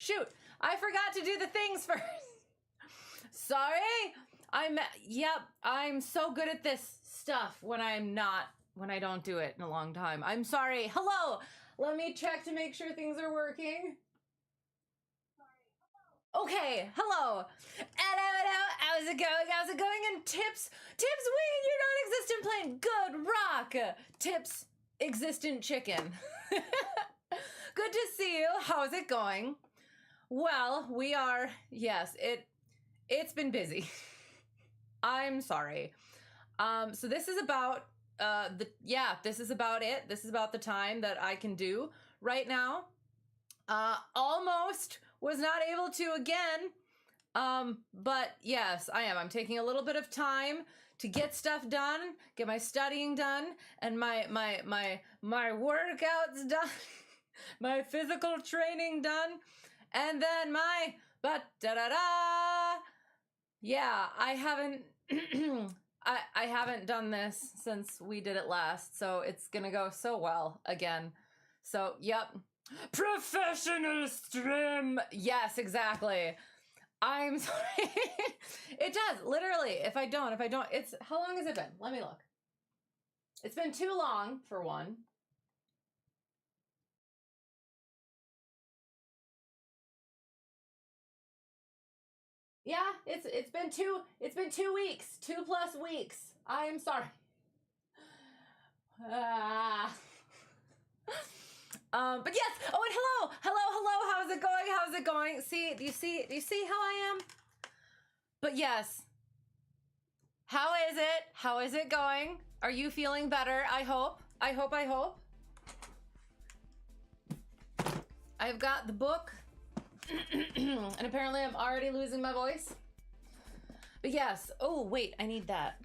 Shoot, I forgot to do the things first. Sorry. I'm so good at this stuff when I don't do it in a long time. I'm sorry. Hello. Let me check to make sure things are working. Okay, hello. Hello. How's it going? How's it going? And tips winging your non-existent plane. Good rock. Tips existent chicken. Good to see you. How's it going? Well, we are, yes, it's been busy. I'm sorry. So this is about, this is about it. This is about the time that I can do right now. Almost was not able to again. But yes, I am. I'm taking a little bit of time to get stuff done, get my studying done, and my workouts done, my physical training done. And then yeah, I haven't, I haven't done this since we did it last, so it's gonna go so well again. So, yep. Professional stream. Yes, exactly. I'm sorry. It does, literally. If I don't, it's, how long has it been? Let me look. It's been too long, for one. Yeah, it's been 2 weeks, 2+ weeks. I'm sorry. But yes. Oh, and hello. How's it going? See, do you see how I am? But yes. How is it going? Are you feeling better? I hope. I've got the book. And apparently I'm already losing my voice. But yes. Oh, wait, I need that.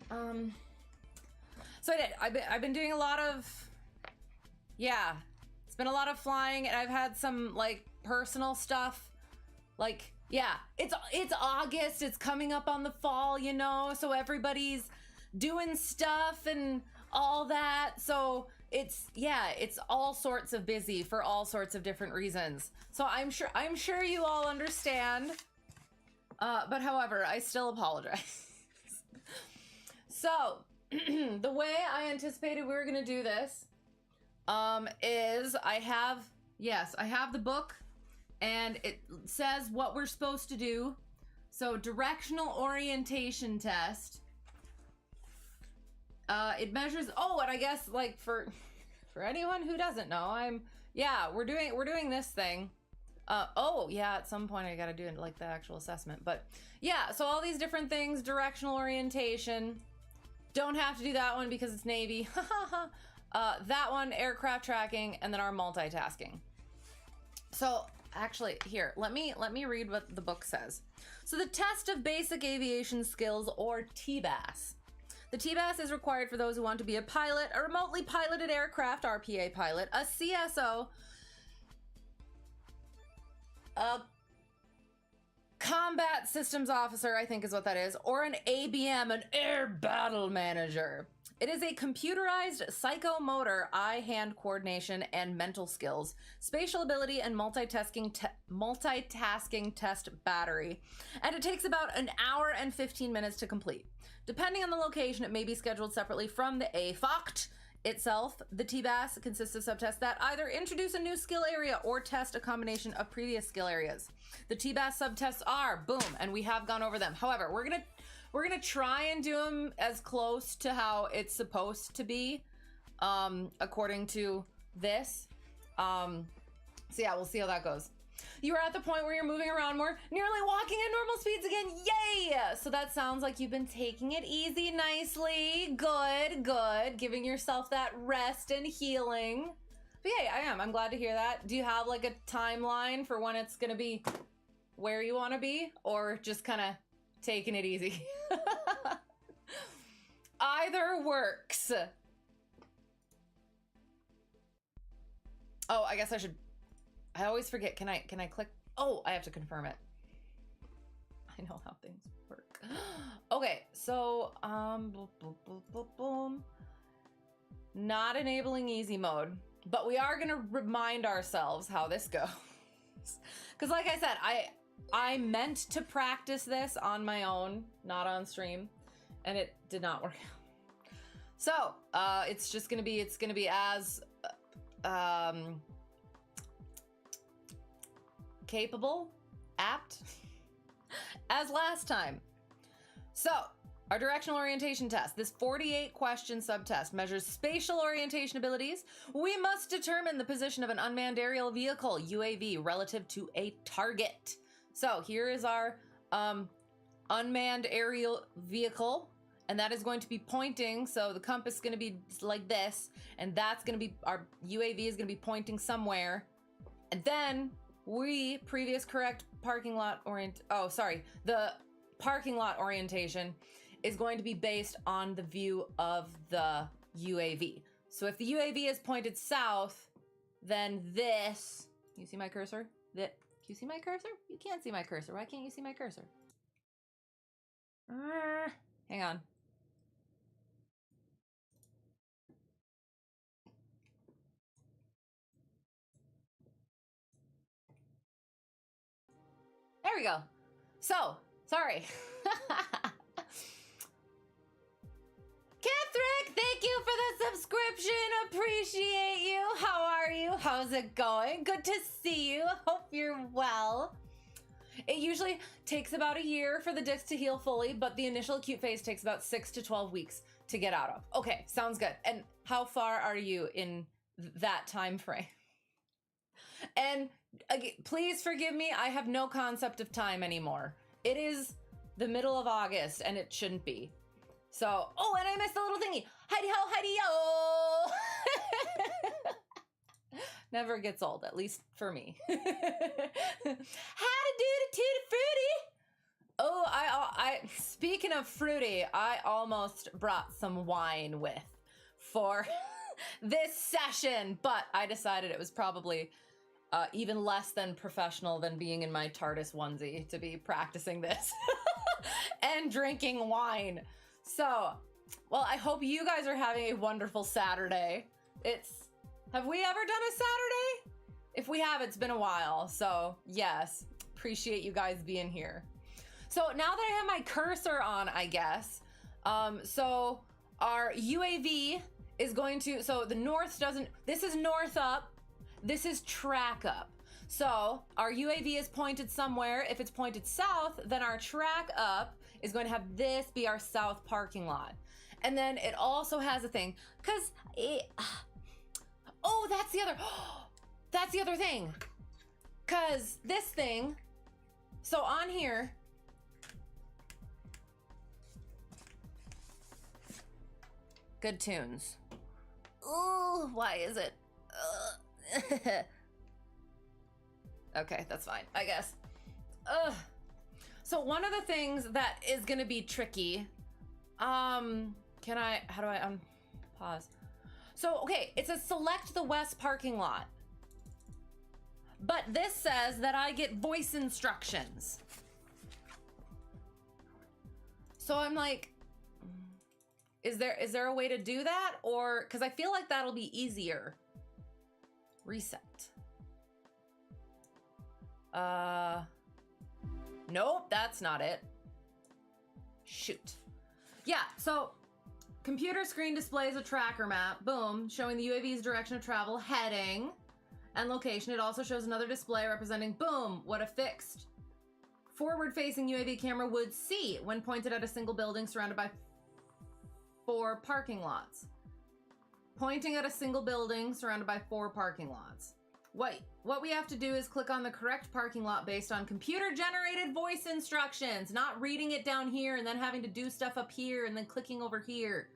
So I did. I've been doing a lot of, yeah. It's been a lot of flying, and I've had some like personal stuff. Like, yeah, it's August. It's coming up on the fall, you know. So everybody's doing stuff and all that. So it's all sorts of busy for all sorts of different reasons. So I'm sure you all understand. But however, I still apologize. So the way I anticipated we were gonna do this is I have the book, and it says what we're supposed to do. So directional orientation test. It measures, oh, and I guess like for anyone who doesn't know, we're doing this thing. Oh yeah, at some point I gotta do it like the actual assessment, but yeah, so all these different things, directional orientation, don't have to do that one because it's Navy. That one, aircraft tracking, and then our multitasking. So actually, here, let me read what the book says. So the test of basic aviation skills, or TBAS. The TBAS is required for those who want to be a pilot, a remotely piloted aircraft RPA pilot, a CSO, a combat systems officer, I think is what that is, or an ABM, an air battle manager. It is a computerized psychomotor, eye-hand coordination, and mental skills, spatial ability, and multitasking test battery. And it takes about an hour and 15 minutes to complete. Depending on the location, it may be scheduled separately from the AFOCT itself. The TBAS consists of subtests that either introduce a new skill area or test a combination of previous skill areas. The TBAS subtests are, boom, and we have gone over them. However, we're gonna try and do them as close to how it's supposed to be, according to this. So yeah, we'll see how that goes. You are at the point where you're moving around more, nearly walking at normal speeds again. Yay! So that sounds like you've been taking it easy nicely. Good, good. Giving yourself that rest and healing. But yeah, I am. I'm glad to hear that. Do you have like a timeline for when it's gonna be where you want to be, or just kind of taking it easy? Either works. Oh, I guess I always forget. Can I click? Oh, I have to confirm it. I know how things work. Okay, so boom, boom, boom, boom, boom. Not enabling easy mode, but we are gonna remind ourselves how this goes. Because like I said, I meant to practice this on my own, not on stream, and it did not work out. So it's gonna be as capable, apt as last time. So our directional orientation test, this 48 question subtest, measures spatial orientation abilities. We must determine the position of an unmanned aerial vehicle, UAV, relative to a target. So here is our unmanned aerial vehicle, and that is going to be pointing. So the compass is going to be like this, and that's going to be, our UAV is going to be pointing somewhere. And then previous correct parking lot the parking lot orientation is going to be based on the view of the UAV. So if the UAV is pointed south, then this, you see my cursor? Can you see my cursor? You can't see my cursor. Why can't you see my cursor? Hang on. There we go. So, sorry. Kethrick, thank you for the subscription. Appreciate you. How are you? How's it going? Good to see you. Hope you're well. It usually takes about a year for the disc to heal fully, but the initial acute phase takes about 6 to 12 weeks to get out of. Okay, sounds good. And how far are you in that time frame? And again, please forgive me, I have no concept of time anymore. It is the middle of August and it shouldn't be. So, oh, and I missed the little thingy. Heidi ho, Heidi yo. Never gets old, at least for me. How to do the tutti frutti? Oh, I speaking of fruity, I almost brought some wine with for this session, but I decided it was probably even less than professional than being in my TARDIS onesie to be practicing this and drinking wine. So, well, I hope you guys are having a wonderful Saturday. Have we ever done a Saturday? If we have, it's been a while. So yes, appreciate you guys being here. So now that I have my cursor on, I guess, so our UAV is going to, so the north doesn't, this is north up. This is track up. So our UAV is pointed somewhere. If it's pointed south, then our track up is going to have this be our south parking lot. And then it also has a thing, because oh, that's the other thing. Because this thing, so on here, good tunes. Ooh, why is it? Okay, that's fine, I guess. So one of the things that is gonna be tricky, how do I pause? So, okay, it says select the west parking lot. But this says that I get voice instructions. So I'm like, is there a way to do that? Or, because I feel like that'll be easier. Reset. Nope, that's not it. Shoot. Yeah, so computer screen displays a tracker map, boom, showing the UAV's direction of travel, heading, and location. It also shows another display representing, boom, what a fixed forward-facing UAV camera would see when pointed at a single building surrounded by 4 parking lots. Pointing at a single building surrounded by 4 parking lots. What we have to do is click on the correct parking lot based on computer-generated voice instructions, not reading it down here and then having to do stuff up here and then clicking over here.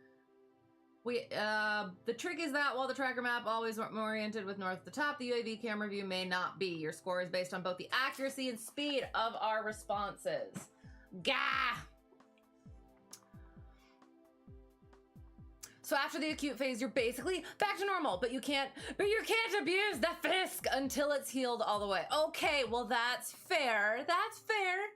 The trick is that while the tracker map always oriented with north to top, the UAV camera view may not be. Your score is based on both the accuracy and speed of our responses. Gah! So after the acute phase, you're basically back to normal, but you can't abuse the Fisk until it's healed all the way. Okay, well that's fair. That's fair.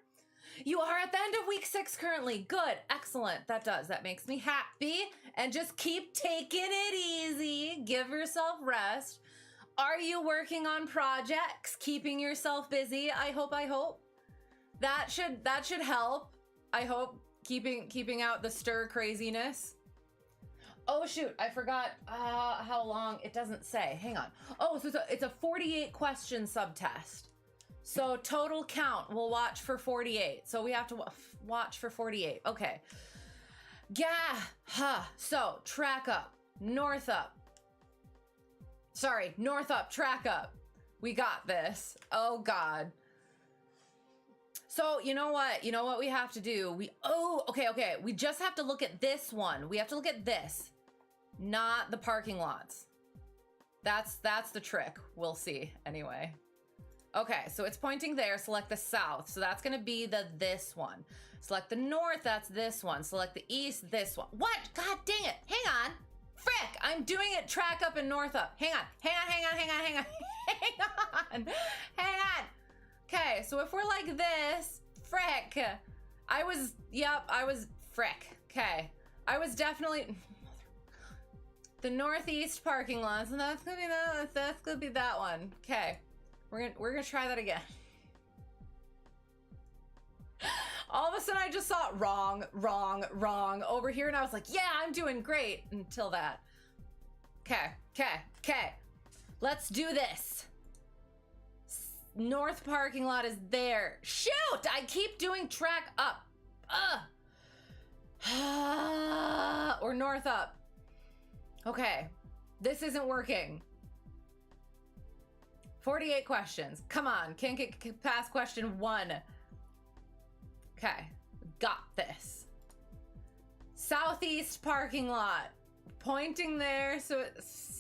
You are at the end of week 6 currently. Good, excellent. That makes me happy. And just keep taking it easy. Give yourself rest. Are you working on projects? Keeping yourself busy? I hope. That should help. I hope keeping out the stir craziness. Oh shoot, I forgot how long. It doesn't say. Hang on. Oh, so it's a 48 question subtest. So total count, we'll watch for 48. So we have to watch for 48. Okay. So track up, north up. Sorry, north up, track up. We got this. Oh God. So you know what we have to do? Okay. We just have to look at this one. We have to look at this, not the parking lots. That's the trick. We'll see anyway. Okay, so it's pointing there. Select the south. So that's gonna be this one. Select the north, that's this one. Select the east, this one. What? God dang it. Hang on. Frick, I'm doing it track up and north up. Hang on. Okay, so if we're like this, frick. I was frick. Okay. I was definitely the northeast parking lots, and that's gonna be that one. Okay. We're gonna try that again. All of a sudden I just saw wrong over here, and I was like, yeah, I'm doing great until that. Okay. Let's do this. North parking lot is there. Shoot! I keep doing track up. Or north up. Okay. This isn't working. 48 questions. Come on. Can't get past question 1. Okay. Got this. Southeast parking lot. Pointing there, so it's...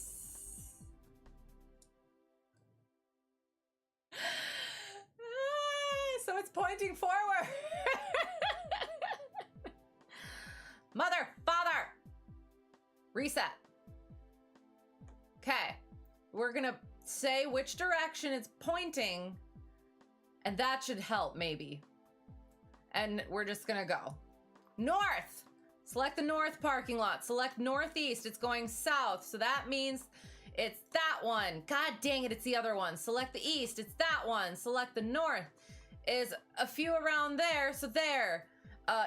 so it's pointing forward. Mother, father. Reset. Okay. We're gonna say which direction it's pointing, and that should help maybe. And we're just gonna go north. Select the north parking lot. Select northeast. It's going south, so that means it's that one. God dang it, it's the other one. Select the east. It's that one. Select the north. Is a few around there, so there.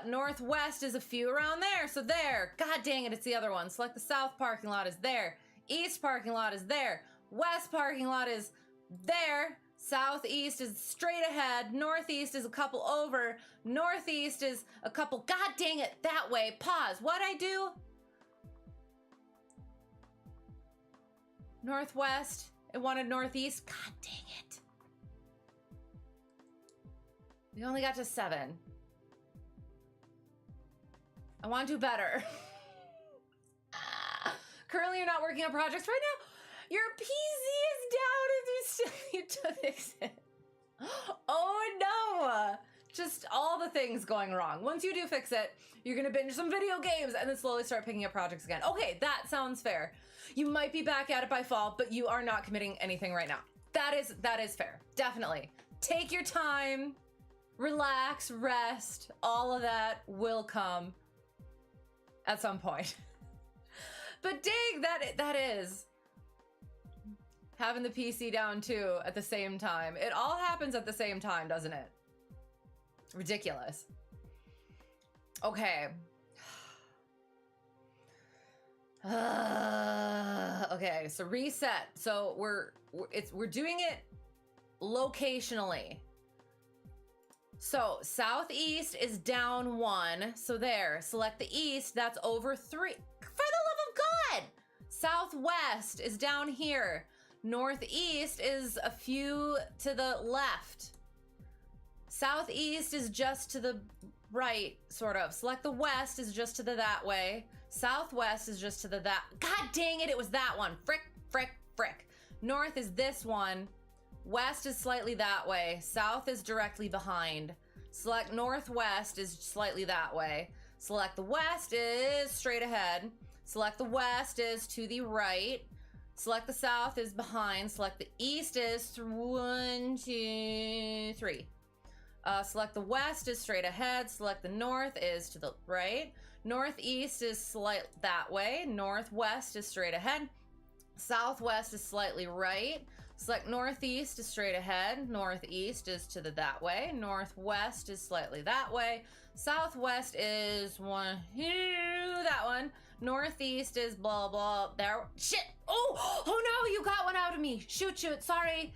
Northwest is a few around there, so there. God dang it, it's the other one. Select the south parking lot. Is there. East parking lot is there. West parking lot is there. Southeast is straight ahead. Northeast is a couple over. Northeast is a couple. God dang it, that way. Pause. What'd I do? Northwest. It wanted northeast. God dang it. We only got to 7. I want to do better. Currently, you're not working on projects right now. Your PC is down and you still need to fix it. Oh no! Just all the things going wrong. Once you do fix it, you're gonna binge some video games and then slowly start picking up projects again. Okay, that sounds fair. You might be back at it by fall, but you are not committing anything right now. That is fair. Definitely. Take your time, relax, rest. All of that will come at some point. But dang, that is having the PC down too at the same time. It all happens at the same time, doesn't it? Ridiculous. Okay. Okay, so reset. So we're doing it locationally. So southeast is down 1. So there, select the east. That's over 3. For the love of God! Southwest is down here. Northeast is a few to the left. Southeast is just to the right, sort of. Select the west is just to the that way. Southwest is just to the that. God dang it, it was that one. Frick, frick, frick. North is this one. West is slightly that way. South is directly behind. Select northwest is slightly that way. Select the west is straight ahead. Select the west is to the right. Select the south is behind. Select the east is 1, 2, 3. Select the west is straight ahead. Select the north is to the right. Northeast is slight that way. Northwest is straight ahead. Southwest is slightly right. Select northeast is straight ahead. Northeast is to the that way. Northwest is slightly that way. Southwest is that one. Northeast is blah blah there. Shit! Oh no! You got one out of me. Shoot! Sorry.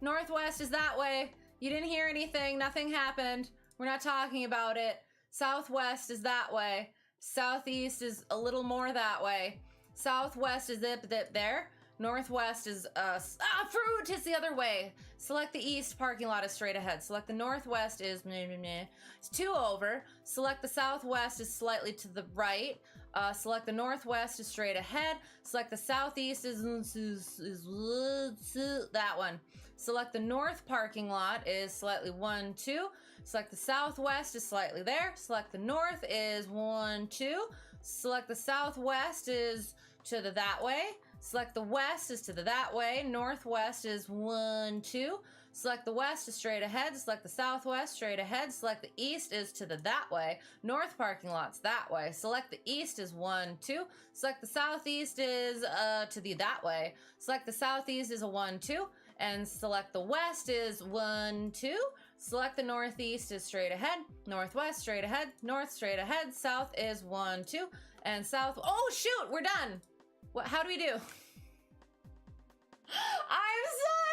Northwest is that way. You didn't hear anything. Nothing happened. We're not talking about it. Southwest is that way. Southeast is a little more that way. Southwest is there. Northwest is fruit is the other way. Select the east parking lot is straight ahead. Select the northwest is it's 2 over. Select the southwest is slightly to the right. Select the northwest is straight ahead. Select the southeast is that one. Select the north parking lot is slightly 1, 2. Select the southwest is slightly there. Select the north is 1, 2. Select the southwest is to the that way. Select the west is to the that way. Northwest is 1, 2. Select the west is straight ahead. Select the southwest straight ahead. Select the east is to the that way. North parking lot's that way. Select the east is 1, 2. Select the southeast is to the that way. Select the southeast is a 1, 2. And select the west is 1, 2. Select the northeast is straight ahead. Northwest straight ahead. North straight ahead. South is 1, 2. And south. Oh shoot, we're done. What? How do we do? I'm sorry.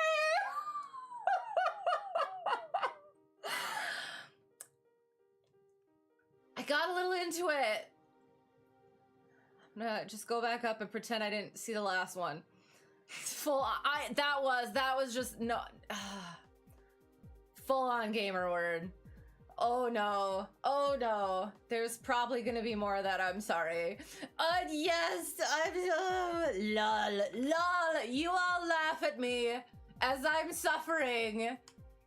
I got a little into it. I'm gonna just go back up and pretend I didn't see the last one. Full. That was just no. Full on gamer word. Oh no. There's probably gonna be more of that. I'm sorry. Yes, I'm lol. You all laugh at me as I'm suffering.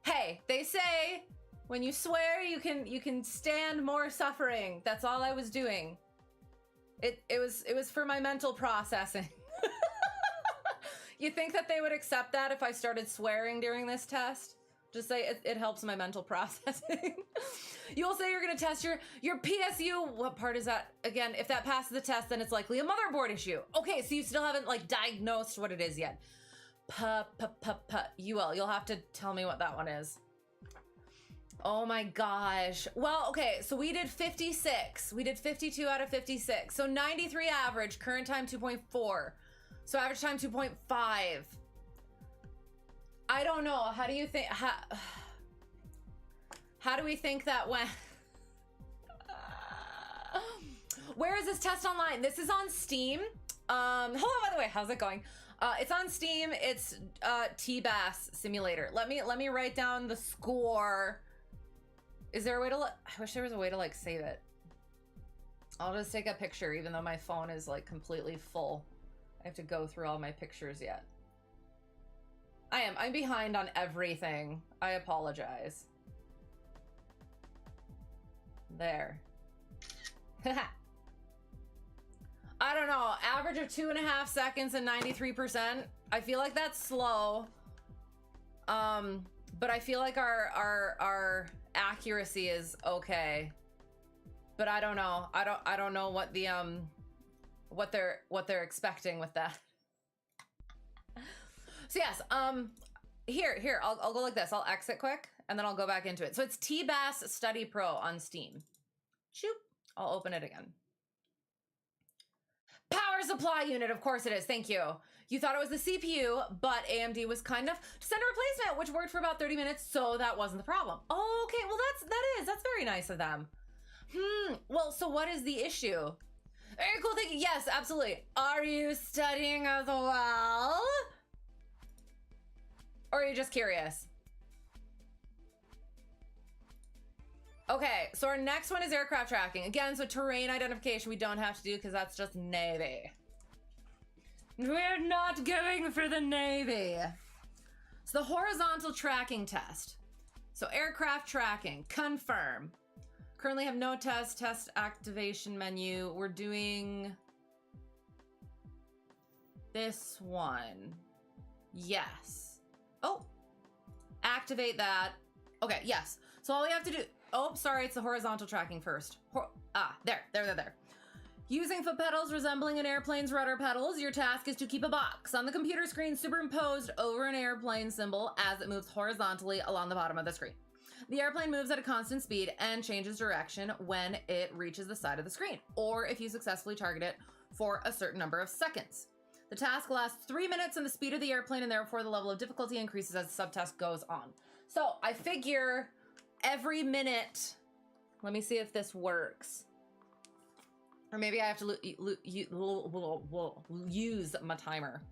Hey, they say when you swear you can stand more suffering. That's all I was doing. It was for my mental processing. You think that they would accept that if I started swearing during this test? Just say it helps my mental processing. You'll say you're gonna test your PSU. What part is that? Again, if that passes the test, then it's likely a motherboard issue. Okay, so you still haven't like diagnosed what it is yet. You'll have to tell me what that one is. Oh my gosh. Well, okay, so we did 56. We did 52 out of 56. So 93 average, current time 2.4. So average time 2.5. I don't know. How do you think? How do we think that went? Where is this test online? This is on Steam. Hello, by the way. How's it going? It's on Steam. It's TBAS simulator. Let me write down the score. Is there a way to I wish there was a way to like save it. I'll just take a picture even though my phone is like completely full. I have to go through all my pictures yet. I'm behind on everything. I apologize. There. I don't know, average of 2.5 seconds and 93%. I feel like that's slow. But I feel like our accuracy is okay. But I don't know. I don't know what the what they're expecting with that. So yes, here, I'll go like this. I'll exit quick and then I'll go back into it. So it's TBAS Study Pro on Steam. Shoop. I'll open it again. Power supply unit, of course it is. Thank you. You thought it was the CPU, but AMD was kind enough to send a replacement, which worked for about 30 minutes, so that wasn't the problem. Oh, okay, well that's very nice of them. Well, so what is the issue? Very cool, thank you. Yes, absolutely. Are you studying as well? Or are you just curious? Okay, so our next one is aircraft tracking. Again, so terrain identification we don't have to do because that's just Navy. We're not going for the Navy. So the horizontal tracking test. So aircraft tracking, confirm. Currently have no test activation menu. We're doing this one. Yes. Oh, activate that. Okay, yes. So all we have to do, oh, sorry, it's the horizontal tracking first. There. Using foot pedals resembling an airplane's rudder pedals, your task is to keep a box on the computer screen superimposed over an airplane symbol as it moves horizontally along the bottom of the screen. The airplane moves at a constant speed and changes direction when it reaches the side of the screen, or if you successfully target it for a certain number of seconds. The task lasts 3 minutes and the speed of the airplane, and therefore the level of difficulty increases as the subtask goes on. So I figure every minute, let me see if this works. Or maybe I have to use my timer.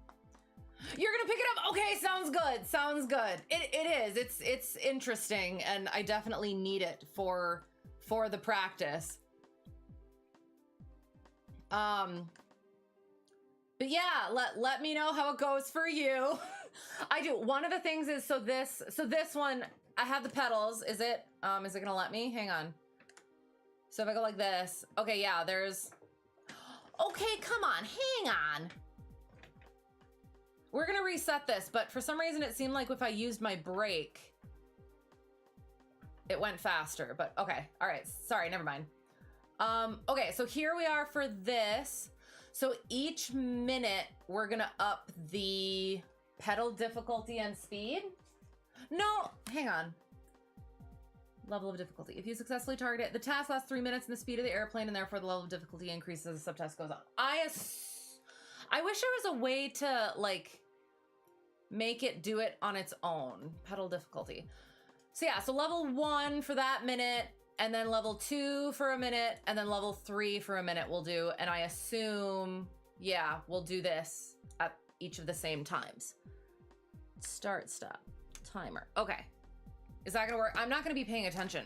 You're gonna pick it up? Okay, sounds good, sounds good. It is, it's interesting, and I definitely need it for the practice. But yeah, let me know how it goes for you. I do, one of the things is, so this one, I have the pedals. Is it gonna let me? Hang on. So if I go like this, okay, yeah, there's, okay, come on, hang on. We're gonna reset this, but for some reason it seemed like if I used my brake, it went faster, but okay, all right, sorry, never mind. Okay, so here we are for this. So each minute we're gonna up the pedal difficulty and speed. No, hang on. Level of difficulty. If you successfully target it, the task lasts 3 minutes and the speed of the airplane, and therefore the level of difficulty increases as the subtask goes on. I wish there was a way to like make it do it on its own. Pedal difficulty. So yeah, so level 1 for that minute, and then level 2 for a minute, and then level 3 for a minute we'll do, and I assume, yeah, we'll do this at each of the same times. Start, stop, timer. Okay. Is that gonna work? I'm not gonna be paying attention.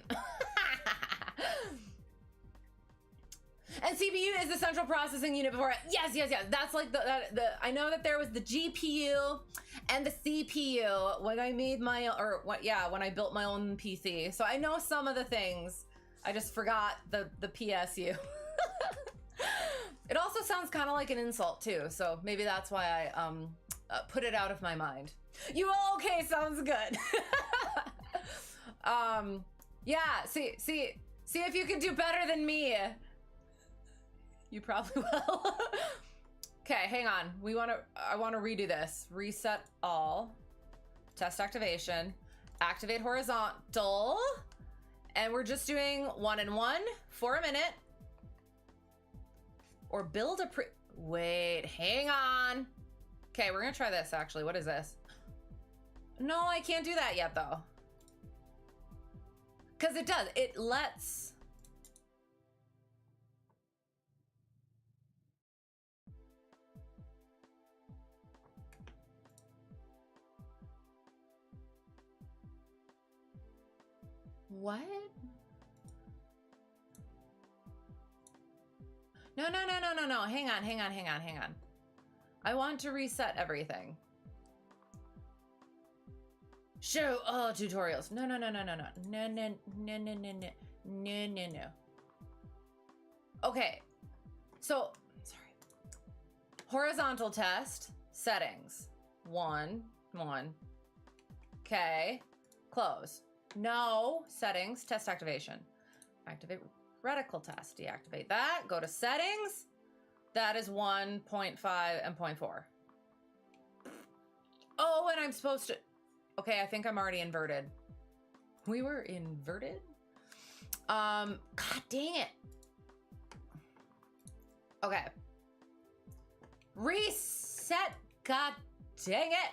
And CPU is the central processing unit before it. Yes. That's like the I know that there was the GPU and the CPU when I made my, when I built my own PC. So I know some of the things. I just forgot the PSU. It also sounds kind of like an insult too. So maybe that's why I put it out of my mind. You okay? Sounds good. Yeah, see if you can do better than me. You probably will. Okay, hang on. I want to redo this. Reset all. Test activation. Activate horizontal. And we're just doing 1 and 1 for a minute. Or build a wait, hang on. Okay, we're gonna try this actually. What is this? No, I can't do that yet though. Because it does. It lets. What? No. Hang on. I want to reset everything. Show all tutorials. No. No. Okay. So, sorry. Horizontal test, settings. 1. Okay. Close. No. Settings, test activation. Activate reticle test. Deactivate that. Go to settings. That is 1.5 and 0.4. Oh, and I'm supposed to... Okay, I think I'm already inverted. We were inverted? God dang it. Okay. Reset. God dang it.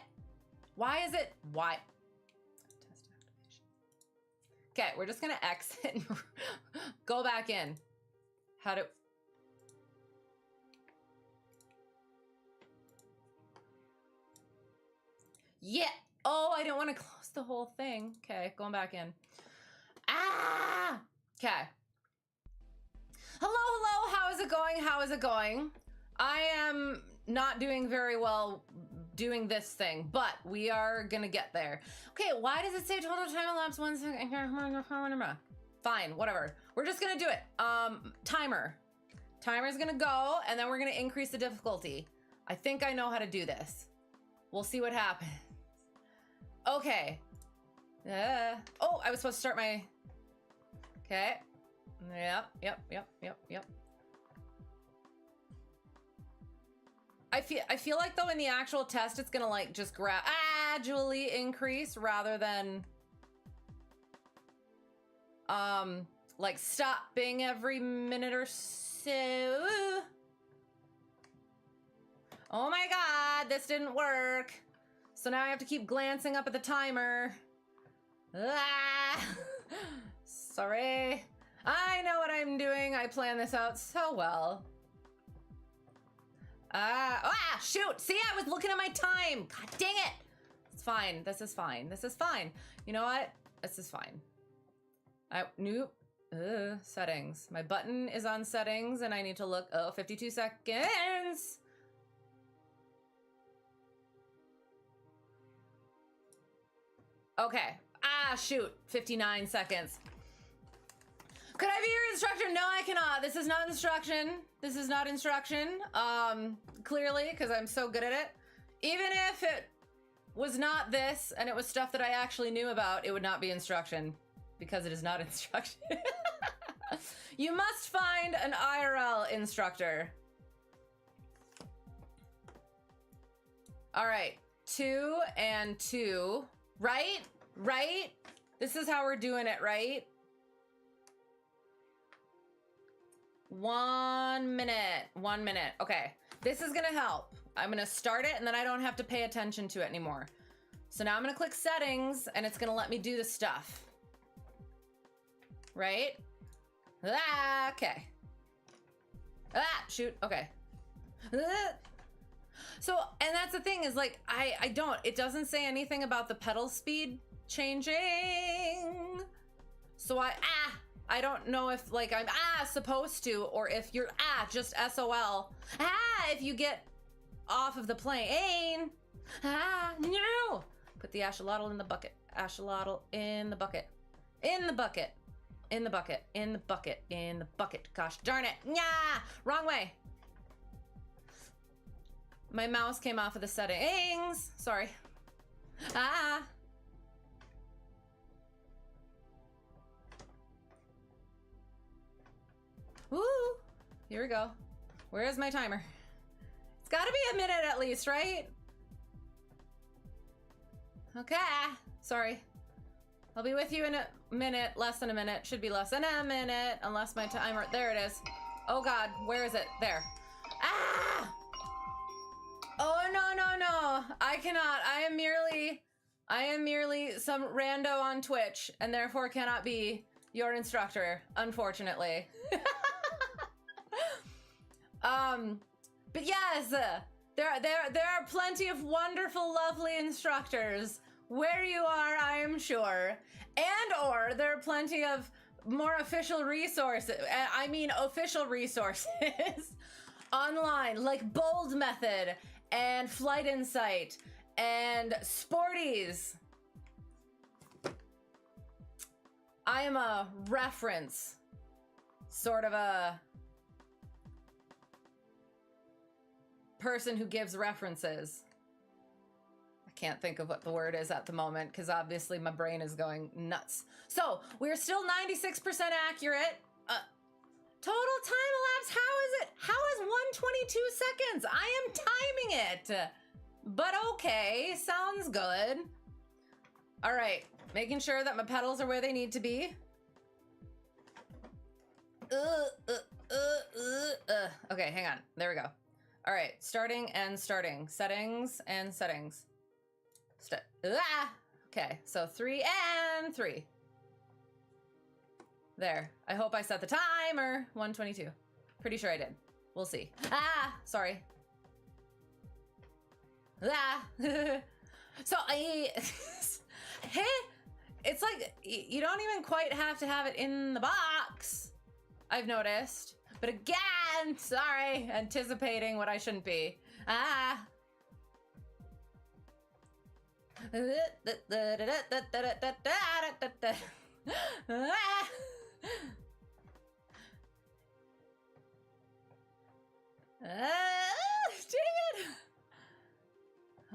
Why is it? Why? Test activation. Okay, we're just gonna exit and go back in. How do... Yeah. Oh, I didn't want to close the whole thing. Okay, going back in. Ah! Okay. Hello. How is it going? I am not doing very well doing this thing, but we are gonna get there. Okay, why does it say total time elapsed 1 second? Fine, whatever. We're just gonna do it. Timer. Timer's gonna go, and then we're gonna increase the difficulty. I think I know how to do this. We'll see what happens. Okay. Oh, I was supposed to start my... Okay. Yep. I feel like though in the actual test it's gonna like just gradually increase rather than like stopping every minute or so. Oh my god, this didn't work. So now I have to keep glancing up at the timer. Sorry. I know what I'm doing. I planned this out so well. Shoot. See, I was looking at my time. God dang it. It's fine. This is fine. You know what? This is fine. Nope. Settings. My button is on settings and I need to look. 52 seconds. Okay. Shoot. 59 seconds. Could I be your instructor? No, I cannot. This is not instruction. Clearly, because I'm so good at it. Even if it was not this and it was stuff that I actually knew about, it would not be instruction because it is not instruction. You must find an IRL instructor. All right. 2 and 2. Right? This is how we're doing it, right? 1 minute. Okay. This is gonna help. I'm gonna start it and then I don't have to pay attention to it anymore. So now I'm gonna click settings and it's gonna let me do the stuff. Right? Okay. Shoot. Okay. So, and that's the thing is like, it doesn't say anything about the pedal speed changing. So I don't know if like I'm supposed to, or if you're just SOL. If you get off of the plane. No. Put the axolotl in the bucket. Axolotl in the bucket. In the bucket. Gosh darn it. Wrong way. My mouse came off of the settings. Sorry. Woo! Here we go. Where is my timer? It's gotta be a minute at least, right? Okay. Sorry. I'll be with you in a minute. Less than a minute. Should be less than a minute. Unless my timer... There it is. Oh god. Where is it? There. Oh, no. I cannot. I am merely some rando on Twitch and therefore cannot be your instructor, unfortunately. But yes, there are plenty of wonderful, lovely instructors where you are, I am sure. And or there are plenty of more official resources. I mean, official resources online, like Bold Method and Flight Insight and Sporties. I am a reference, sort of a person who gives references. I can't think of what the word is at the moment because obviously my brain is going nuts. So we're still 96% accurate. Total time elapsed. How is it? How is 122 seconds? I am timing it. But okay, sounds good. All right, making sure that my pedals are where they need to be. Okay, hang on. There we go. All right, starting and starting. Settings and settings. Okay, so 3 and 3. There. I hope I set the timer. 122. Pretty sure I did. We'll see. Sorry. So hey, it's like you don't even quite have to have it in the box, I've noticed. But again, sorry, anticipating what I shouldn't be. Dang it.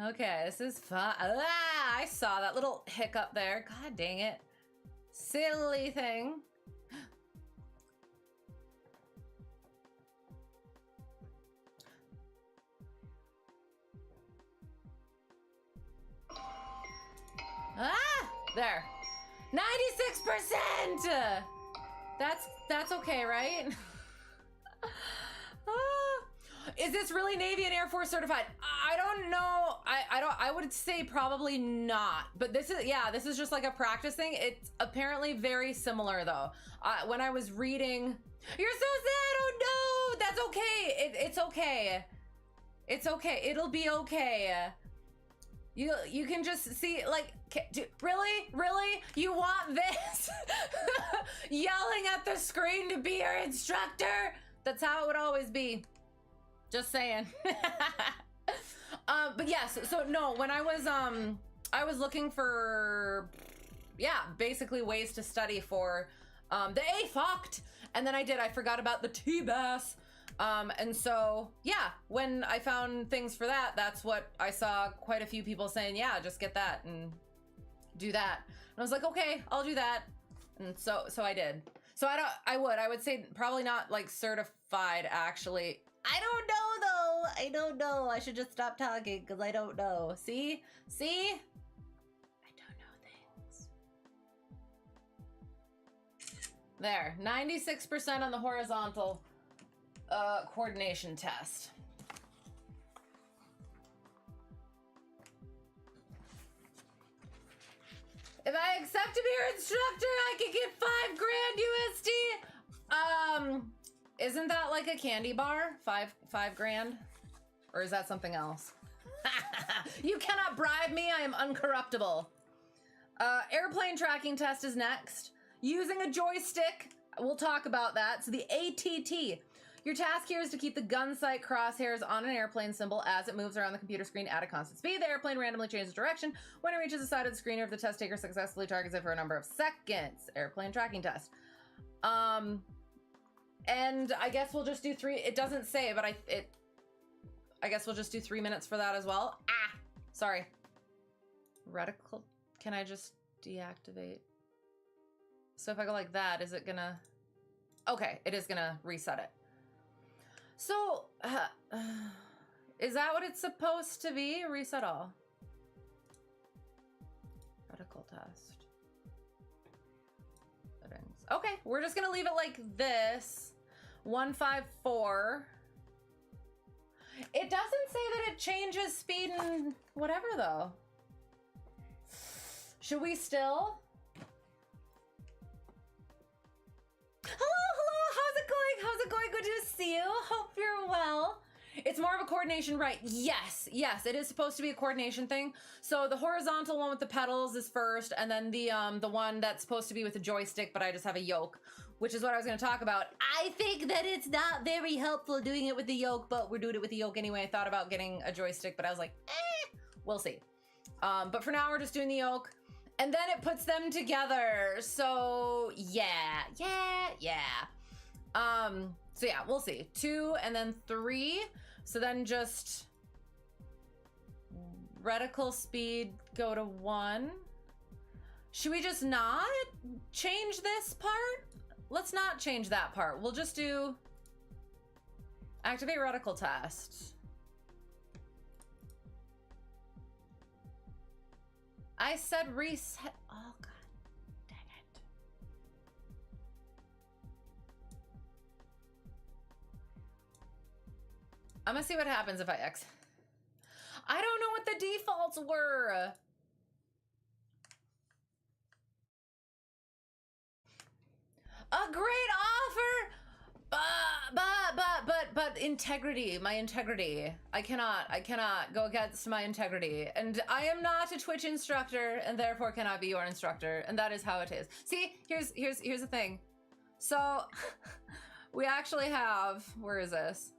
Okay, this is fun. I saw that little hiccup there. God dang it. Silly thing. There. 96%! That's okay, right? Is this really Navy and Air Force certified? I don't know. I would say probably not. But this is just like a practice thing. It's apparently very similar though. When I was reading, you're so sad. Oh no, that's okay. It's okay. It's okay. It'll be okay. You can just see, like, really? You want this? Yelling at the screen to be your instructor? That's how it would always be. Just saying. But yes, so no, when I was looking for, basically ways to study for the AFOCT, and then I forgot about the TBAS. And so, when I found things for that, that's what I saw quite a few people saying, just get that and do that. And I was like, okay, I'll do that. And so I did. So I would say probably not like certified actually. I don't know though. I don't know. I should just stop talking because I don't know. See? I don't know things. There, 96% on the horizontal coordination test. If I accept to be your instructor, I could get $5,000 USD. Isn't that like a candy bar? Five grand? Or is that something else? You cannot bribe me, I am uncorruptible. Airplane tracking test is next. Using a joystick, we'll talk about that. So the ATT. Your task here is to keep the gun sight crosshairs on an airplane symbol as it moves around the computer screen at a constant speed. The airplane randomly changes direction when it reaches the side of the screen or if the test taker successfully targets it for a number of seconds. Airplane tracking test. And I guess we'll just do 3. It doesn't say, but I guess we'll just do 3 minutes for that as well. Sorry. Reticle. Can I just deactivate? So if I go like that, is it gonna? Okay, it is gonna reset it. So, is that what it's supposed to be? Reset all. Reticle test. Settings. Okay, we're just gonna leave it like this. 154. It doesn't say that it changes speed and whatever though. Should we still? Hello, how's it going? Good to see you. Hope you're well. It's more of a coordination, right? Yes, yes, it is supposed to be a coordination thing. So the horizontal one with the pedals is first, and then the one that's supposed to be with the joystick, but I just have a yoke, which is what I was going to talk about. I think that it's not very helpful doing it with the yoke, but we're doing it with the yoke anyway. I thought about getting a joystick, but I was like, we'll see. But for now, we're just doing the yoke, and then it puts them together. So yeah. So yeah, we'll see. 2 and then 3. So then just reticle speed go to 1. Should we just not change this part? Let's not change that part. We'll just do activate reticle test. I said reset. Oh God. I'm gonna see what happens if I X. I don't know what the defaults were. A great offer, but integrity, my integrity. I cannot go against my integrity. And I am not a Twitch instructor and therefore cannot be your instructor. And that is how it is. See, here's the thing. So we actually have, where is this?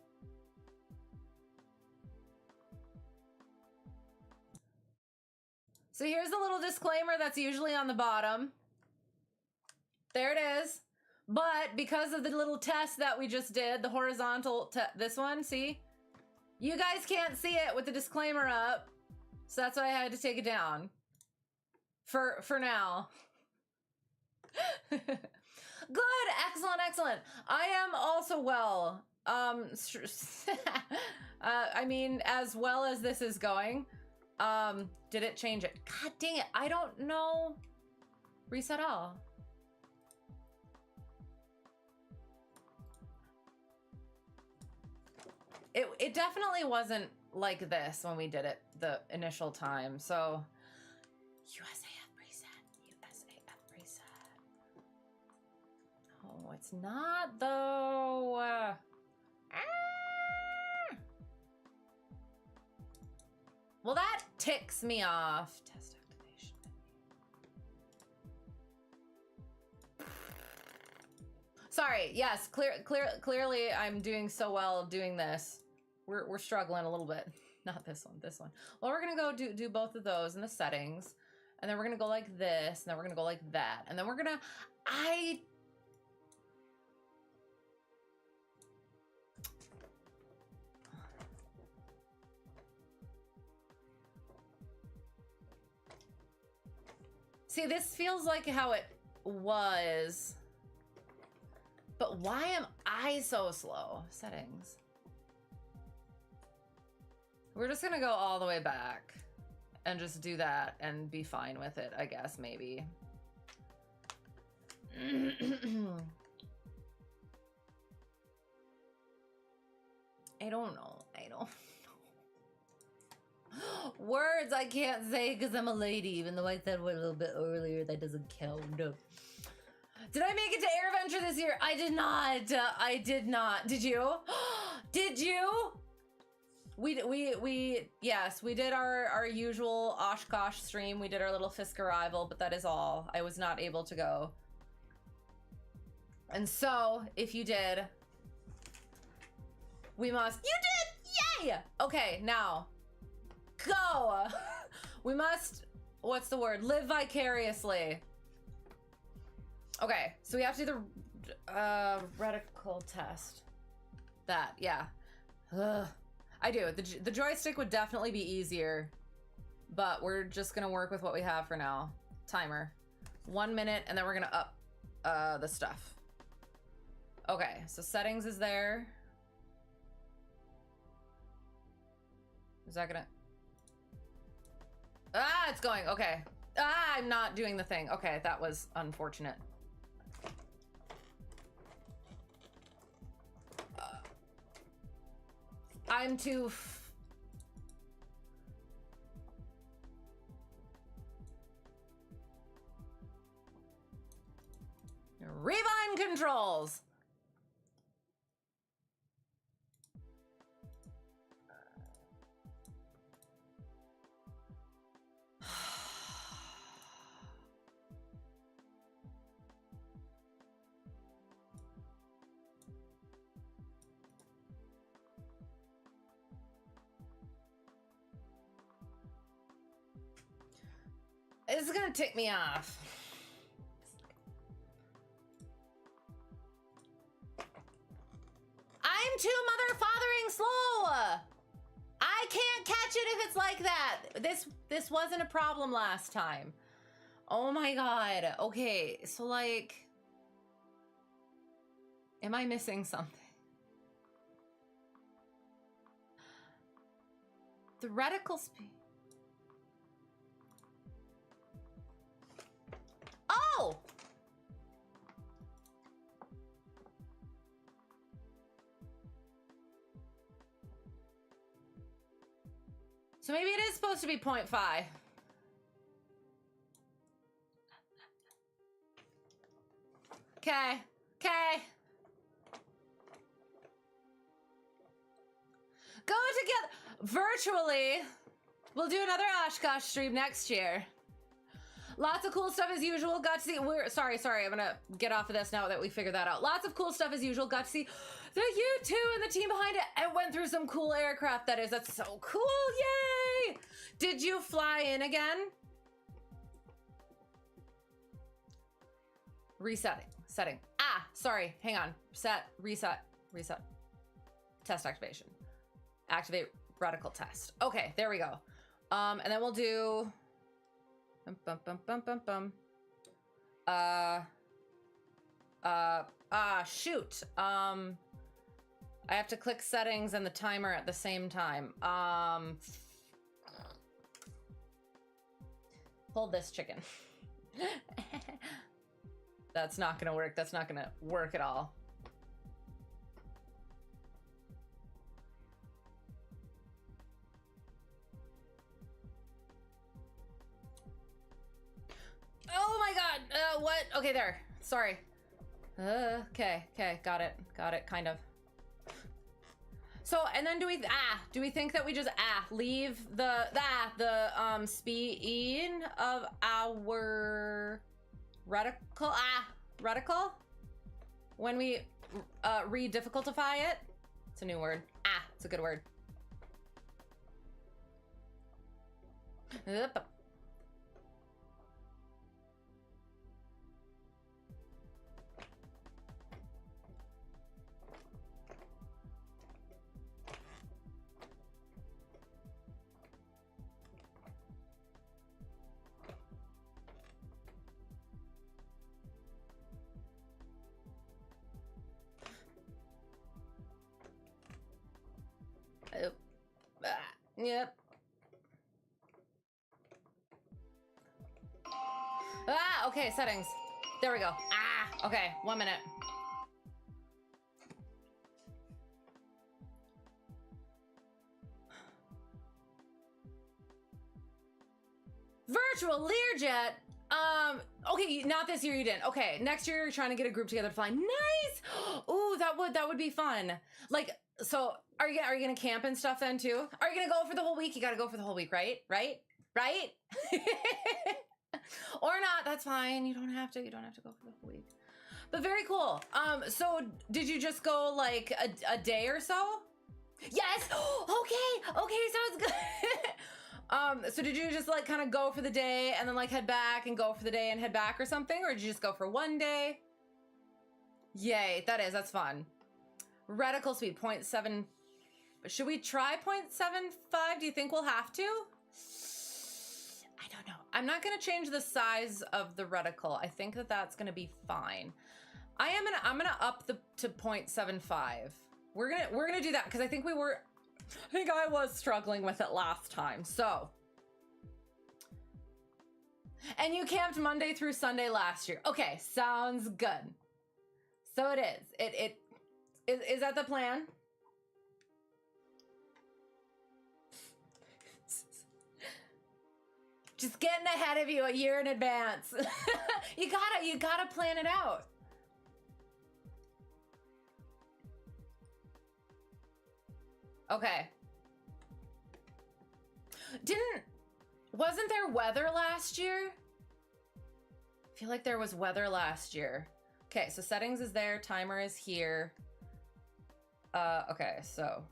So here's the little disclaimer that's usually on the bottom. There it is. But because of the little test that we just did, the horizontal, this one, see? You guys can't see it with the disclaimer up. So that's why I had to take it down. For now. Good, excellent, excellent. I am also well. I mean, as well as this is going. Did it change it? God dang it, I don't know. Reset all. It definitely wasn't like this when we did it the initial time, so. USAF reset, USAF reset. Oh, it's not though. Well, that ticks me off. Test activation. Sorry. Yes, clearly I'm doing so well doing this. We're struggling a little bit. Not this one. This one. Well, we're gonna go do both of those in the settings, and then we're gonna go like this, and then we're gonna go like that, and then we're gonna. See, this feels like how it was, but why am I so slow? Settings. We're just gonna go all the way back and just do that and be fine with it, I guess, maybe. I don't know. Words I can't say because I'm a lady, even though I said one a little bit earlier. That doesn't count. Did I make it to AirVenture this year? I did not. I did not. Did you? Did you? Yes, we did our usual Oshkosh stream. We did our little Fisk arrival, but that is all. I was not able to go. And so, if you did, we must. You did! Yay! Okay, now. Go! We must, what's the word? Live vicariously. Okay, so we have to do the reticle test. That, yeah. Ugh. I do. The joystick would definitely be easier, but we're just gonna work with what we have for now. Timer. 1 minute, and then we're gonna up the stuff. Okay, so settings is there. Is that gonna... Ah, it's going. Okay. Ah, I'm not doing the thing. Okay, that was unfortunate. I'm too... Rewind controls. This is gonna tick me off. I'm too mother-fathering slow. I can't catch it if it's like that. This wasn't a problem last time. Oh my god. Okay, so like, am I missing something? The reticle speed. Oh! So maybe it is supposed to be 0.5. Okay. Okay. Go together. Virtually. We'll do another Oshkosh stream next year. Lots of cool stuff as usual. Got to see. Sorry. I'm gonna get off of this now that we figured that out. Lots of cool stuff as usual. Got to see the U2 and the team behind it. And went through some cool aircraft. That's so cool. Yay! Did you fly in again? Resetting. Setting. Ah, sorry. Hang on. Reset. Test activation. Activate reticle test. Okay, there we go. And then we'll do. Shoot. I have to click settings and the timer at the same time. Hold this chicken. That's not gonna work. That's not gonna work at all. Oh my god! What? Okay, there. Sorry. Okay, got it, kind of. So, and then do we think that we just leave the speed of our reticle when we re-difficultify it? It's a new word. It's a good word. Yep. Okay, settings. There we go. Okay, 1 minute. Virtual Learjet. Okay, not this year you didn't. Okay, next year you're trying to get a group together to fly. Nice. Ooh, that would be fun. Like, so are you gonna camp and stuff then too? Are you gonna go for the whole week? You gotta go for the whole week, right? Or not, that's fine. You don't have to go for the whole week. But very cool. So did you just go like a day or so? Yes. Okay, sounds good. So did you just like kind of go for the day and then like head back and go for the day and head back or something? Or did you just go for one day? Yay, that's fun. Reticle speed 0.7. Should we try 0.75? Do you think we'll have to? I don't know. I'm not going to change the size of the reticle. I think that's going to be fine. I'm going to up to 0.75. We're going to do that because I think I was struggling with it last time. So, and you camped Monday through Sunday last year. Okay, sounds good. So it is. Is that the plan? Just getting ahead of you a year in advance. you gotta plan it out. Okay. Wasn't there weather last year? I feel like there was weather last year. Okay, so settings is there, timer is here. Okay, so.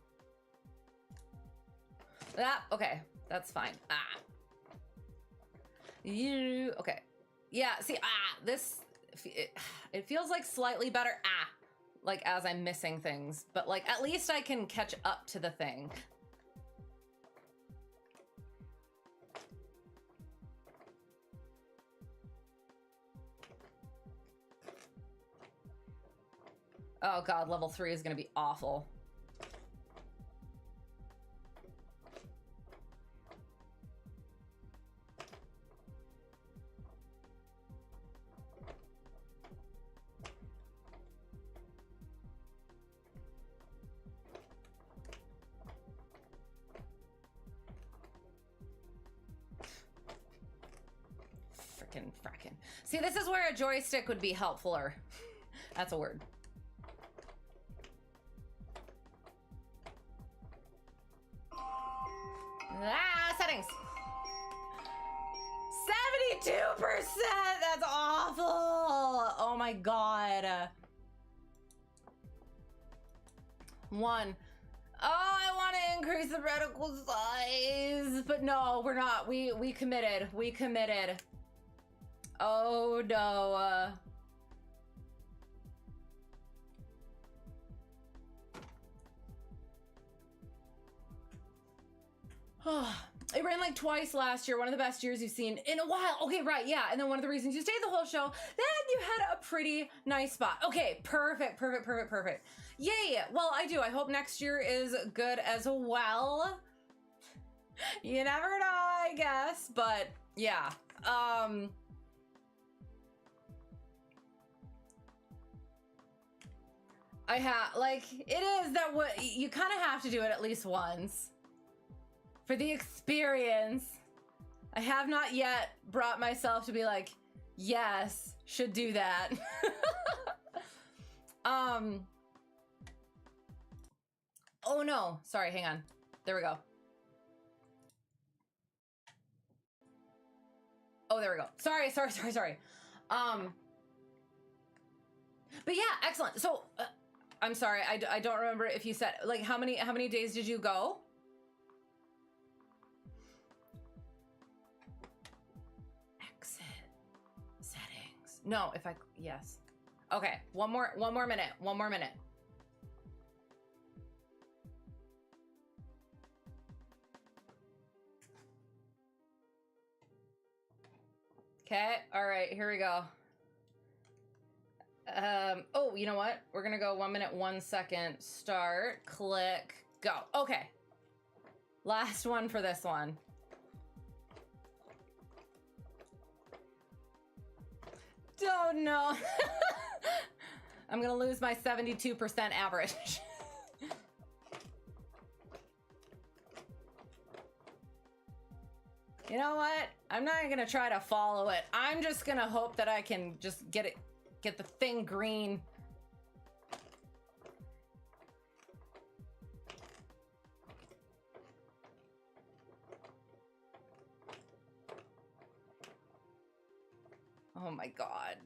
Okay, that's fine. Okay. Yeah, see, this, it feels like slightly better, like as I'm missing things, but like at least I can catch up to the thing. Oh God, level 3 is gonna be awful. Frickin'. See, this is where a joystick would be helpfuler. That's a word. Settings. 72%! That's awful! Oh my God. 1. Oh, I want to increase the reticle size, but no, we're not. We committed. We committed. Oh no. It ran like twice last year. One of the best years you've seen in a while. Okay, right, yeah. And then one of the reasons you stayed the whole show, then you had a pretty nice spot. Okay, perfect. Yay! Well, I do. I hope next year is good as well. You never know, I guess. But yeah. It is that what you kind of have to do it at least once. For the experience. I have not yet brought myself to be like, yes, should do that. Oh no, sorry, hang on. There we go. Oh, there we go. Sorry. But yeah, excellent. So, I'm sorry, I don't remember if you said, like, how many days did you go? No, yes. Okay, one more minute. Okay, all right, here we go. Oh, you know what? We're gonna go 1 minute, 1 second, start, click, go. Okay. Last one for this one. Oh no. I'm gonna lose my 72% average. You know what? I'm not gonna try to follow it. I'm just gonna hope that I can just get the thing green. Oh my God.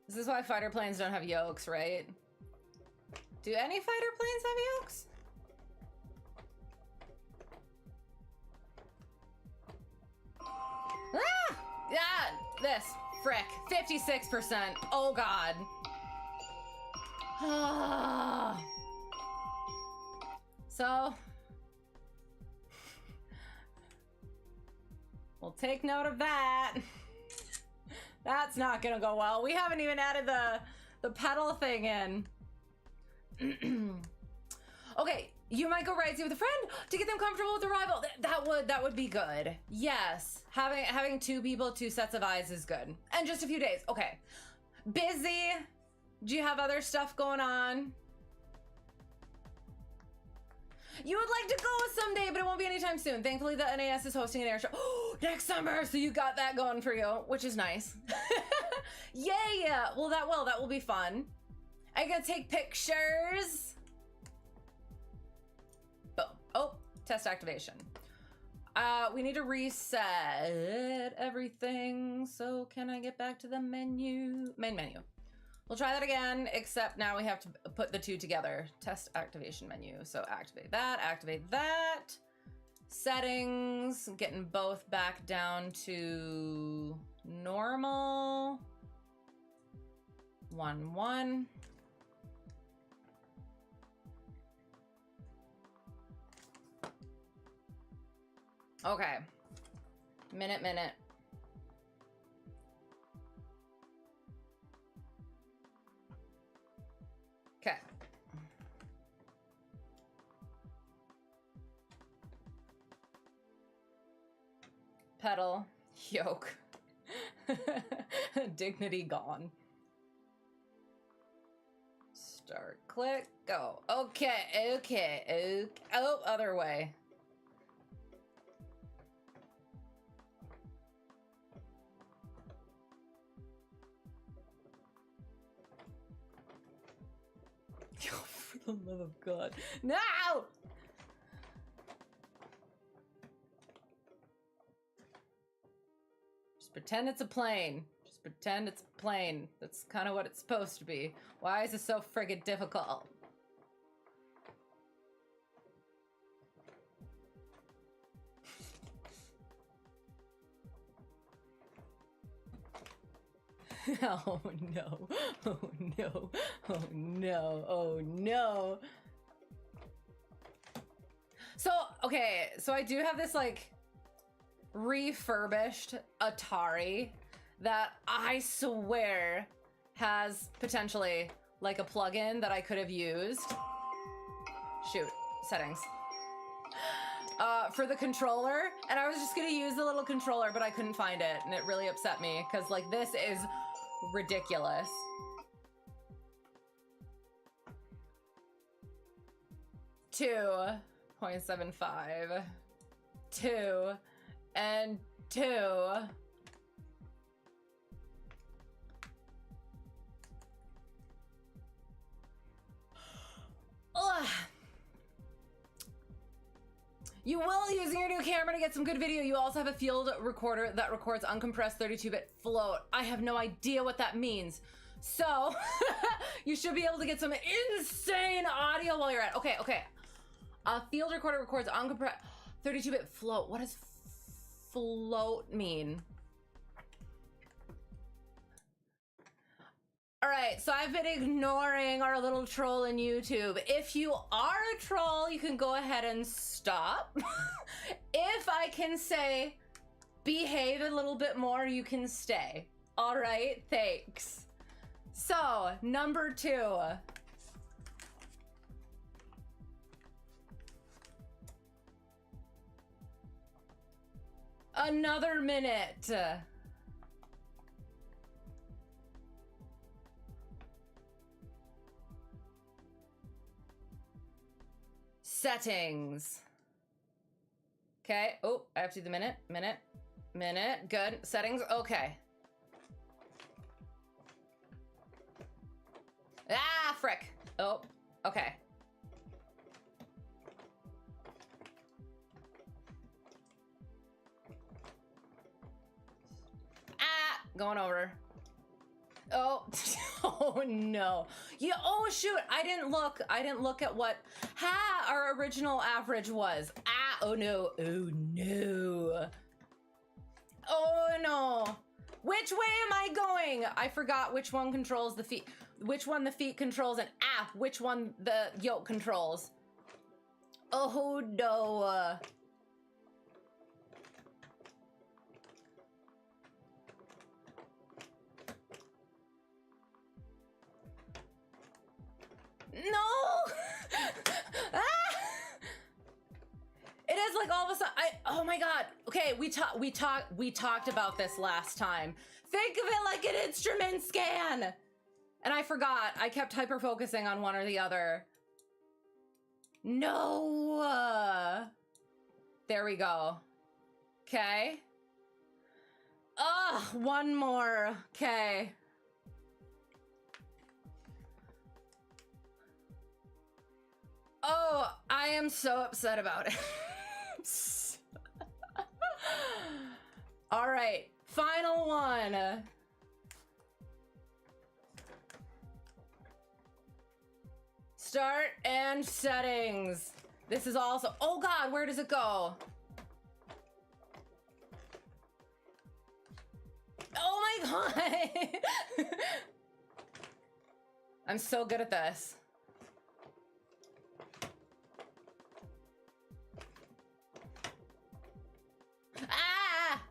This is why fighter planes don't have yokes, right? Do any fighter planes have yokes? Ah! Yeah, this. Frick. 56%. Oh God. So, we'll take note of that. That's not gonna go well. We haven't even added the pedal thing in. Okay, you might go ride with a friend to get them comfortable with the rival. That would be good. Yes, having 2 people, 2 sets of eyes is good. And just a few days. Okay, busy. Do you have other stuff going on? You would like to go someday, but it won't be anytime soon. Thankfully, the NAS is hosting an air show next summer, so you got that going for you, which is nice. Yay! Well, that will be fun. I gotta take pictures. Boom. Oh, test activation. We need to reset everything. So can I get back to the menu? Main menu. We'll try that again, except now we have to put the two together. Test activation menu. So activate that. Settings, getting both back down to normal. 1, 1. Okay. Minute. Okay. Pedal, yoke. Dignity gone. Start, click, go. Okay. Oh, other way. For the love of God. No! Just pretend it's a plane. Just pretend it's a plane. That's kind of what it's supposed to be. Why is it so friggin' difficult? Oh no. Oh no. Oh no. Oh no. So, okay, so I do have this like refurbished Atari that I swear has potentially like a plugin that I could have used. Shoot, settings. For the controller, and I was just gonna use the little controller, but I couldn't find it, and it really upset me because like this is ridiculous. Two 0.75, 2, and 2. Ugh. You will, using your new camera to get some good video. You also have a field recorder that records uncompressed 32-bit float. I have no idea what that means. So, you should be able to get some insane audio while you're at. Okay. A field recorder records uncompressed 32-bit float. What does float mean? All right, so I've been ignoring our little troll in YouTube. If you are a troll, you can go ahead and stop. If I can say behave a little bit more, you can stay. All right, thanks. So, number 2. Another minute. Settings. Okay. Oh, I have to do the minute. Good. Settings. Okay. Ah, frick. Oh, okay. Ah, going over. Oh, oh no. Yeah, oh shoot, I didn't look at what our original average was. Ah, oh no. Oh no. Which way am I going? I forgot which one controls the feet. Which one the feet controls and which one the yoke controls. Oh no. No! Ah! It is like all of a sudden, oh my God. Okay, we talked about this last time. Think of it like an instrument scan. And I forgot, I kept hyper focusing on one or the other. No. There we go. Okay. One more. Okay. Oh, I am so upset about it. All right, final one. Start and settings. This is also, oh God, where does it go? Oh my God. I'm so good at this. Ah!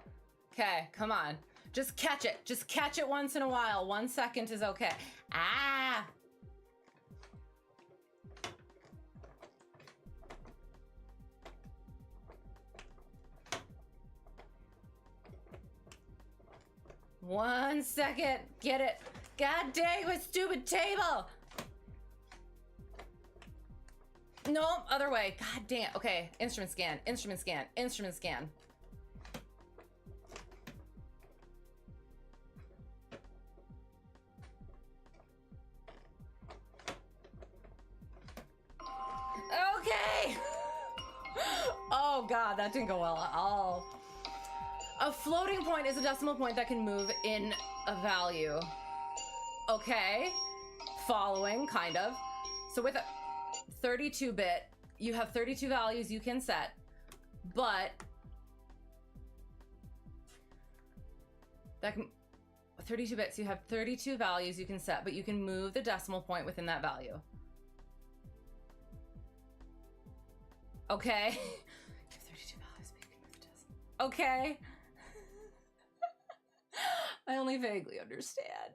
Okay, come on. Just catch it. Just catch it once in a while. 1 second is okay. Ah! One second. Get it. God dang my stupid table. No, other way. God damn. Okay, instrument scan, instrument scan, instrument scan. Okay. Oh God, that didn't go well at all. A floating point is a decimal point that can move in a value. Okay, following, kind of. So with a 32-bit, you have 32 values you can set, but that can, 32 bits, you have 32 values you can set, but you can move the decimal point within that value. Okay. You have 32 values, but you can move the decimal. Okay. I only vaguely understand.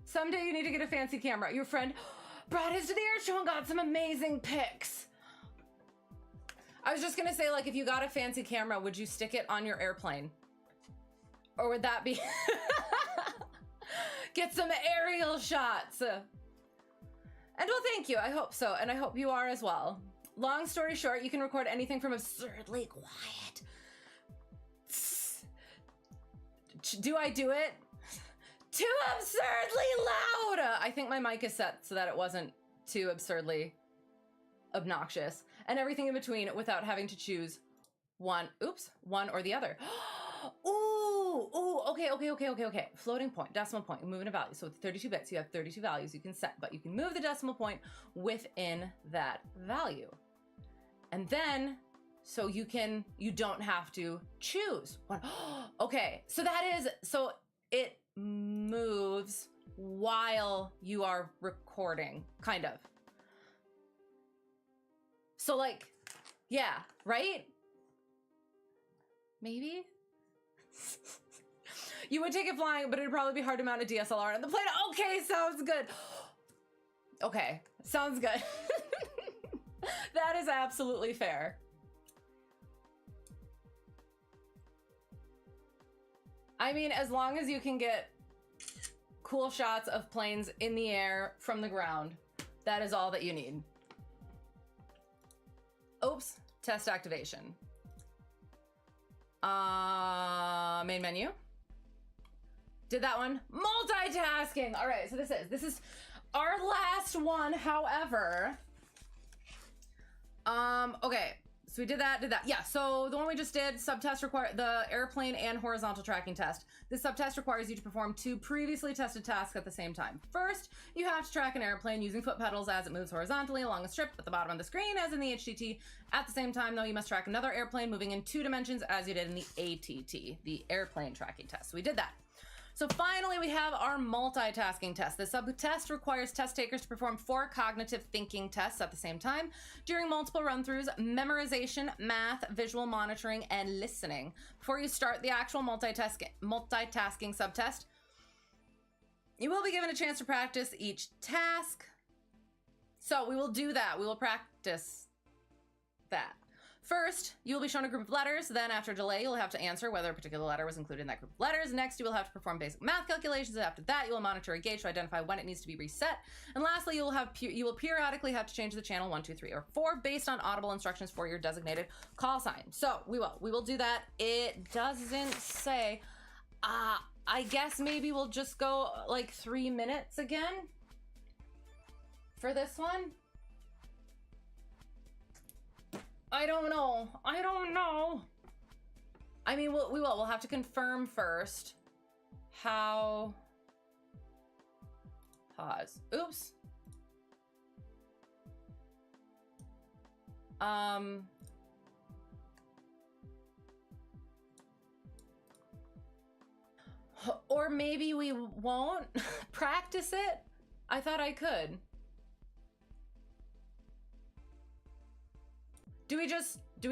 Someday you need to get a fancy camera. Your friend brought his to the air show and got some amazing pics. I was just gonna say, like, if you got a fancy camera, would you stick it on your airplane? Or would that be... Get some aerial shots. And well, thank you. I hope so. And I hope you are as well. Long story short, you can record anything from absurdly quiet. Do I do it? Too absurdly loud! I think my mic is set so that it wasn't too absurdly obnoxious. And everything in between without having to choose one or the other. Ooh, okay. Floating point, decimal point, moving a value. So with 32 bits, you have 32 values you can set, but you can move the decimal point within that value. And then, so you don't have to choose one. Okay, so it moves while you are recording, kind of. So like, yeah, right? Maybe? You would take it flying, but it'd probably be hard to mount a DSLR on the plane. Okay, sounds good. Okay, sounds good. That is absolutely fair. I mean, as long as you can get cool shots of planes in the air from the ground, that is all that you need. Oops, test activation. Main menu. Did that one. Multitasking. All right, so this is our last one, however. Okay, so we did that. Yeah, so the one we just did, subtest require the airplane and horizontal tracking test. This subtest requires you to perform 2 previously tested tasks at the same time. First, you have to track an airplane using foot pedals as it moves horizontally along a strip at the bottom of the screen, as in the HTT. At the same time, though, you must track another airplane moving in 2 dimensions as you did in the ATT, the airplane tracking test. So we did that. So finally, we have our multitasking test. The subtest requires test takers to perform 4 cognitive thinking tests at the same time during multiple run-throughs: memorization, math, visual monitoring, and listening. Before you start the actual multitasking subtest, you will be given a chance to practice each task. So we will do that. We will practice that. First, you will be shown a group of letters. Then after a delay, you'll have to answer whether a particular letter was included in that group of letters. Next, you will have to perform basic math calculations. After that, you will monitor a gauge to identify when it needs to be reset. And lastly, you will periodically have to change the channel 1, 2, 3, or 4 based on audible instructions for your designated call sign. So we will do that. It doesn't say. I guess maybe we'll just go like 3 minutes again for this one. I don't know. I mean, we'll have to confirm first how, pause, oops. Or maybe we won't practice it. I thought I could. Do we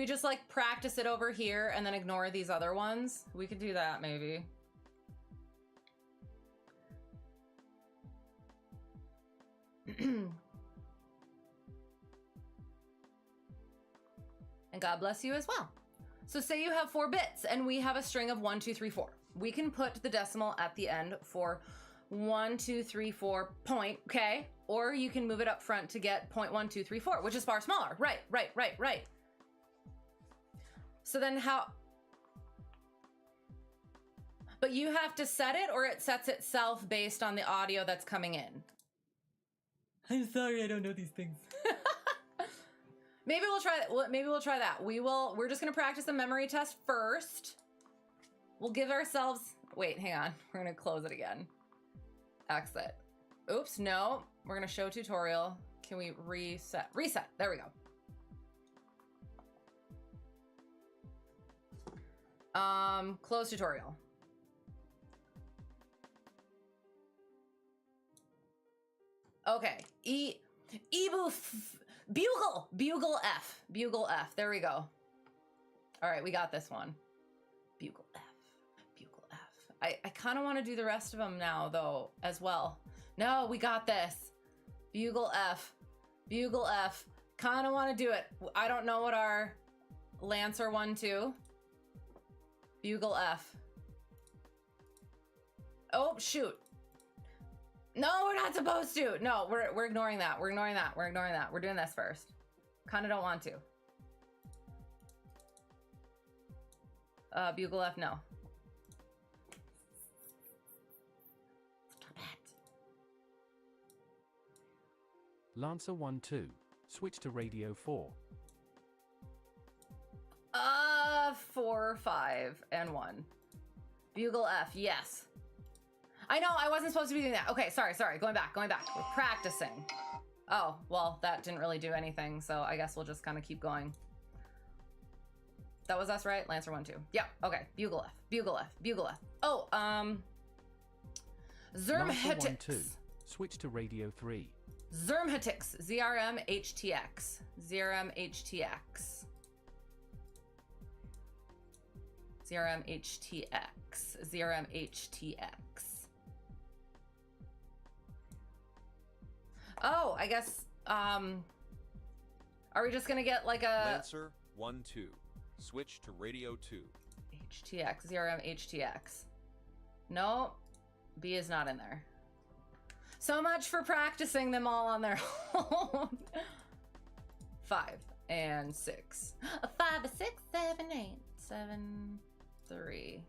just like practice it over here and then ignore these other ones? We could do that maybe. And God bless you as well. So say you have 4 bits and we have a string of 1, 2, 3, 4. We can put the decimal at the end for 1, 2, 3, 4 point, okay? Or you can move it up front to get 0.1234, which is far smaller. Right. So then how, but you have to set it or it sets itself based on the audio that's coming in? I'm sorry, I don't know these things. Maybe we'll try that. Maybe we'll try that. We're just gonna practice the memory test first. We'll give ourselves, wait, hang on. We're gonna close it again. Exit. Oops, no. We're gonna show tutorial. Can we reset? Reset, there we go. Close tutorial. Okay, Bugle F, there we go. All right, we got this one. Bugle F. I kind of want to do the rest of them now though, as well. No, we got this. Bugle F, kind of want to do it. I don't know what our Lancer 1-2. Bugle F. Oh, shoot. No, we're not supposed to. No, we're ignoring that. We're ignoring that. We're doing this first. Kind of don't want to. Bugle F, no. Stop it. Lancer 1-2. Switch to radio 4. 4, 5, and 1. Bugle F, yes. I know, I wasn't supposed to be doing that. Okay, sorry. Going back. We're practicing. Oh, well, that didn't really do anything, so I guess we'll just kind of keep going. That was us, right? Lancer 1-2. Yeah, okay. Bugle F. Oh, Zermhetix. Lancer 1-2. Switch to radio 3. Zermhetix. ZRM-HTX. ZRM-HTX. Oh, I guess, are we just gonna get like a... Lancer 1-2. Switch to radio 2. HTX, ZRM-HTX. No, B is not in there. So much for practicing them all on their own. 5 and 6. 5, 6, 7, 8, 7, 3.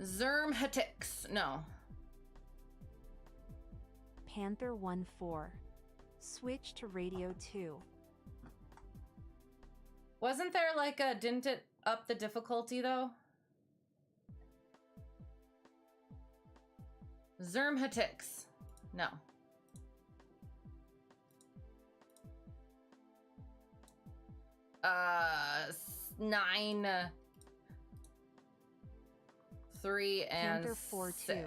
Zermhetix, no. Panther 1-4. Switch to radio 2. Wasn't there like a, didn't it up the difficulty though? Zermhetix, no. Uh, 9, 3, and Panther 4-2. 6.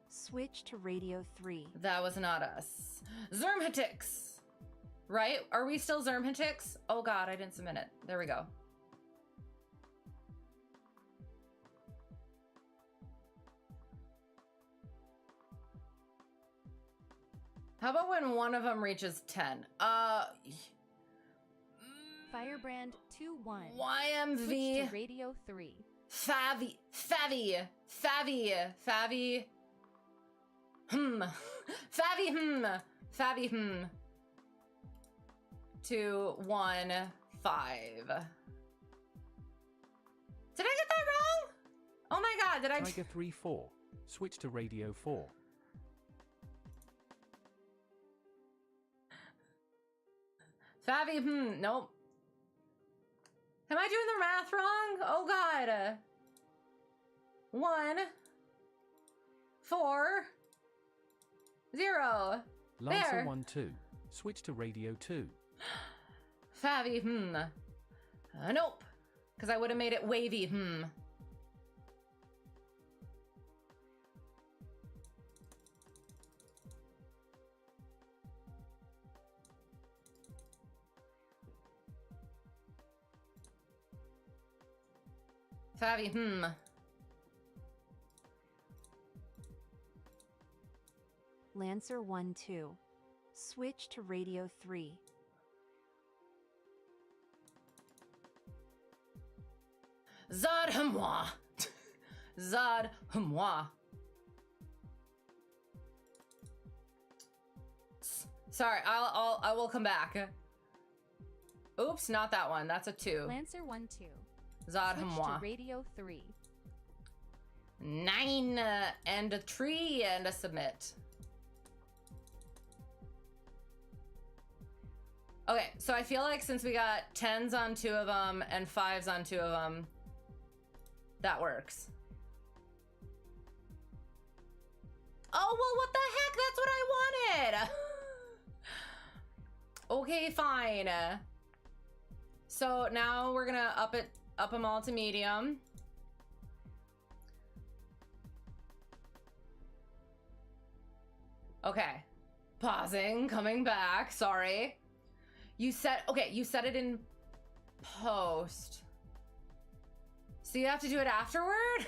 Switch to radio 3. That was not us. Zermhetix, right? Are we still Zermhetix? Oh God, I didn't submit it. There we go. How about when one of them reaches 10? Firebrand 2-1. YMV. Switch to radio 3. Favi. 2, 1, 5. Did I get that wrong? Oh my God, did I? Tiger 3-4. Switch to radio 4. Favi, nope. Am I doing the math wrong? Oh God. 1 4 0. Lancer There. 1-2. Switch to radio 2. Favy, nope. Because I would have made it wavy, Favy, Lancer 1-2. Switch to radio 3. Zad hamwa. Zad hamwa. Sorry, I will come back. Oops, not that one. That's a 2. Lancer 1-2. Zad Switch to hamwa. radio 3. 9 and a 3 and a submit. Okay, so I feel like since we got 10s on 2 of them and 5s on 2 of them, that works. Oh, well, what the heck? That's what I wanted. Okay, fine. So now we're gonna up them all to medium. Okay. Pausing, coming back, sorry. You set it in post. So you have to do it afterward?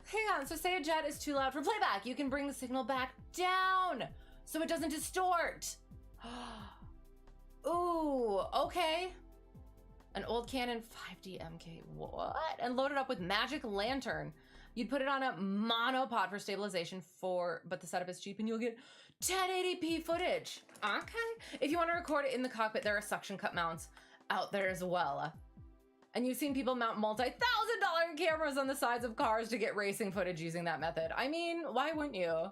Hang on, so say a jet is too loud for playback. You can bring the signal back down so it doesn't distort. Ooh, okay. An old Canon 5D MK, what? And load it up with Magic Lantern. You'd put it on a monopod for stabilization but the setup is cheap and you'll get 1080p footage. Okay. If you want to record it in the cockpit, there are suction cup mounts out there as well. And you've seen people mount multi-$1,000 cameras on the sides of cars to get racing footage using that method. I mean, why wouldn't you?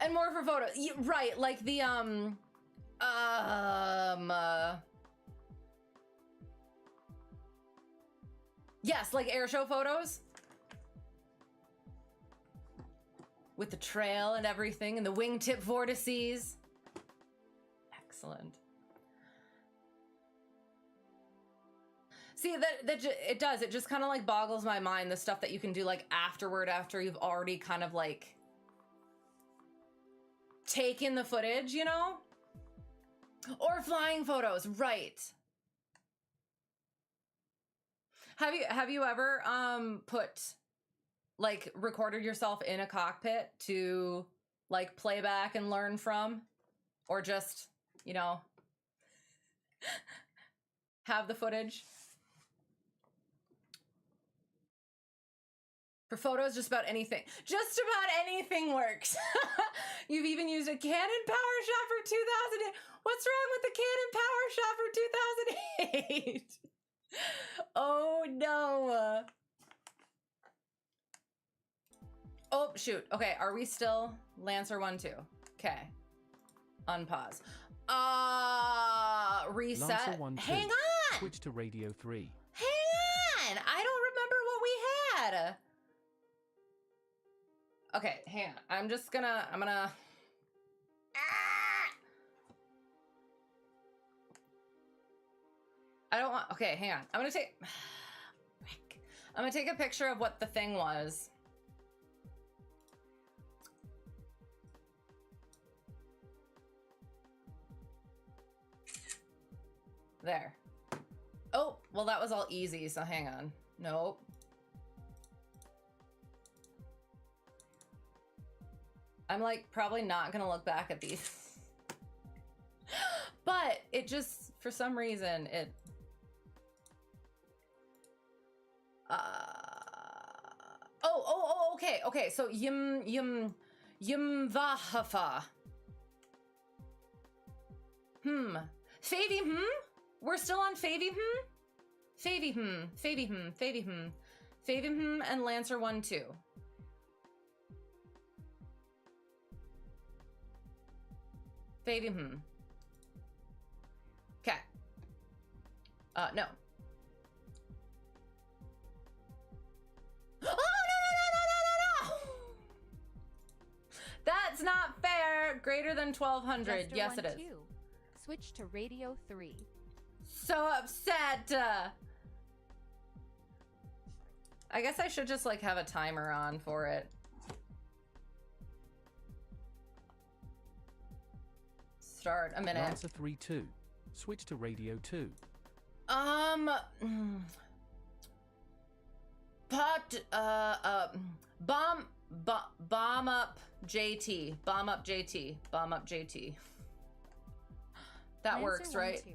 And more for photos. Right, like the, yes, like air show photos. With the trail and everything and the wingtip vortices. Excellent. See, it does. It just kind of like boggles my mind, the stuff that you can do like afterward, after you've already kind of like taken the footage, you know? Or flying photos, right. Have you ever recorded yourself in a cockpit to like play back and learn from, or just, you know, have the footage? For photos, just about anything. Just about anything works. You've even used a Canon PowerShot for 2008. What's wrong with the Canon PowerShot for 2008? Oh no. Oh shoot. Okay, are we still Lancer 1-2? Okay. Unpause. Reset. Lancer 1-2. Hang on. Switch to radio 3. Hang on. I don't remember what we had. Okay, hang on. I'm gonna I don't want, okay, hang on. I'm gonna take a picture of what the thing was. There. Oh, well that was all easy, so hang on. Nope. I'm like probably not gonna look back at these. But it just, for some reason, it okay, so yim vahafa. Favy, We're still on Favy, Favy, and Lancer 1-2. Favy, Okay. No. Oh, no, no, no, no, no, no, no! That's not fair. Greater than 1200. Jester Yes, it is. 1-2. Switch to radio 3. So upset. I guess I should just like have a timer on for it. Start a minute. Lancer 3-2. Switch to radio 2. Bomb up JT. Bomb up JT. Bomb up JT. That Lancer works, right? 1-2.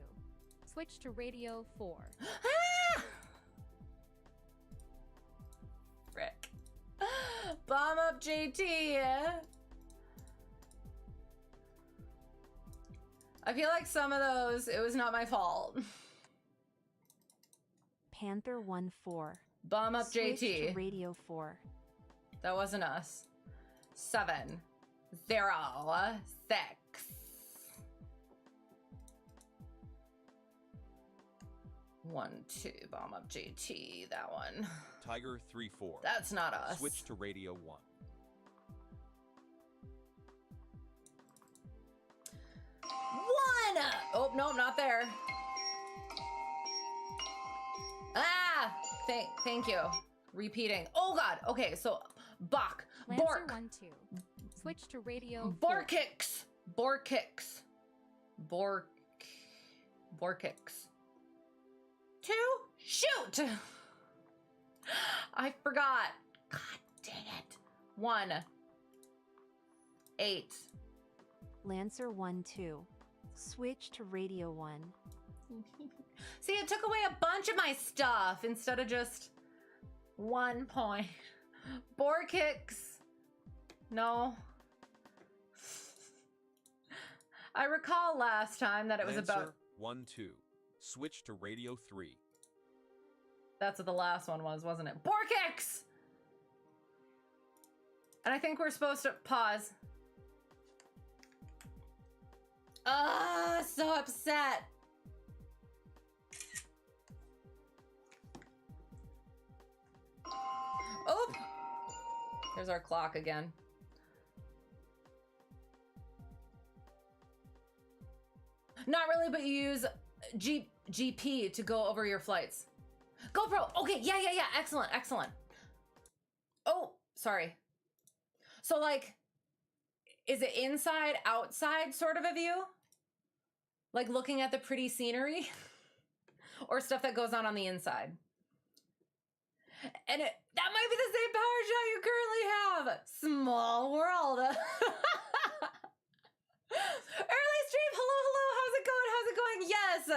Switch to radio 4. Ah! Frick. Bomb up JT. I feel like some of those, it was not my fault. Panther 1-4. Bomb up Switch to JT. radio 4. That wasn't us. 7, 0, 6. One, two, bomb up JT. That one. Tiger 3-4. That's not us. Switch to radio 1. One. Oh no, not there. Ah, thank you. Repeating. Oh God. Okay, so Bach, Lancer Bork, 1-2. Switch to radio 4. Borkix, Borkix, Borkix. 2. Shoot. I forgot. God dang it. 1. 8. Lancer 1-2. Switch to radio 1. See, it took away a bunch of my stuff instead of just 1 point. Borkix. No. I recall last time that it was about... Lancer 1-2. Switch to radio 3. That's what the last one was, wasn't it? Borkix! And I think we're supposed to pause. Ah, so upset. Oh, there's our clock again. Not really, but you use GP to go over your flights. GoPro. Okay, yeah. Excellent. Oh, sorry. So like, is it inside, outside sort of a view? Like looking at the pretty scenery? Or stuff that goes on the inside? And that might be the same power shot you currently have. Small world. Early stream. Hello. How's it going? Yes.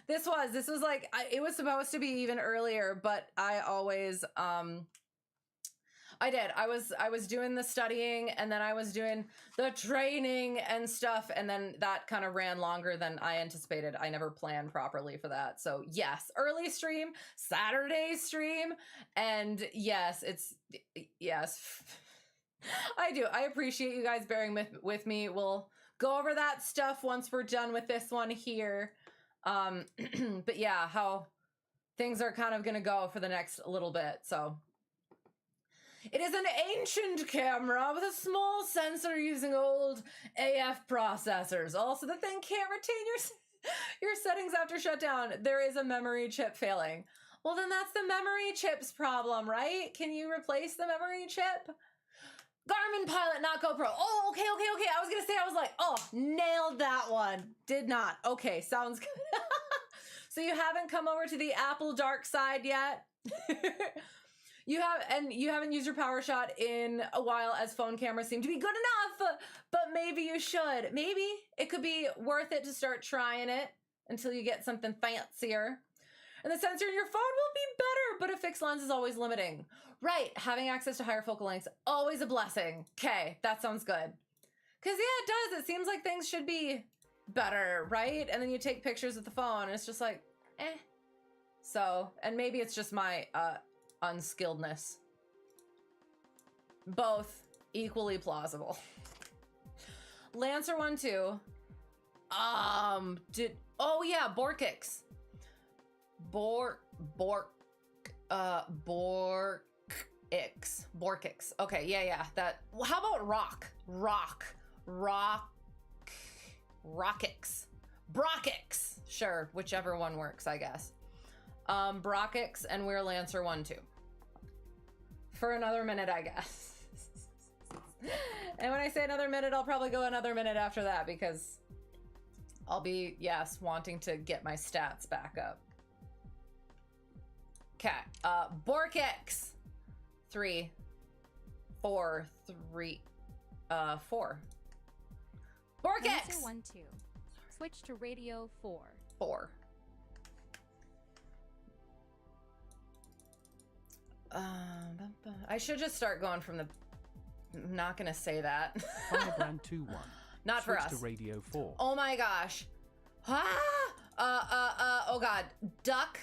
This was like, it was supposed to be even earlier, but I always, I did. I was doing the studying and then I was doing the training and stuff. And then that kind of ran longer than I anticipated. I never planned properly for that. So yes, early stream, Saturday stream. And yes, yes, I do. I appreciate you guys bearing with me. We'll go over that stuff once we're done with this one here. But yeah, how things are kind of going to go for the next little bit. So it is an ancient camera with a small sensor using old AF processors. Also, the thing can't retain your settings after shutdown. There is a memory chip failing. Well, then that's the memory chip's problem, right? Can you replace the memory chip? Garmin Pilot, not GoPro. Oh, okay. I was gonna say, I was like, oh, nailed that one. Did not. Okay, sounds good. So you haven't come over to the Apple dark side yet? You haven't used your power shot in a while, as phone cameras seem to be good enough, but maybe you should. Maybe it could be worth it to start trying it until you get something fancier. And the sensor in your phone will be better, but a fixed lens is always limiting. Right, having access to higher focal lengths, always a blessing. Okay, that sounds good. Because yeah, it does. It seems like things should be better, right? And then you take pictures with the phone and it's just like, eh. So, and maybe it's just my, unskilledness. Both equally plausible. Lancer 1-2. Oh yeah, Borkix. Borkix. Okay, yeah. That. How about Rockix. Brockix. Sure, whichever one works, I guess. Brockix, and we're Lancer 1-2. For another minute, I guess. And when I say another minute, I'll probably go another minute after that because I'll be, yes, wanting to get my stats back up. Okay, Borkix. 3, 4, 3, 4. Borkix! Lancer 1-2. Switch to radio 4. 4. I should just start going from the... I'm not gonna say that. Firebrand 2-1. Not for us. Switch to radio 4. Oh my gosh. Oh god. Duck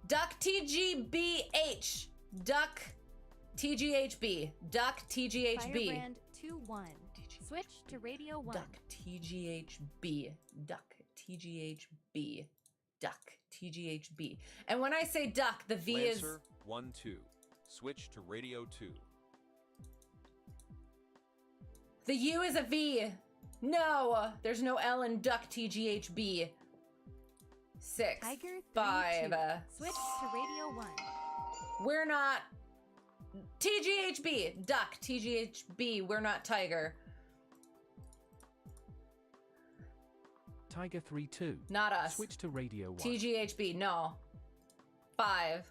TGBH. Duck TGHB. Duck TGHB. Firebrand 2-1. Switch to radio 1. Duck TGHB. Duck TGHB. Duck TGHB. And when I say duck, the V is... Lancer 1-2. Switch to radio 2. The U is a V. No, there's no L in duck TGHB. 6, Tiger 5. 3-2. Switch to radio 1. We're not TGHB. Duck TGHB. We're not tiger. Tiger 3-2. Not us. Switch to radio 1. TGHB. No. 5,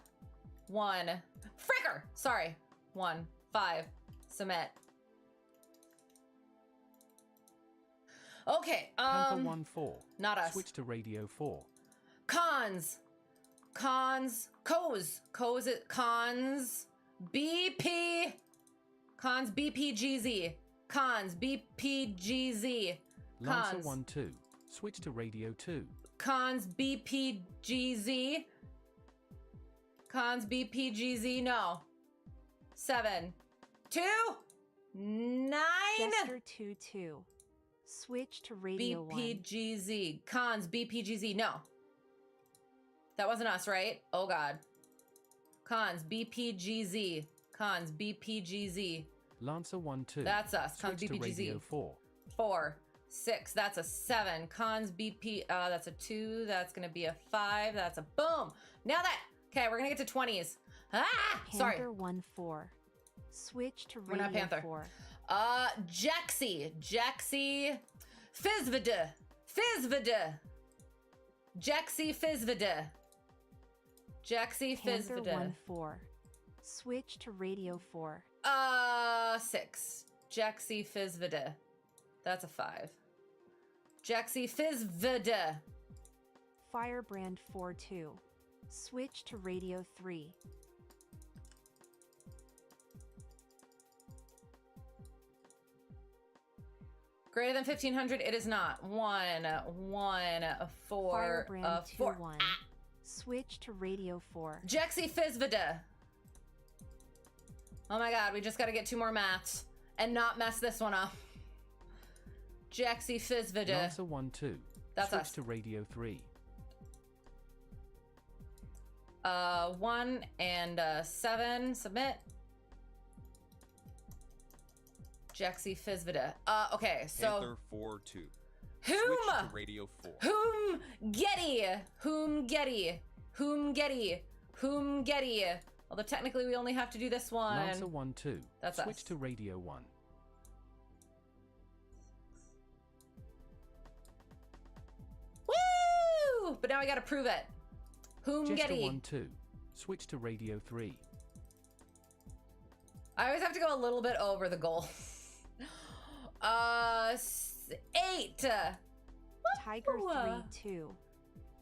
1. Fricker. Sorry. 1, 5. Submit. Okay. Panther 1-4. Not us. Switch to radio 4. Cons, BP, cons, BPGZ, cons, BPGZ, Lancer cons, 1-2. Switch to radio 2. cons, BPGZ, cons, BPGZ, no. 7, 2, 9, Jester 2-2. Switch to radio 1. BPGZ, cons, BPGZ, no. That wasn't us, right? Oh god. Cons, BPGZ. Cons, BPGZ. Lancer 1-2. That's us. Cons, Switch to radio BPGZ. 4. 4, 6. That's a 7. Cons, BP. That's a 2. That's gonna be a 5. That's a boom. Now that. Okay, we're gonna get to 20s. Ah! Sorry. Panther 1-4. Switch to We're not radio Panther. 4. Jaxi. Fizvida. Jaxi Fizvida. Panther 1-4. Switch to radio 4. 6. Jaxi Fizvida. That's a 5. Jaxi Fizvida. Firebrand 4-2. Switch to radio 3. Greater than 1500, it is not. 1, 4, Firebrand 4. 2-1. Switch to radio 4. Jaxi Fizvida. Oh my god, we just gotta get 2 more maths and not mess this one up. Jaxi Fizvida. Lancer 1-2. That's Switch us. to radio 3. 1 and 7. Submit. Jaxi Fizvida. Okay, so Panther 4-2. Switch to radio 4. Whom Getty. Although technically we only have to do this one. Lancer 1-2. That's Switch us. to radio 1. Woo! But now I gotta prove it. Whom Jester Getty. 1-2. Switch to radio 3. I always have to go a little bit over the goal. 8. Tiger Woo! 3-2.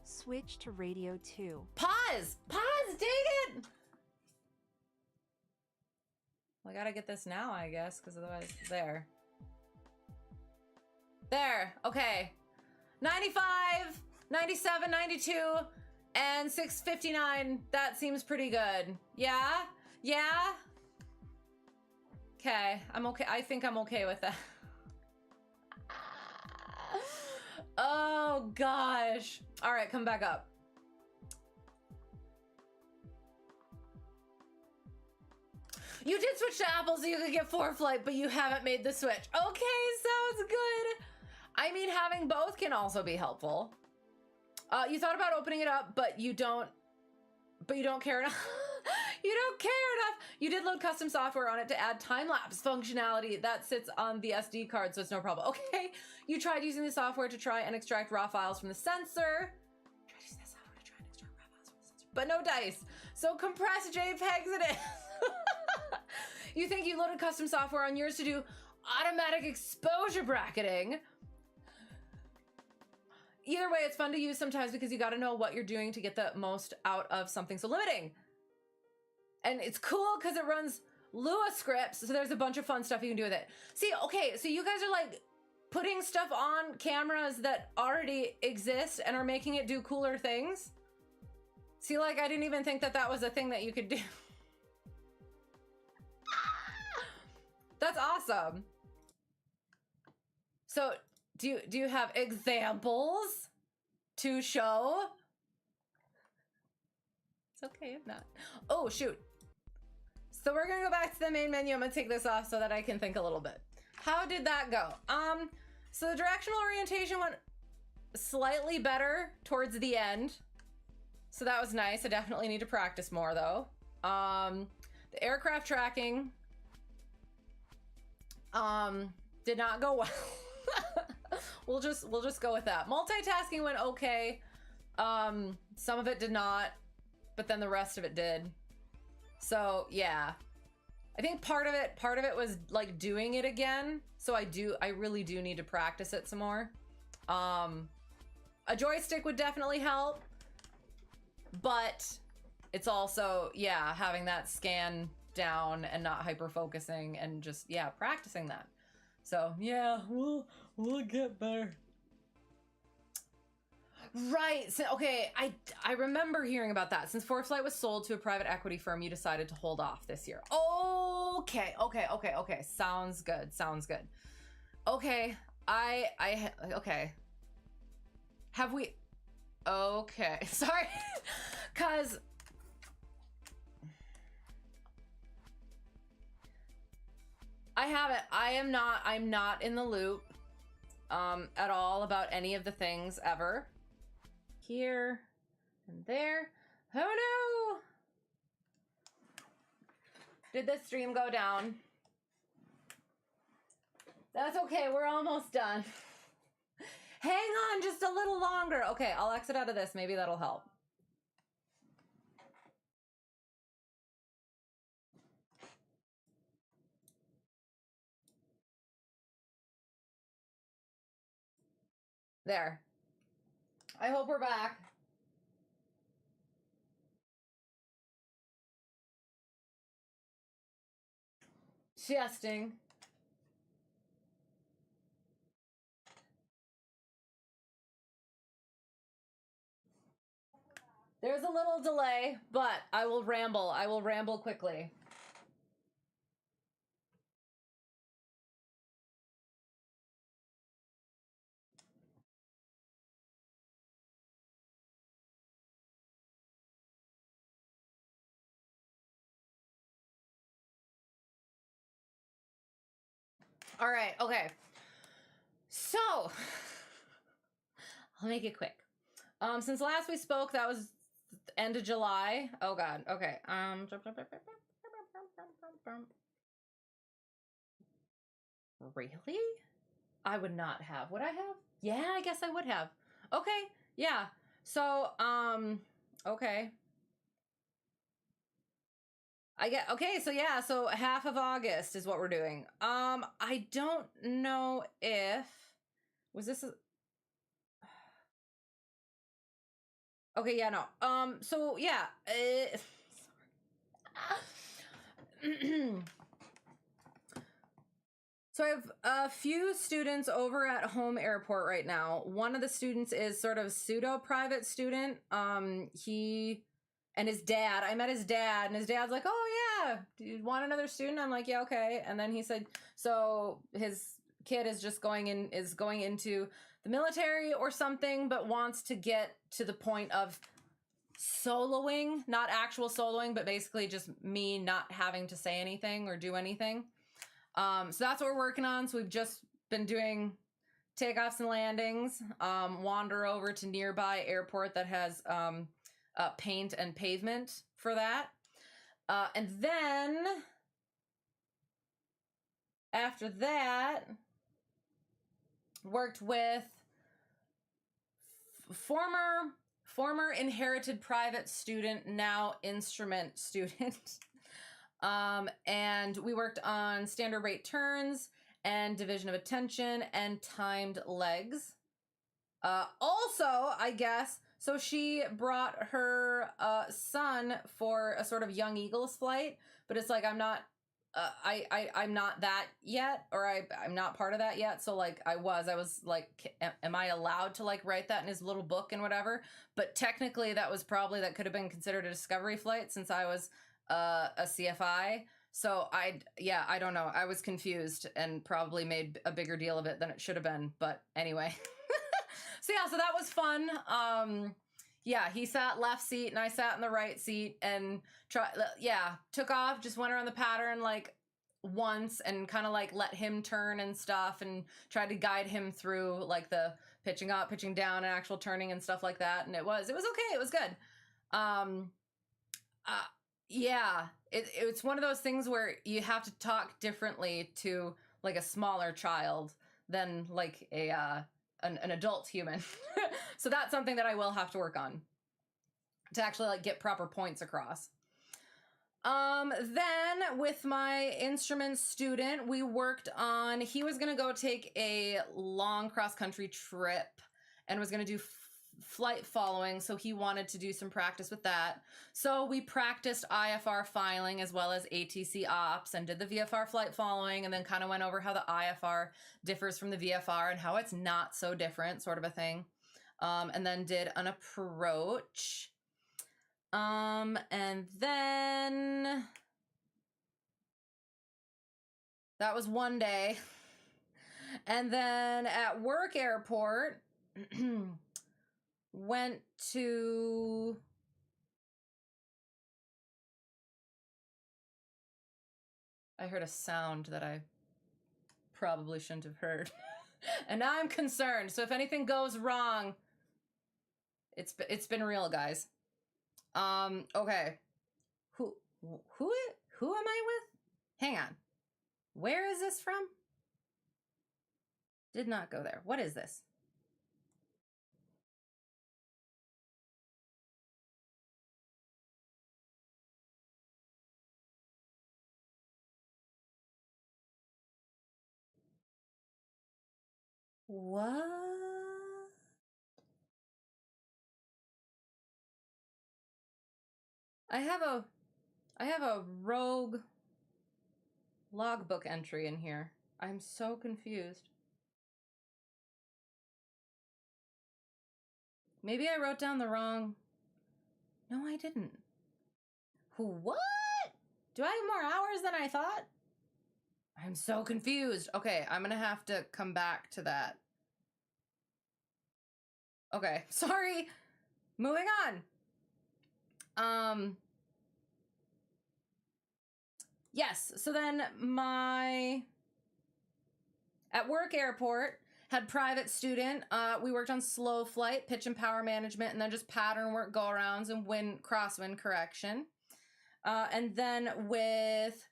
Switch to radio 2. Pause, dang it! Well, I gotta get this now, I guess, because otherwise, there. Okay. 95, 97, 92, and 659. That seems pretty good. Yeah? Okay, I'm okay. I think I'm okay with that. Oh, gosh. All right, come back up. You did switch to Apple so you could get 4Flight, but you haven't made the switch. Okay, sounds good. I mean, having both can also be helpful. You thought about opening it up, but you don't care enough. You don't care enough. You did load custom software on it to add time-lapse functionality that sits on the SD card, so it's no problem. Okay, you tried using the software to try and extract raw files from the sensor. But no dice. So compress JPEGs it is. You think you loaded custom software on yours to do automatic exposure bracketing. Either way, it's fun to use sometimes because you got to know what you're doing to get the most out of something so limiting. And it's cool because it runs Lua scripts, so there's a bunch of fun stuff you can do with it. See, okay, so you guys are like putting stuff on cameras that already exist and are making it do cooler things. See, like, I didn't even think that that was a thing that you could do. That's awesome. So, do you have examples to show? It's okay if not. Oh, shoot. So we're gonna go back to the main menu. I'm gonna take this off so that I can think a little bit. How did that go? So the directional orientation went slightly better towards the end. So that was nice. I definitely need to practice more though. The aircraft tracking did not go well. we'll just go with that. Multitasking went okay. Some of it did not, but then the rest of it did. So yeah, I think part of it was like doing it again. So I really do need to practice it some more. A joystick would definitely help, but it's also, yeah, having that scan down and not hyper focusing and just, yeah, practicing that. So yeah, we'll get better. Right. So, okay, I remember hearing about that. Since 4Flight was sold to a private equity firm, you decided to hold off this year. Okay. Sounds good. Okay. Okay. Have we... Okay. Sorry. Because... I haven't. I'm not in the loop at all about any of the things ever. Here and there. Oh no! Did this stream go down? That's okay, we're almost done. Hang on just a little longer. Okay, I'll exit out of this. Maybe that'll help. There. I hope we're back. Testing. There's a little delay, but I will ramble. I will ramble quickly. All right, okay. So, I'll make it quick. Since last we spoke, that was end of July. Oh God, okay. Really? I would not have. Would I have? Yeah, I guess I would have. Okay, yeah. So, okay. Okay, so yeah, so half of August is what we're doing. I don't know if was this okay, yeah, no. So yeah, so I have a few students over at home airport right now. One of the students is sort of pseudo private student. He and his dad, I met his dad, and his dad's like, oh yeah, do you want another student? I'm like, yeah, okay. And then he said, so his kid is just going into the military or something, but wants to get to the point of soloing, not actual soloing, but basically just me not having to say anything or do anything. So that's what we're working on. So we've just been doing takeoffs and landings, wander over to nearby airport that has paint and pavement for that. And then after that, worked with former inherited private student, now instrument student. And we worked on standard rate turns and division of attention and timed legs. Also, I guess, so she brought her son for a sort of Young Eagles flight, but it's like I'm not I'm not that yet, or I'm not part of that yet. So like I was like, am I allowed to like write that in his little book and whatever? But technically that could have been considered a discovery flight since I was a CFI. So I don't know. I was confused and probably made a bigger deal of it than it should have been. But anyway, so that was fun. He sat left seat and I sat in the right seat and took off, just went around the pattern like once and kind of like let him turn and stuff and tried to guide him through like the pitching up, pitching down and actual turning and stuff like that. And it was okay. It was good. It's one of those things where you have to talk differently to like a smaller child than like an adult human. So that's something that I will have to work on to actually like get proper points across. Then with my instrument student, we worked on, he was going to go take a long cross-country trip and was going to do flight following, so he wanted to do some practice with that. So we practiced IFR filing as well as ATC ops and did the VFR flight following, and then kind of went over how the IFR differs from the VFR and how it's not so different, sort of a thing. And then did an approach. And then that was one day. And then at work airport, went to I heard a sound that I probably shouldn't have heard. And now I'm concerned. So if anything goes wrong, it's been real, guys. Okay. Who am I with? Hang on. Where is this from? Did not go there. What is this? What? I have a rogue logbook entry in here. I'm so confused. Maybe I wrote down the wrong... No, I didn't. What? Do I have more hours than I thought? I'm so confused. Okay, I'm gonna have to come back to that. Okay, sorry. Moving on. Yes, so then at work airport, had private student. We worked on slow flight, pitch and power management, and then just pattern work, go-arounds, and crosswind correction. And then with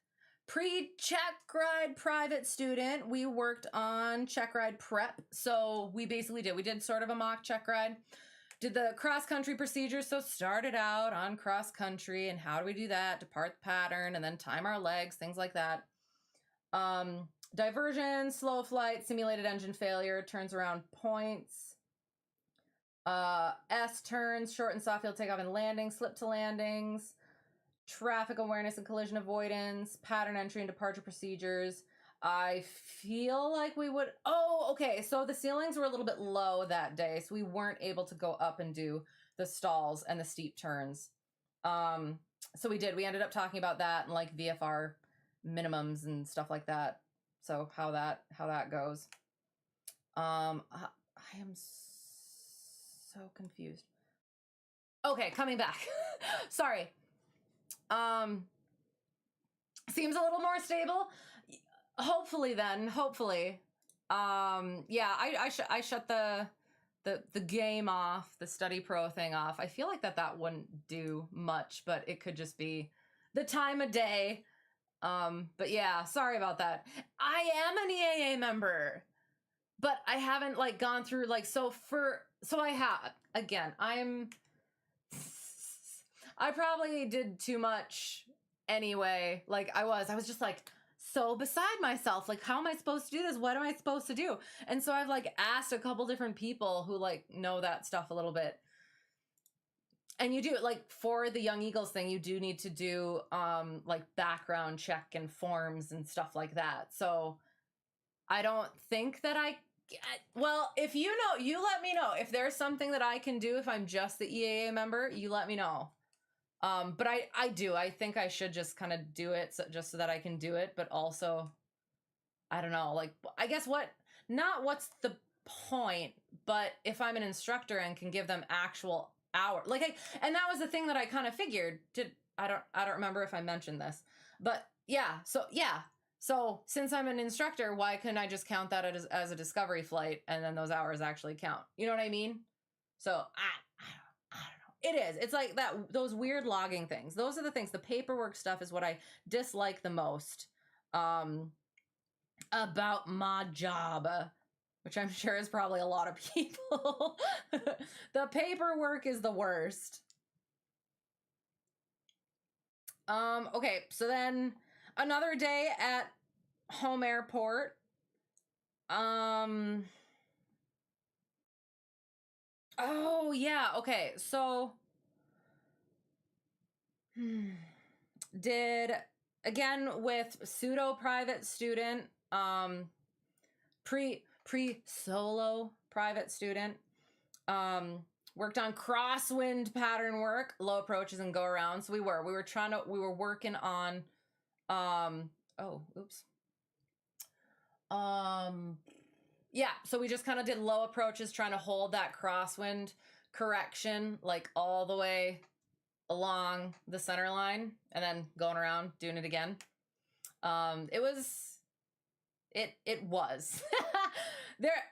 pre-check ride private student, we worked on check ride prep. So we did sort of a mock check ride. Did the cross-country procedures, so started out on cross-country, and how do we do that? Depart the pattern, and then time our legs, things like that. Diversion, slow flight, simulated engine failure, turns around points. S turns, short and soft field takeoff and landing, slip to landings, traffic awareness and collision avoidance, pattern entry and departure procedures. I feel like we would... Oh, okay. So the ceilings were a little bit low that day, so we weren't able to go up and do the stalls and the steep turns. So we ended up talking about that and like VFR minimums and stuff like that. So how that goes. I am so confused. Okay, coming back. Sorry. Seems a little more stable. Hopefully then, hopefully. Yeah, I shut the game off, the Study Pro thing off. I feel like that wouldn't do much, but it could just be the time of day. But yeah, sorry about that. I am an EAA member, but I haven't like gone through like so I have again. I probably did too much anyway. Like I was just like so beside myself. Like, how am I supposed to do this? What am I supposed to do? And so I've like asked a couple different people who like know that stuff a little bit. And you do it like for the Young Eagles thing, you do need to do like background check and forms and stuff like that. So I don't think that well, if you know, you let me know. If there's something that I can do if I'm just the EAA member, you let me know. But I do. I think I should just kind of do it just so that I can do it, but also I don't know, like I guess what's the point, but if I'm an instructor and can give them actual hour, like and that was the thing that I kind of figured. I don't remember if I mentioned this, but yeah. So since I'm an instructor, why couldn't I just count that as a discovery flight and then those hours actually count? You know what I mean? So I don't know. It is. It's like those weird logging things. Those are the things. The paperwork stuff is what I dislike the most about my job, which I'm sure is probably a lot of people. The paperwork is the worst. Okay, so then another day at home airport. Oh yeah, okay. So did again with pseudo private student, pre solo private student. Worked on crosswind pattern work, low approaches and go around. So we were working on yeah, so we just kind of did low approaches trying to hold that crosswind correction like all the way along the center line and then going around doing it again. It was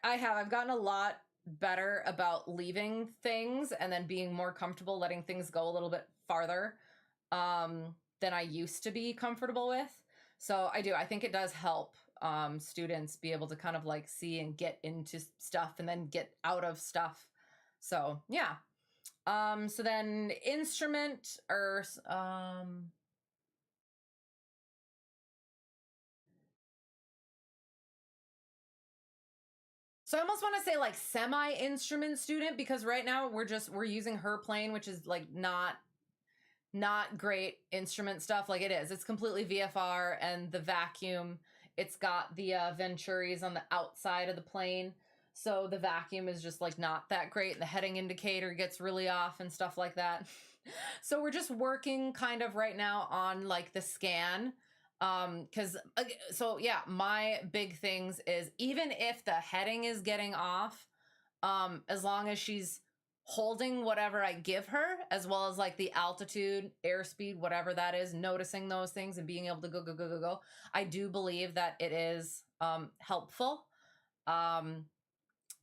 I've gotten a lot better about leaving things and then being more comfortable letting things go a little bit farther than I used to be comfortable with. So I think it does help students be able to kind of like see and get into stuff and then get out of stuff. So yeah. So then instrument or so I almost want to say like semi-instrument student, because right now we're using her plane, which is like not great instrument stuff. Like it's completely VFR, and the vacuum, it's got the Venturis on the outside of the plane. So the vacuum is just like not that great. And the heading indicator gets really off and stuff like that. So we're just working kind of right now on like the scan. So yeah, my big things is even if the heading is getting off, as long as she's holding whatever I give her, as well as like the altitude, airspeed, whatever that is, noticing those things and being able to go. I do believe that it is helpful.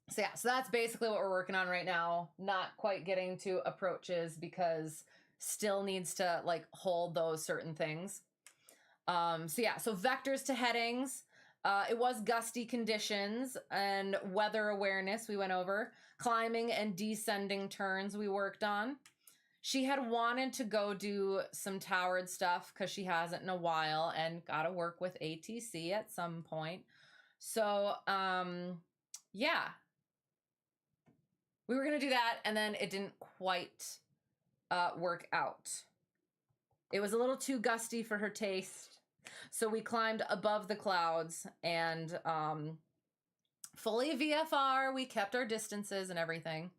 So yeah, so that's basically what we're working on right now. Not quite getting to approaches because still needs to like hold those certain things. So yeah, so vectors to headings. It was gusty conditions and weather awareness we went over. Climbing and descending turns we worked on. She had wanted to go do some towered stuff because she hasn't in a while and got to work with ATC at some point. So, yeah. We were going to do that, and then it didn't quite work out. It was a little too gusty for her taste. So we climbed above the clouds and fully VFR. We kept our distances and everything.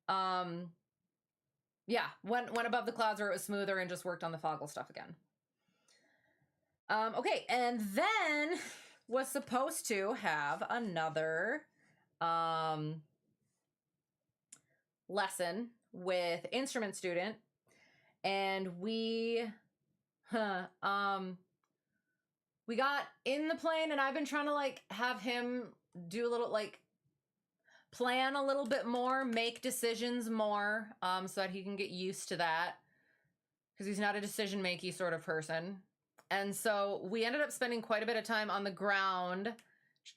Yeah, went above the clouds where it was smoother and just worked on the foggle stuff again. Okay, and then was supposed to have another lesson with instrument student, and we got in the plane, and I've been trying to like have him do a little like plan a little bit more, make decisions more, so that he can get used to that, because he's not a decision-making sort of person. And so we ended up spending quite a bit of time on the ground,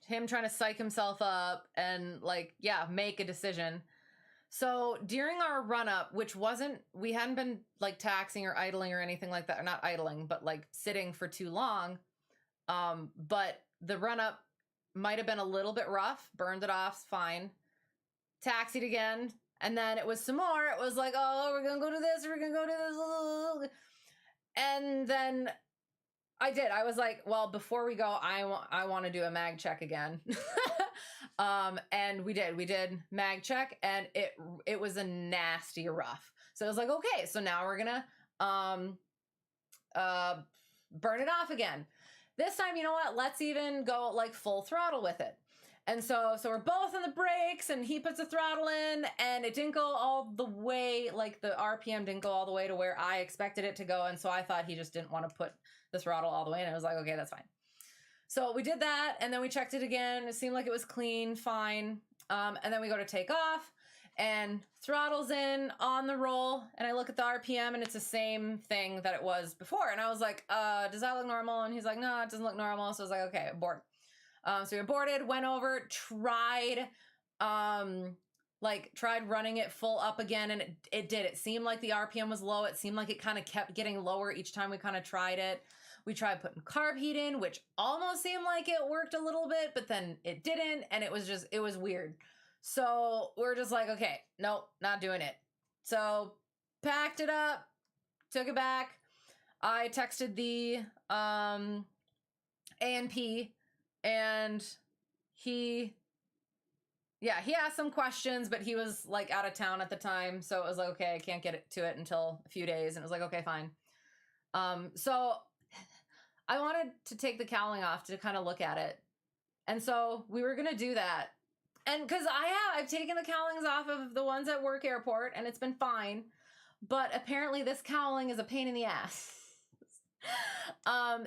him trying to psych himself up and like, yeah, make a decision. So during our run up, which we hadn't been like taxiing or idling or anything like that, or not idling, but like sitting for too long. But the run up might have been a little bit rough, burned it off, fine. Taxied again. And then it was some more. It was like, oh, we're going to go to this. We're going to go to this. And then I did. I was like, well, before we go, I want to do a mag check again. And we did mag check, and it was a nasty rough. So I was like, okay, so now we're going to burn it off again. This time, you know what? Let's even go like full throttle with it. And so we're both on the brakes, and he puts the throttle in, and it didn't go all the way, like the RPM didn't go all the way to where I expected it to go. And so I thought he just didn't want to put the throttle all the way. And I was like, okay, that's fine. So we did that, and then we checked it again. It seemed like it was clean, fine. And then we go to take off, and throttle's in on the roll. And I look at the RPM, and it's the same thing that it was before. And I was like, does that look normal? And he's like, no, it doesn't look normal. So I was like, okay, abort. So we aborted, went over, tried running it full up again, and it did. It seemed like the RPM was low. It seemed like it kind of kept getting lower each time we kind of tried it. We tried putting carb heat in, which almost seemed like it worked a little bit, but then it didn't, and it was weird. So we're just like, okay, nope, not doing it. So packed it up, took it back. I texted the A&P, and he asked some questions, but he was like out of town at the time. So it was like, okay, I can't get to it until a few days. And it was like, okay, fine. So I wanted to take the cowling off to kind of look at it. And so we were going to do that. And cause I've taken the cowlings off of the ones at work airport, and it's been fine. But apparently this cowling is a pain in the ass.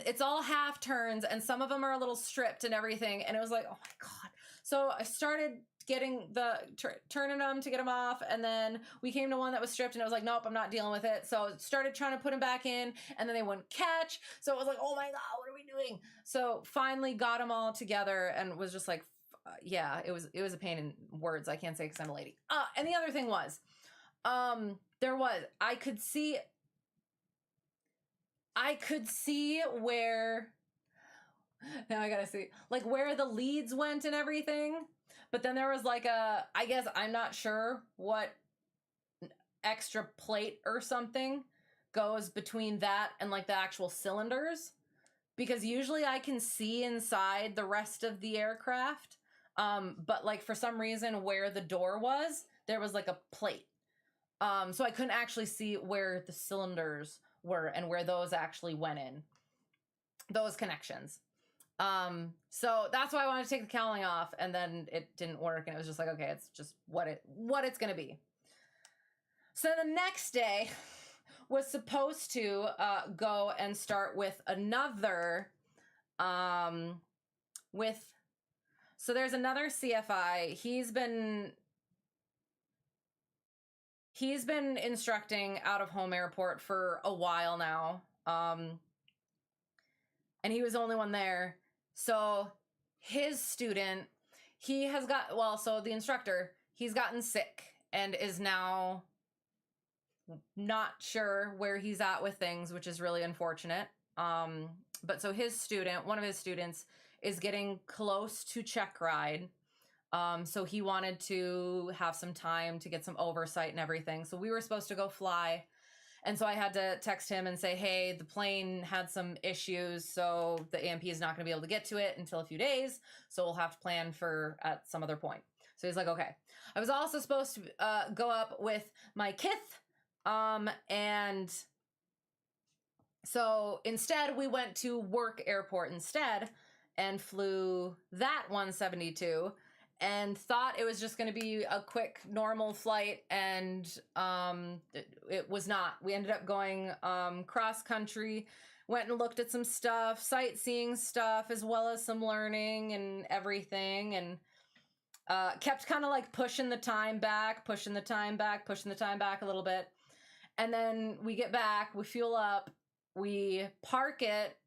It's all half turns, and some of them are a little stripped and everything. And it was like, oh my God. So I started getting turning them to get them off. And then we came to one that was stripped, and I was like, nope, I'm not dealing with it. So started trying to put them back in, and then they wouldn't catch. So it was like, oh my God, what are we doing? So finally got them all together, and was just like, yeah, it was a pain in words. I can't say because I'm a lady. And the other thing was, I could see where, now I gotta see, like where the leads went and everything. But then there was like I guess I'm not sure what extra plate or something goes between that and like the actual cylinders. Because usually I can see inside the rest of the aircraft. But like for some reason where the door was, there was like a plate. So I couldn't actually see where the cylinders were and where those actually went in, those connections. So that's why I wanted to take the cowling off, and then it didn't work, and it was just like, okay, it's just what it's gonna be. So the next day was supposed to go and start with another so there's another CFI. He's been instructing out of home airport for a while now. And he was the only one there. So his student, so the instructor, he's gotten sick and is now not sure where he's at with things, which is really unfortunate. But so one of his students is getting close to check ride. So he wanted to have some time to get some oversight and everything. So we were supposed to go fly. And so I had to text him and say, hey, the plane had some issues, so the AMP is not going to be able to get to it until a few days. So we'll have to plan for at some other point. So he's like, okay. I was also supposed to go up with my kith. And so instead we went to work airport instead and flew that 172. and thought it was just going to be a quick normal flight, and it was not. We ended up going cross country, went and looked at some stuff, sightseeing stuff, as well as some learning and everything, and kept kind of like pushing the time back a little bit. And then we get back, we fuel up, we park it,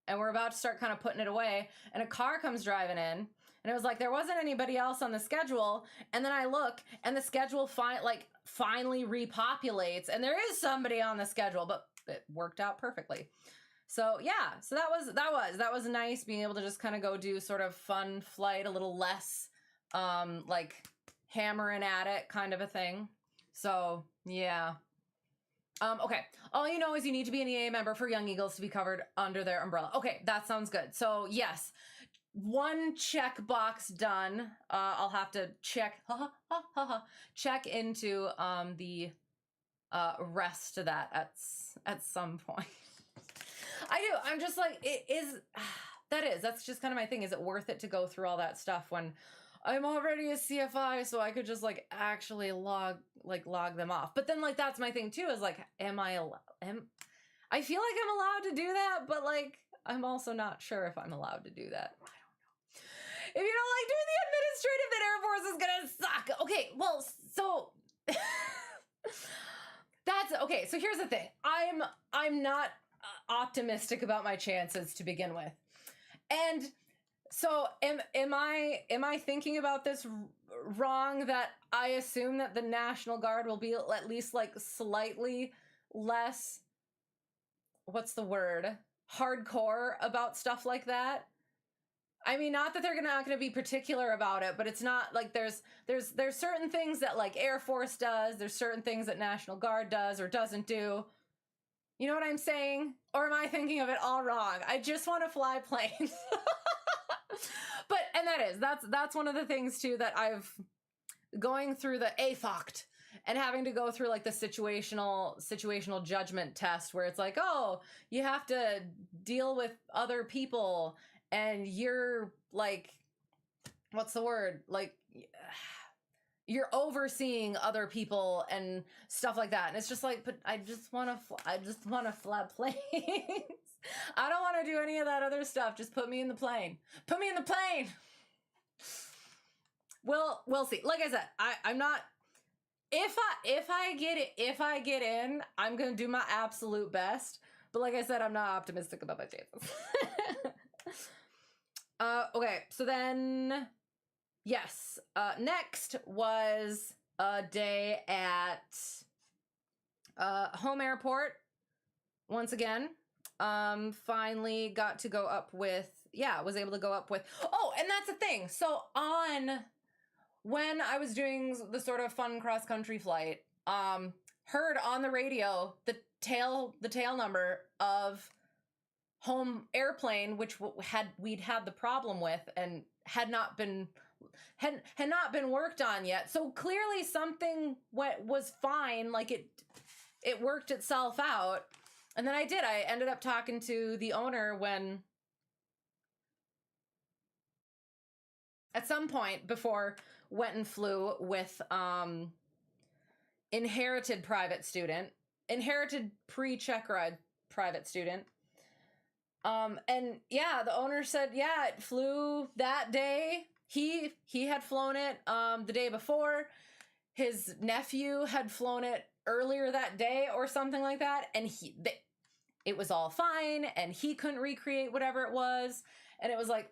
and we're about to start kind of putting it away, and a car comes driving in. And it was like, there wasn't anybody else on the schedule. And then I look, and the schedule finally repopulates, and there is somebody on the schedule, but it worked out perfectly. So yeah, so that was nice, being able to just kind of go do sort of fun flight, a little less like hammering at it kind of a thing. So yeah. Okay. All you know is you need to be an EA member for Young Eagles to be covered under their umbrella. Okay, that sounds good. So yes. One checkbox done. I'll have to check into the rest of that at some point. I do. I'm just like, that's just kind of my thing. Is it worth it to go through all that stuff when I'm already a CFI, so I could just like actually log them off? But then like that's my thing too, is like, I feel like I'm allowed to do that, but like I'm also not sure if I'm allowed to do that. If you don't like doing the administrative, then Air Force is gonna suck. Okay, well, so that's okay. So here's the thing: I'm not optimistic about my chances to begin with, and so am I thinking about this wrong? That I assume that the National Guard will be at least like slightly less, what's the word, hardcore about stuff like that. I mean, not that they're not going to be particular about it, but it's not like there's certain things that like Air Force does. There's certain things that National Guard does or doesn't do. You know what I'm saying? Or am I thinking of it all wrong? I just want to fly planes. But, and that's one of the things too that I've going through the AFOCT and having to go through like the situational judgment test, where it's like, oh, you have to deal with other people, and you're like, what's the word? Like, you're overseeing other people and stuff like that. And it's just like, but I just want to fly planes. I don't want to do any of that other stuff. Just put me in the plane. Put me in the plane. We'll see. Like I said, I'm not, if I get in, I'm going to do my absolute best. But like I said, I'm not optimistic about my chances. Okay, so then, yes, next was a day at home airport once again. Finally got to go up with, was able to go up with, and that's the thing. So when I was doing the sort of fun cross-country flight, heard on the radio the tail number of home airplane, which we'd had the problem with and had not been worked on yet. So clearly something was fine, like it worked itself out. And then I ended up talking to the owner when, at some point before, went and flew with inherited pre-check ride private student. And yeah, the owner said, it flew that day. He had flown it the day before. His nephew had flown it earlier that day or something like that, and it was all fine, and he couldn't recreate whatever it was, and it was like,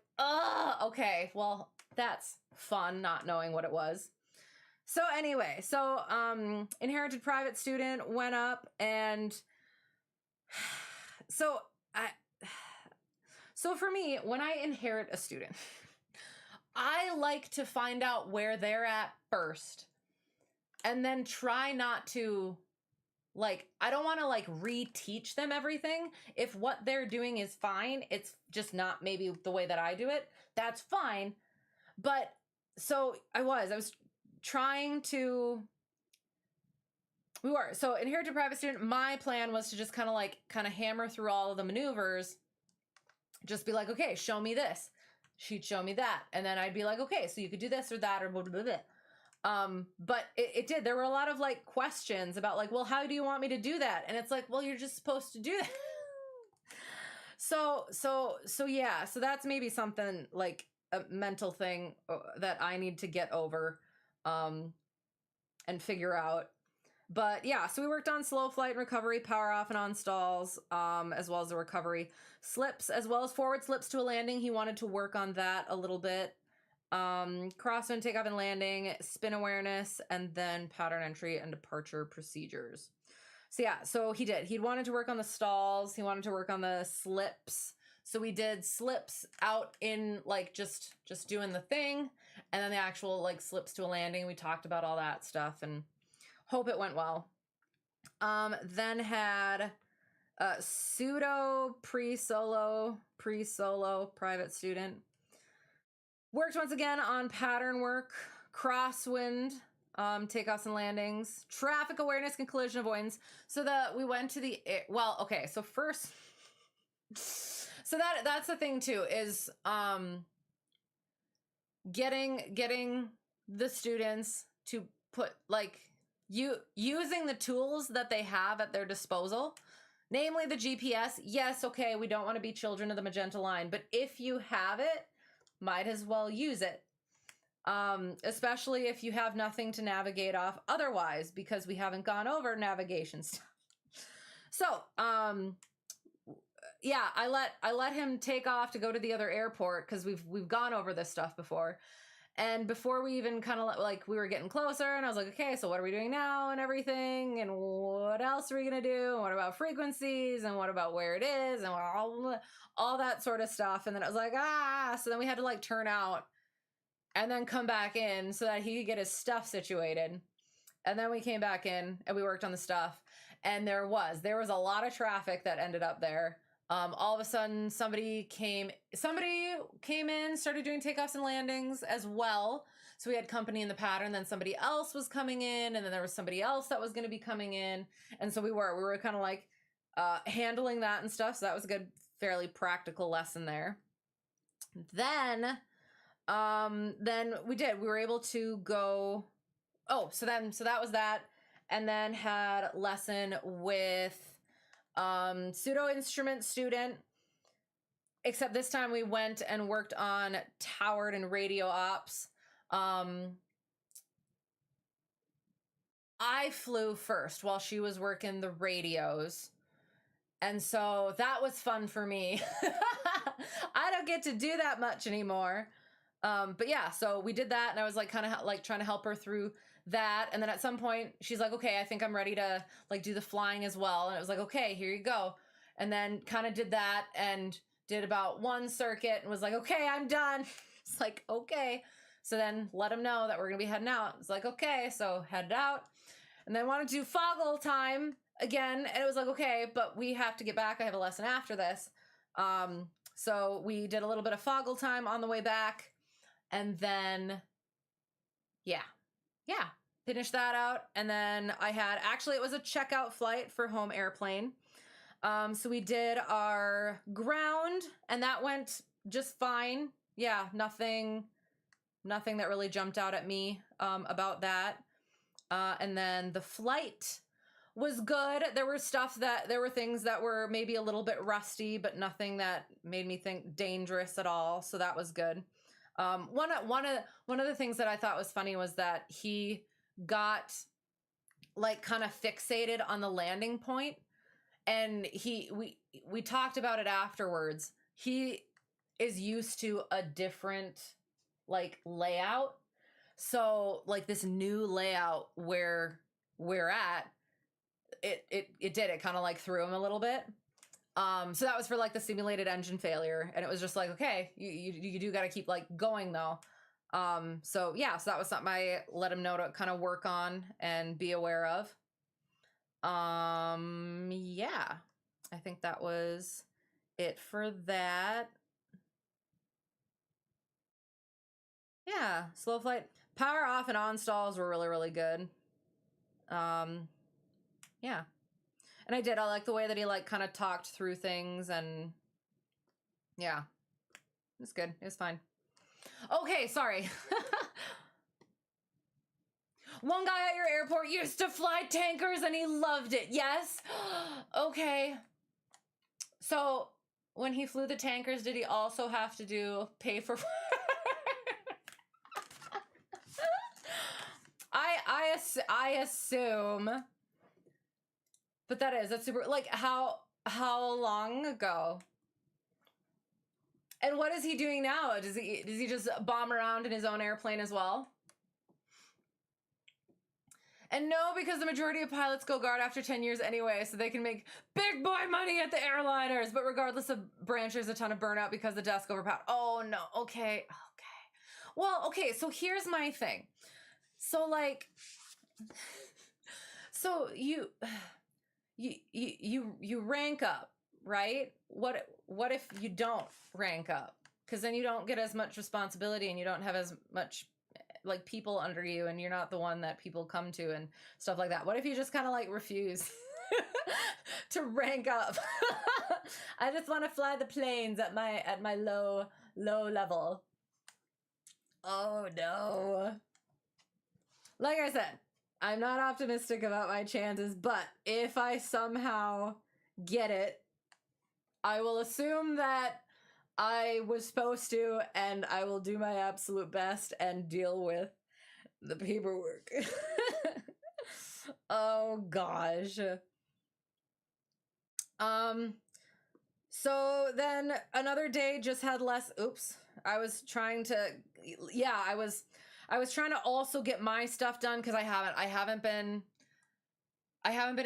okay, well, that's fun not knowing what it was. So anyway, inherited private student went up, and so for me, when I inherit a student, I like to find out where they're at first, and then try not to, like, I don't want to like reteach them everything. If what they're doing is fine, it's just not maybe the way that I do it, that's fine. But so I was trying to, so inherited private student, my plan was to just kind of hammer through all of the maneuvers, just be like, okay, show me this, she'd show me that. And then I'd be like, okay, so you could do this or that or blah, blah, blah, blah. But it did. There were a lot of like questions about like, well, how do you want me to do that? And it's like, well, you're just supposed to do that. So yeah, so that's maybe something like a mental thing that I need to get over, and figure out. But yeah, so we worked on slow flight and recovery, power off and on stalls, as well as the recovery slips, as well as forward slips to a landing. He wanted to work on that a little bit. Crosswind, takeoff and landing, spin awareness, and then pattern entry and departure procedures. So yeah, so he did. He wanted to work on the stalls. He wanted to work on the slips. So we did slips out in like just doing the thing, and then the actual like slips to a landing. We talked about all that stuff and hope it went well. Then had pseudo pre-solo private student. Worked once again on pattern work, crosswind, takeoffs and landings, traffic awareness and collision avoidance. So that we went to the well, okay, so first so that's the thing too, is getting the students to put like using the tools that they have at their disposal, namely the GPS. Yes, okay, we don't want to be children of the magenta line, but if you have it, might as well use it. Especially if you have nothing to navigate off otherwise, because we haven't gone over navigation stuff. So, yeah, I let him take off to go to the other airport because we've gone over this stuff before. And before we even kind of like, we were getting closer and I was like, okay, so what are we doing now and everything? And what else are we going to do? And what about frequencies? And what about where it is? And all that sort of stuff. And then I was like, so then we had to like turn out and then come back in so that he could get his stuff situated. And then we came back in and we worked on the stuff. And there was a lot of traffic that ended up there. All of a sudden somebody came in, started doing takeoffs and landings as well. So we had company in the pattern, then somebody else was coming in, and then there was somebody else that was going to be coming in. And so we were kind of like, handling that and stuff. So that was a good, fairly practical lesson there. Then we were able to go, so that was that. And then had lesson with pseudo instrument student, except this time we went and worked on towered and radio ops. I flew first while she was working the radios, and so that was fun for me. I don't get to do that much anymore. But yeah, so we did that, and I was like kind of like trying to help her through that. And then at some point she's like, okay, I think I'm ready to like do the flying as well. And it was like, okay, here you go. And then kind of did that and did about one circuit and was like, okay, I'm done. It's like, okay. So then let him know that we're going to be heading out. It's like, okay, so headed out. And then wanted to do foggle time again. And it was like, okay, but we have to get back. I have a lesson after this. So we did a little bit of foggle time on the way back. And then, yeah, finished that out. And then it was a checkout flight for home airplane. So we did our ground and that went just fine. Yeah, nothing that really jumped out at me, about that. And then the flight was good. There were things that were maybe a little bit rusty, but nothing that made me think dangerous at all. So that was good. One of the things that I thought was funny was that he got like kind of fixated on the landing point, and we talked about it afterwards. He is used to a different like layout. So like this new layout where we're at, it kind of like threw him a little bit. So that was for like the simulated engine failure, and it was just like, okay, you do got to keep like going though. So yeah, so that was something I let him know to kind of work on and be aware of. Yeah, I think that was it for that. Yeah, slow flight, power off and on stalls were really, really good. Yeah. And I like the way that he like kind of talked through things, and yeah, it's good. It was fine. Okay, sorry. One guy at your airport used to fly tankers and he loved it. Yes? Okay. So, when he flew the tankers, did he also have to pay for... I assume. But that's super... Like, how long ago? And what is he doing now? Does he just bomb around in his own airplane as well? And no, because the majority of pilots go guard after 10 years anyway, so they can make big boy money at the airliners. But regardless of branch, there's a ton of burnout because the desk overpowered. Oh, no. Okay. Well, okay, so here's my thing. So, like... So, you rank up, right? What if you don't rank up? Because then you don't get as much responsibility and you don't have as much... like people under you and you're not the one that people come to and stuff like that. What if you just kind of like refuse to rank up? I just want to fly the planes at my low level. Oh no. Like I said, I'm not optimistic about my chances, but if I somehow get it, I will assume that I was supposed to, and I will do my absolute best and deal with the paperwork. Oh gosh. So then another day just had less. Oops. I was trying to also get my stuff done because I haven't been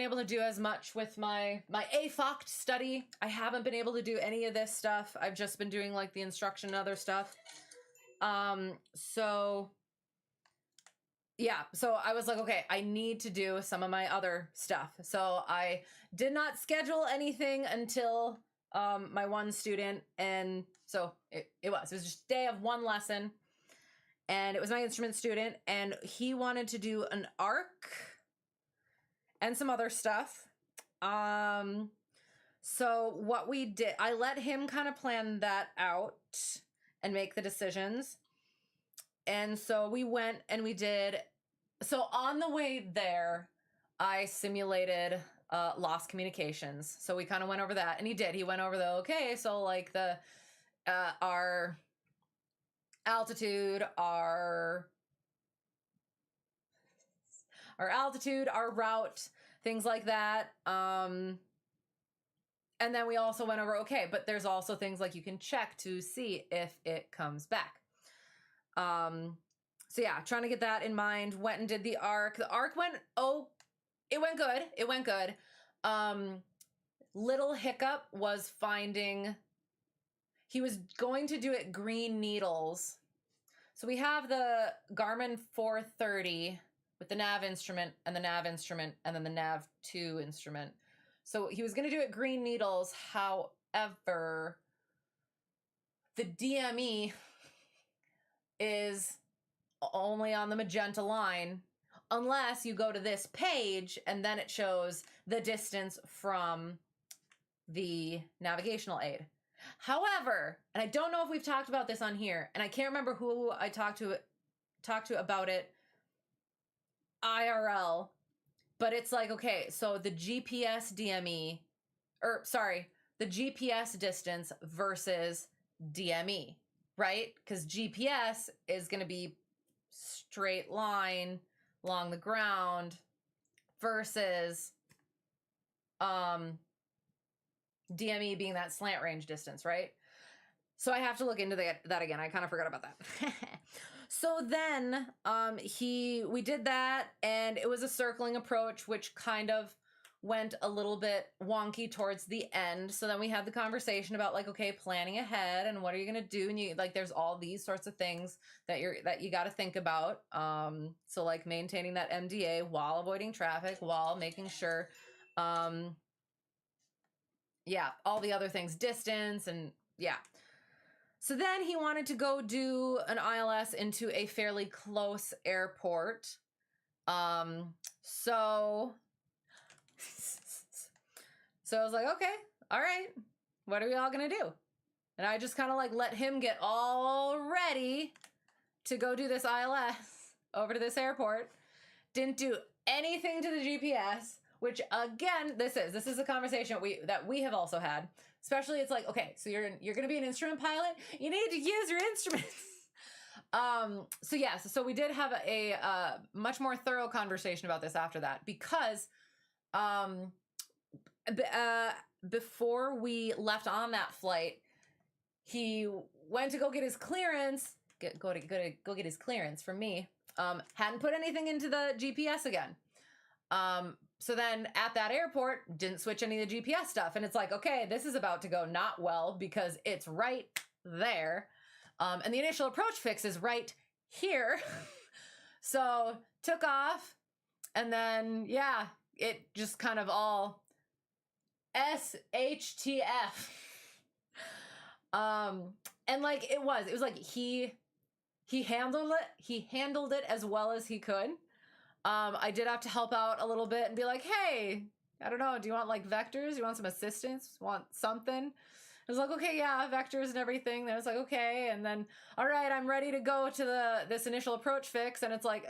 able to do as much with my AFOCT study. I haven't been able to do any of this stuff. I've just been doing like the instruction and other stuff. So I was like, okay, I need to do some of my other stuff. So I did not schedule anything until my one student. And so it was just a day of one lesson. And it was my instrument student. And he wanted to do an arc and some other stuff. So what we did, I let him kind of plan that out and make the decisions. And so we went and we did, so on the way there, I simulated lost communications. So we kind of went over that, and he went over so like our altitude, our route, things like that. And then we also went over, but there's also things like you can check to see if it comes back. So yeah, trying to get that in mind. Went and did the arc. The arc went, it went good. It went good. Little hiccup was finding, he was going to do it green needles. So we have the Garmin 430 with the nav instrument and the nav instrument and then the nav 2 instrument. So he was going to do it green needles. However, the DME is only on the magenta line unless you go to this page and then it shows the distance from the navigational aid. However, and I don't know if we've talked about this on here, and I can't remember who I talked to about it IRL, but it's like, okay, so the GPS DME, the GPS distance versus DME, right? Because GPS is going to be straight line along the ground versus DME being that slant range distance, right? So I have to look into that again. I kind of forgot about that. So then we did that, and it was a circling approach, which kind of went a little bit wonky towards the end. So then we had the conversation about like, okay, planning ahead and what are you going to do? And you like, there's all these sorts of things that you got to think about. So like maintaining that MDA while avoiding traffic, while making sure, all the other things, distance and So then he wanted to go do an ILS into a fairly close airport. So I was like, okay, all right, what are we all gonna do? And I just kind of like let him get all ready to go do this ILS over to this airport. Didn't do anything to the GPS, which again, this is a conversation that we have also had. Especially it's like, okay, so you're going to be an instrument pilot. You need to use your instruments. So we did have a much more thorough conversation about this after that, because before we left on that flight, he went to go get his clearance, go get his clearance from me. Hadn't put anything into the GPS again. So then at that airport, didn't switch any of the GPS stuff. And it's like, okay, this is about to go not well because it's right there. And the initial approach fix is right here. So took off, and then, yeah, it just kind of all SHTF. And like, it was like he handled it as well as he could. I did have to help out a little bit and be like, hey, I don't know, do you want like vectors? Do you want some assistance? Want something? I was like, okay, yeah, vectors and everything. Then I was like, okay. And then, all right, I'm ready to go to this initial approach fix. And it's like,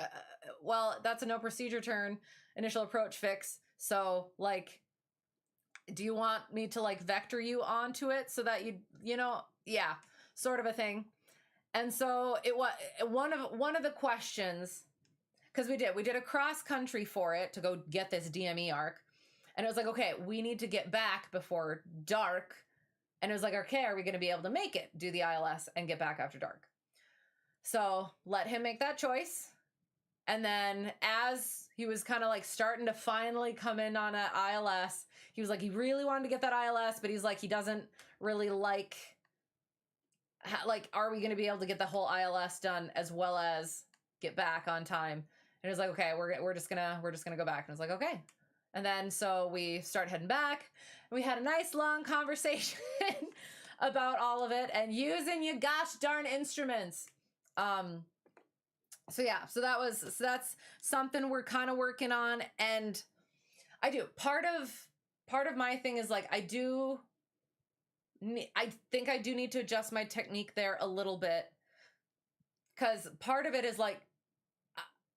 well, that's a no procedure turn initial approach fix. So like, do you want me to like vector you onto it so that you know, yeah, sort of a thing. And so it was one of the questions, because we did a cross country for it to go get this DME arc. And it was like, okay, we need to get back before dark. And it was like, okay, are we going to be able to make it, do the ILS and get back after dark? So let him make that choice. And then as he was kind of like starting to finally come in on an ILS, he was like, he really wanted to get that ILS, but he's like, he doesn't really like, are we going to be able to get the whole ILS done as well as get back on time? And it was like, okay, we're just gonna go back. And I was like, okay. And then so we started heading back. We had a nice long conversation about all of it and using your gosh darn instruments. So that's something we're kind of working on. And I do part of my thing is like, I think I do need to adjust my technique there a little bit, because part of it is like,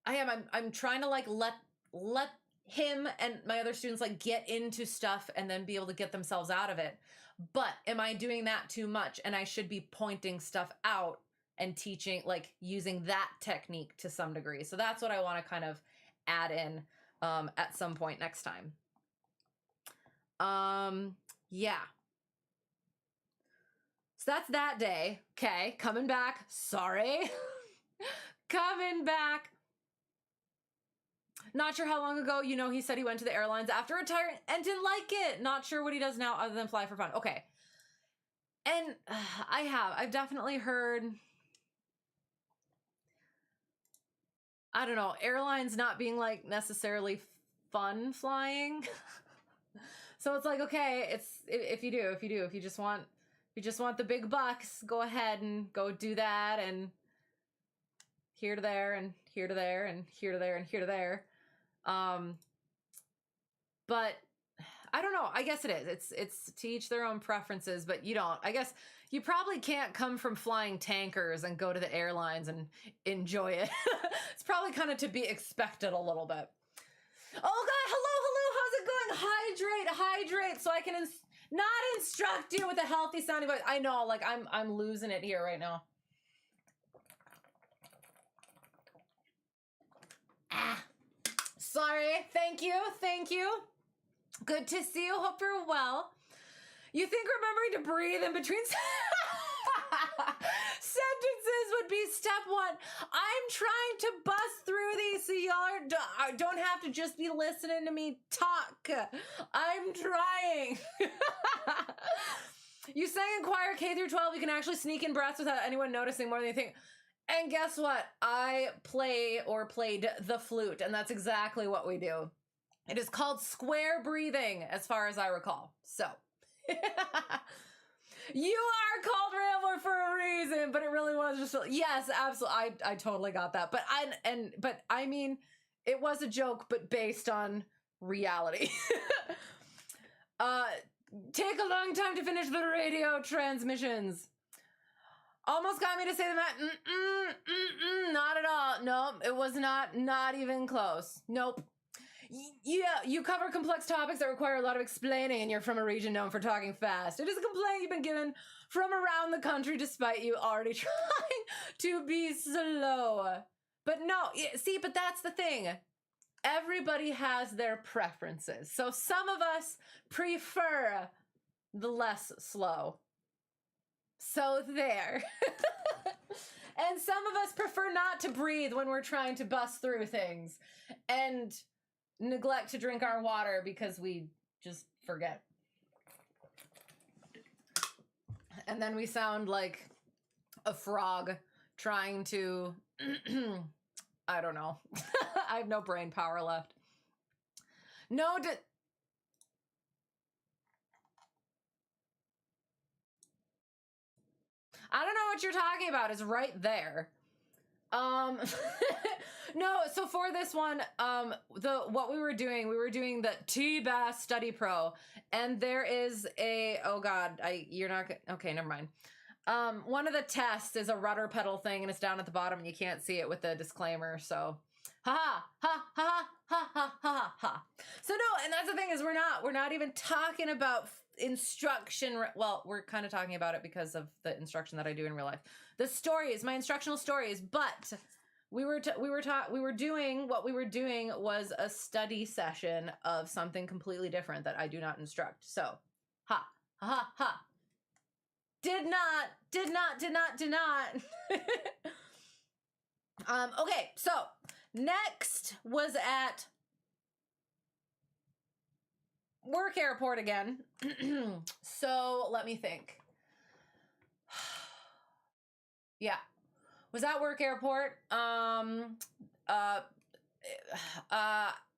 I'm trying to like let him and my other students like get into stuff and then be able to get themselves out of it. But am I doing that too much? And I should be pointing stuff out and teaching, like using that technique to some degree. So that's what I want to kind of add in at some point next time. Yeah. So that's that day. Okay, coming back. Sorry. Coming back. Not sure how long ago, he said he went to the airlines after retiring and didn't like it. Not sure what he does now other than fly for fun. Okay. And I've definitely heard, I don't know, airlines not being like necessarily fun flying. So it's like, okay, if you just want the big bucks, go ahead and go do that, and here to there and here to there and here to there and here to there. But I don't know. I guess it is. It's to each their own preferences, but I guess you probably can't come from flying tankers and go to the airlines and enjoy it. It's probably kind of to be expected a little bit. Oh God, hello, how's it going? Hydrate, so I can not instruct you with a healthy sounding voice. I know, like I'm losing it here right now. Sorry. Thank you. Good to see you. Hope you're well. You think remembering to breathe in between sentences would be step one. I'm trying to bust through these so y'all don't have to just be listening to me talk. I'm trying. You sang in choir K through 12. You can actually sneak in breaths without anyone noticing more than you think. And guess what? I played the flute, and that's exactly what we do. It is called square breathing, as far as I recall. So, you are called Rambler for a reason, but it really was just, yes, absolutely. I totally got that. But I mean, it was a joke, but based on reality. take a long time to finish the radio transmissions. Almost got me to say the math. Not at all. Nope, it was not even close. Nope. Yeah, you cover complex topics that require a lot of explaining, and you're from a region known for talking fast. It is a complaint you've been given from around the country despite you already trying to be slow. But no, see, but that's the thing. Everybody has their preferences. So some of us prefer the less slow. So there. And some of us prefer not to breathe when we're trying to bust through things. And neglect to drink our water because we just forget. And then we sound like a frog trying to, I don't know. I have no brain power left. No, I don't know what you're talking about. It's right there. No, so for this one, what we were doing the TBAS Study Pro, and there is okay, never mind. One of the tests is a rudder pedal thing, and it's down at the bottom, and you can't see it with the disclaimer, so ha ha ha ha ha ha ha. So no, and that's the thing is we're not even talking about instruction. Well, we're kind of talking about it because of the instruction that I do in real life. The stories, my instructional stories, but what we were doing was a study session of something completely different that I do not instruct. So, ha ha ha. Did not. Okay, so next was at work airport again. So let me think. Yeah. Was at work airport.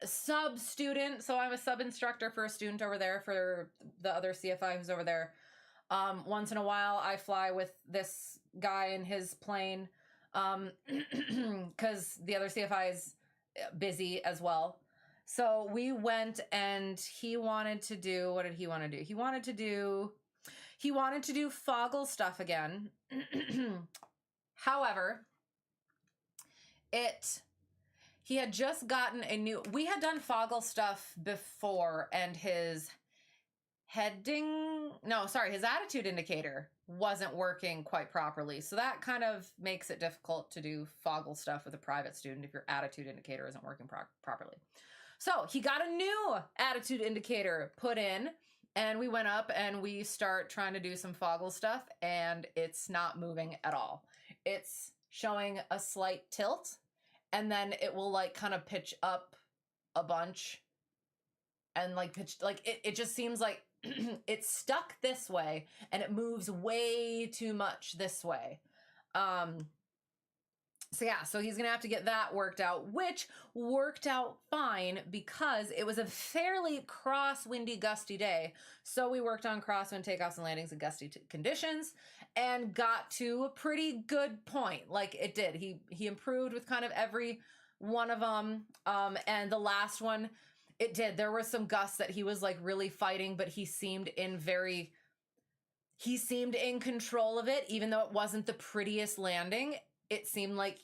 Sub student. So I'm a sub instructor for a student over there for the other CFI who's over there. Once in a while I fly with this guy in his plane. Cause the other CFI is busy as well. So we went and he wanted to do, what did he want to do? He wanted to do Foggle stuff again. However, he had just gotten we had done Foggle stuff before, and his attitude indicator wasn't working quite properly. So that kind of makes it difficult to do Foggle stuff with a private student if your attitude indicator isn't working properly. So he got a new attitude indicator put in, and we went up and we start trying to do some Foggle stuff, and it's not moving at all. It's showing a slight tilt, and then it will like kind of pitch up a bunch and like pitch, like it just seems like it's stuck this way and it moves way too much this way. So yeah, so he's gonna have to get that worked out, which worked out fine because it was a fairly crosswindy, gusty day. So we worked on crosswind takeoffs and landings in gusty conditions and got to a pretty good point. Like it did. He improved with kind of every one of them. And the last one, it did. There were some gusts that he was like really fighting, but he seemed in control of it, even though it wasn't the prettiest landing. It seemed like,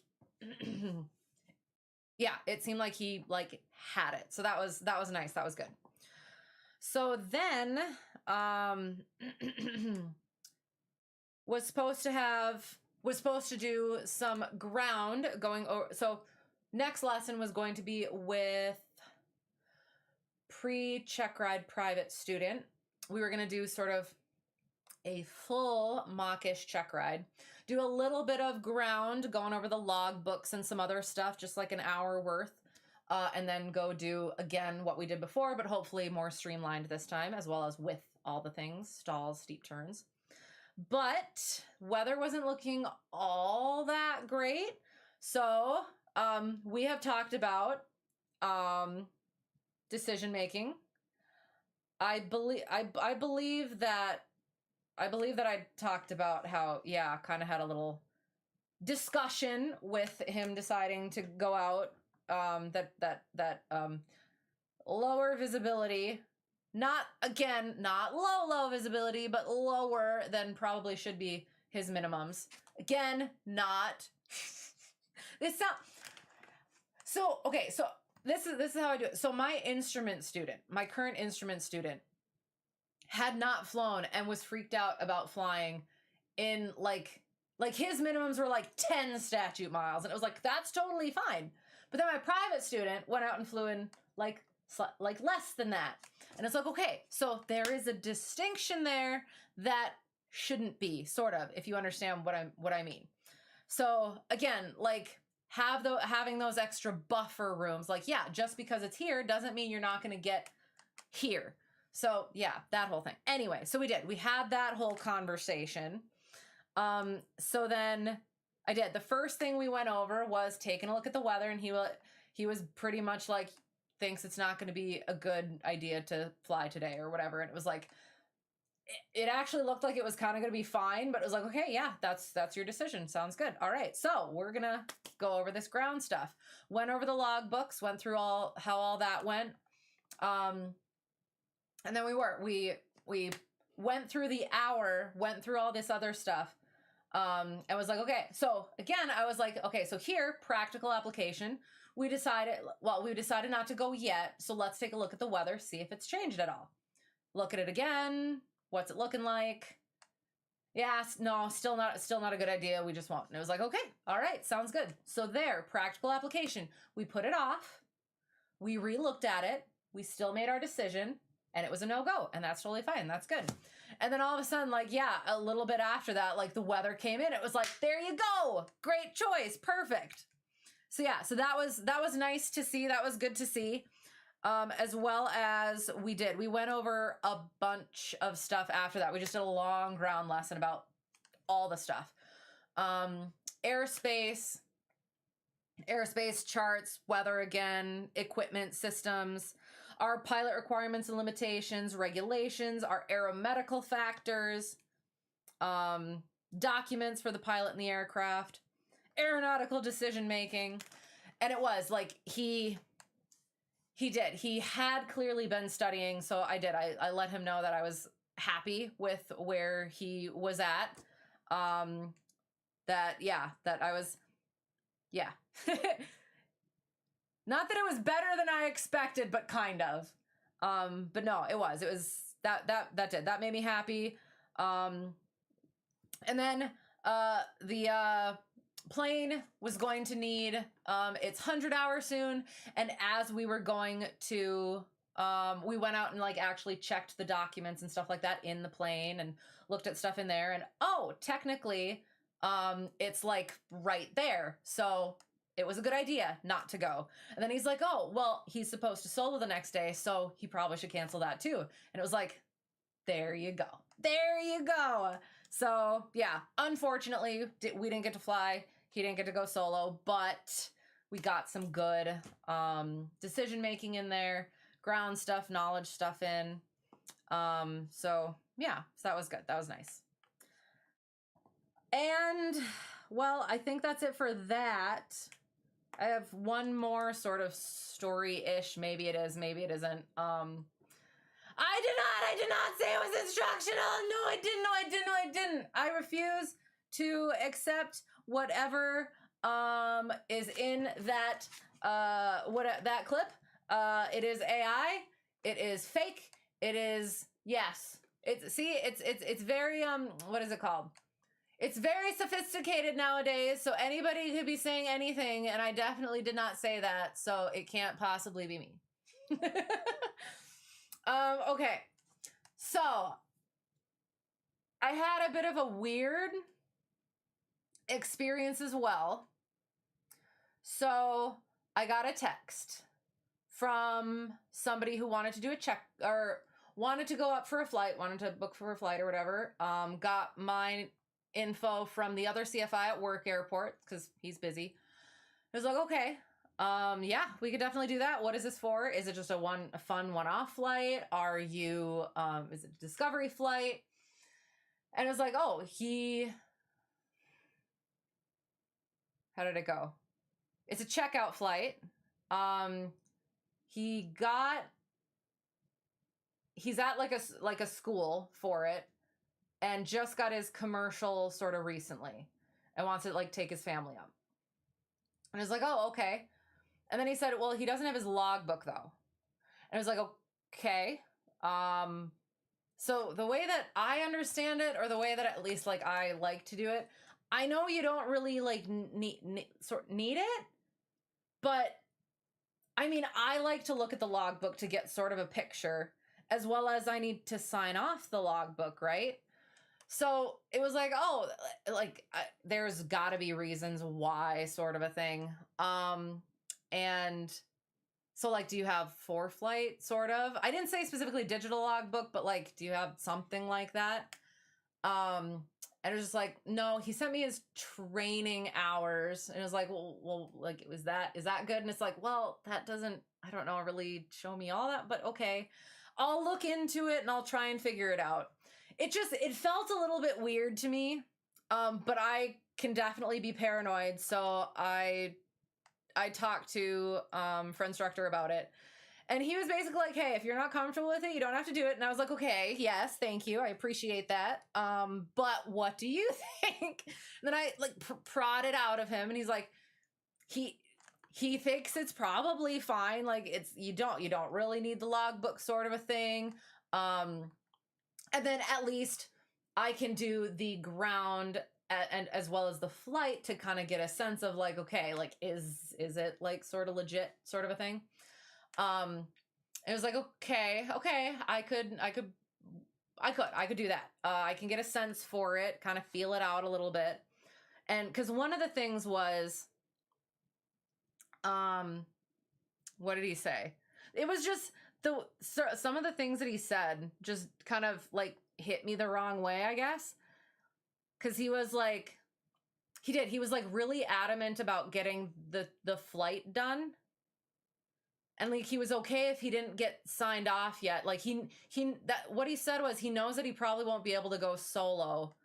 yeah, it seemed like he like had it. So that was nice. That was good. So then, was supposed to do some ground going over. So next lesson was going to be with pre-check ride private student. We were going to do sort of a full mockish check ride, do a little bit of ground going over the log books and some other stuff, just like an hour worth, and then go do again what we did before, but hopefully more streamlined this time, as well as with all the things, stalls, steep turns. But weather wasn't looking all that great. So we have talked about decision making. I believe that I talked about how, yeah, kind of had a little discussion with him deciding to go out, that lower visibility not, again, not low visibility, but lower than probably should be his minimums. Again, not, this sound, so, okay, so this is how I do it. So my current instrument student had not flown and was freaked out about flying in like his minimums were like 10 statute miles. And it was like, that's totally fine. But then my private student went out and flew in like less than that. And it's like, okay, so there is a distinction there that shouldn't be, sort of, if you understand what I mean. So again, like having those extra buffer rooms, like, yeah, just because it's here doesn't mean you're not going to get here. So yeah, that whole thing. Anyway, so we had that whole conversation. So then I did. The first thing we went over was taking a look at the weather, and he was pretty much like, thinks it's not going to be a good idea to fly today or whatever. And it was like, it actually looked like it was kind of going to be fine, but it was like, okay, yeah, that's your decision. Sounds good. All right. So we're going to go over this ground stuff. Went over the log books, went through how all that went. And then we went through the hour, went through all this other stuff. And was like, okay, so again, I was like, okay, so here, practical application. We decided not to go yet. So let's take a look at the weather, see if it's changed at all. Look at it again. What's it looking like? Yeah, no, still not a good idea. We just won't. And it was like, okay, all right, sounds good. So there, practical application. We put it off. We re-looked at it. We still made our decision, and it was a no-go, and that's totally fine. That's good. And then all of a sudden, like, yeah, a little bit after that, like the weather came in. It was like, there you go. Great choice. Perfect. So yeah, so that was nice to see. That was good to see. As well as we went over a bunch of stuff after that. We just did a long ground lesson about all the stuff. Airspace charts, weather again, equipment systems, our pilot requirements and limitations, regulations, our aeromedical factors, documents for the pilot and the aircraft, aeronautical decision making. And it was like he had clearly been studying. So I I let him know that I was happy with where he was at. That I was, yeah. Not that it was better than I expected, but kind of. But no, it was that made me happy. And then the plane was going to need its 100 hour soon, and as we were going to we went out and like actually checked the documents and stuff like that in the plane and looked at stuff in there, and technically it's like right there, so it was a good idea not to go. And then he's like, oh well, he's supposed to solo the next day, so he probably should cancel that too. And it was like, there you go. So yeah, unfortunately we didn't get to fly. He didn't get to go solo, but we got some good decision making in there, ground stuff, knowledge stuff in. So yeah, so that was good. That was nice. And well, I think that's it for that. I have one more sort of story-ish. Maybe it is, maybe it isn't. I did not say it was instructional. No, I didn't. I refuse to accept whatever is in that that clip. It is AI. It is fake. It is, yes. It's very what is it called? It's very sophisticated nowadays, so anybody could be saying anything, and I definitely did not say that, so it can't possibly be me. Okay, so I had a bit of a weird experience as well. So I got a text from somebody who wanted to do a check, or wanted to go up for a flight, wanted to book for a flight or whatever. Got my info from the other CFI at work airport because he's busy. I was like, okay, yeah, we could definitely do that. What is this for? Is it just a fun one-off flight? Are you, is it a discovery flight? And it was like, oh, how did it go? It's a checkout flight. He he's at like a school for it, and just got his commercial sort of recently, and wants to like take his family up. And I was like, oh, okay. And then he said, well, he doesn't have his logbook though. And I was like, okay. So the way that I understand it, or the way that at least like I like to do it, I know you don't really like need it, but I mean, I like to look at the logbook to get sort of a picture, as well as I need to sign off the logbook, right? So it was like, oh, like there's got to be reasons why, sort of a thing. And so like, do you have for flight, sort of? I didn't say specifically digital logbook, but like, do you have something like that? And it was just like, no, he sent me his training hours, and it was like, well, like, is that good? And it's like, well, that doesn't, I don't know, really show me all that, but okay, I'll look into it and I'll try and figure it out. It felt a little bit weird to me, but I can definitely be paranoid, so I talked to friend instructor about it, and he was basically like, hey, if you're not comfortable with it, you don't have to do it. And I was like, okay, yes, thank you, I appreciate that, but what do you think? And then I like prodded out of him, and he's like, he thinks it's probably fine, like it's you don't really need the logbook, sort of a thing. And then at least I can do the ground and as well as the flight to kind of get a sense of like, okay, like is it like sort of legit, sort of a thing. It was like, okay, I could do that. I can get a sense for it, kind of feel it out a little bit. And because one of the things was, what did he say? It was just some of the things that he said just kind of like hit me the wrong way, I guess. Because he was like, he was like really adamant about getting the flight done. And like, he was okay if he didn't get signed off yet. Like what he said was he knows that he probably won't be able to go solo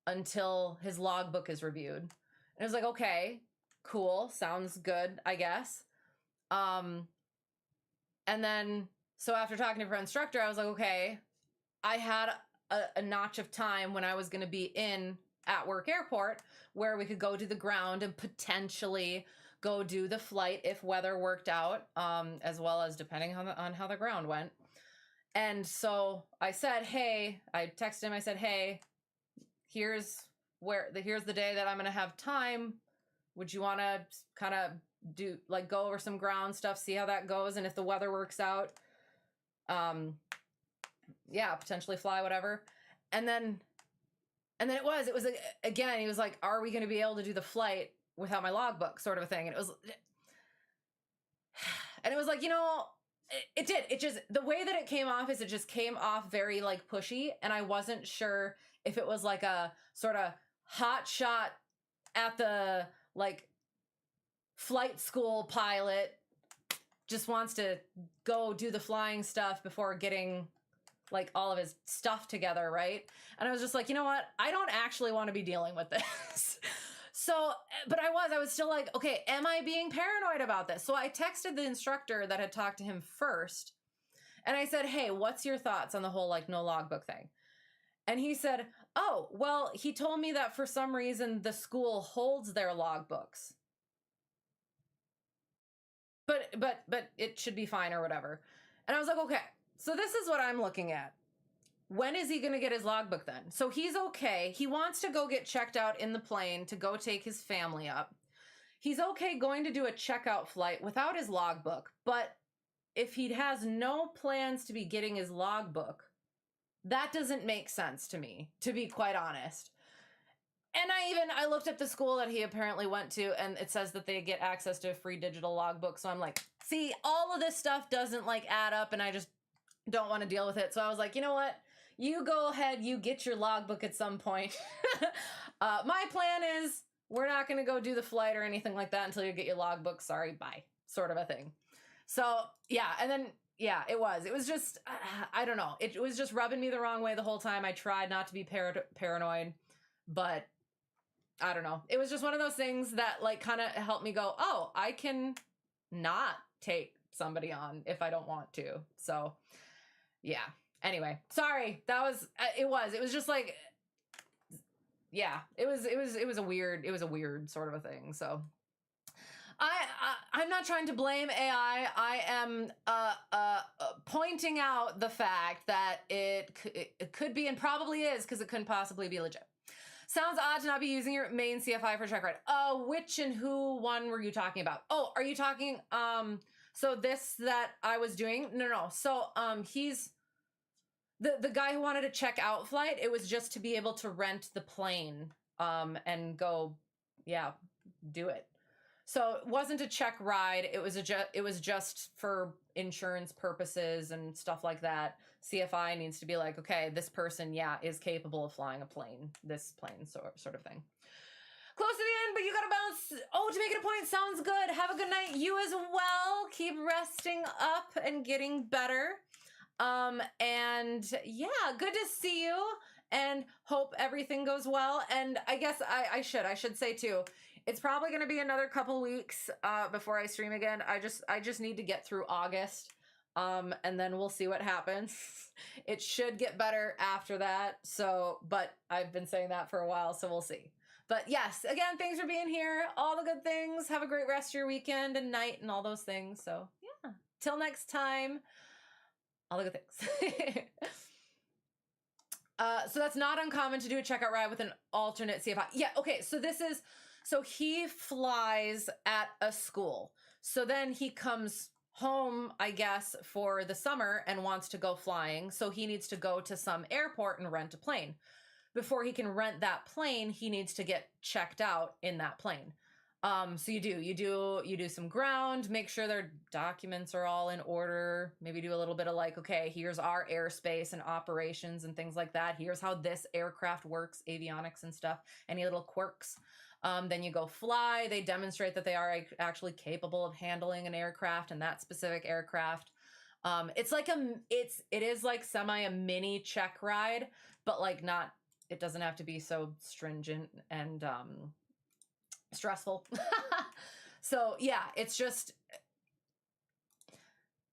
until his logbook is reviewed. And I was like, okay, cool. Sounds good, I guess. And then, so after talking to her instructor, I was like, okay, I had a notch of time when I was going to be in at work airport where we could go to the ground and potentially go do the flight if weather worked out, as well as depending on how the ground went. And so I said, hey, I texted him, I said, hey, here's the day that I'm going to have time. Would you want to kind of go over some ground stuff, see how that goes, and if the weather works out, yeah, potentially fly, whatever. And then it was like, again, he was like, are we going to be able to do the flight without my logbook, sort of a thing? And it was like, it just, the way that it came off is it just came off very like pushy, and I wasn't sure if it was like a sort of hot shot at the like flight school pilot, just wants to go do the flying stuff before getting like all of his stuff together, right? And I was just like, you know what? I don't actually want to be dealing with this. So, but I was still like, okay, am I being paranoid about this? So I texted the instructor that had talked to him first, and I said, hey, what's your thoughts on the whole like no logbook thing? And he said, oh, well, he told me that for some reason the school holds their logbooks. But it should be fine or whatever. And I was like, okay, so this is what I'm looking at. When is he going to get his logbook then? So he's okay. He wants to go get checked out in the plane to go take his family up. He's okay going to do a checkout flight without his logbook. But if he has no plans to be getting his logbook, that doesn't make sense to me, to be quite honest. And I looked at the school that he apparently went to, and it says that they get access to a free digital logbook. So I'm like, see, all of this stuff doesn't like add up, and I just don't want to deal with it. So I was like, you know what? You go ahead, you get your logbook at some point. My plan is we're not going to go do the flight or anything like that until you get your logbook. Sorry, bye, sort of a thing. So yeah, and then yeah, it was just, I don't know. It was just rubbing me the wrong way the whole time. I tried not to be paranoid, but I don't know. It was just one of those things that like kind of helped me go, oh, I can not take somebody on if I don't want to. So yeah, Anyway, sorry. That was it was just like, yeah, it was a weird sort of a thing. So I'm not trying to blame AI. I am pointing out the fact that it could be and probably is, because it couldn't possibly be legit. Sounds odd to not be using your main CFI for check ride. Which and who one were you talking about? Oh, are you talking so this that I was doing? No. So he's the guy who wanted a check out flight. It was just to be able to rent the plane and go, yeah, do it. So it wasn't a check ride. It was just for insurance purposes and stuff like that. CFI needs to be like, okay, this person, yeah, is capable of flying a plane, this plane, sort of thing. Close to the end, but you gotta bounce. Oh, to make it a point, sounds good. Have a good night. You as well. Keep resting up and getting better. And yeah, good to see you and hope everything goes well. And I guess I should say too, it's probably going to be another couple weeks before I stream again. I just need to get through August. And then we'll see what happens. It should get better after that. So, but I've been saying that for a while, so we'll see. But yes, again, thanks for being here. All the good things. Have a great rest of your weekend and night and all those things. So yeah, till next time, all the good things. So that's not uncommon to do a checkout ride with an alternate CFI. Yeah, okay, so he flies at a school. So then he comes home, I guess, for the summer and wants to go flying. So he needs to go to some airport and rent a plane. Before he can rent that plane, he needs to get checked out in that plane. So you do some ground, make sure their documents are all in order, maybe do a little bit of like, okay, here's our airspace and operations and things like that. Here's how this aircraft works, avionics and stuff, any little quirks. Then you go fly. They demonstrate that they are actually capable of handling an aircraft and that specific aircraft. It's like it is like semi a mini check ride, but like not, it doesn't have to be so stringent and, stressful. So yeah, it's just,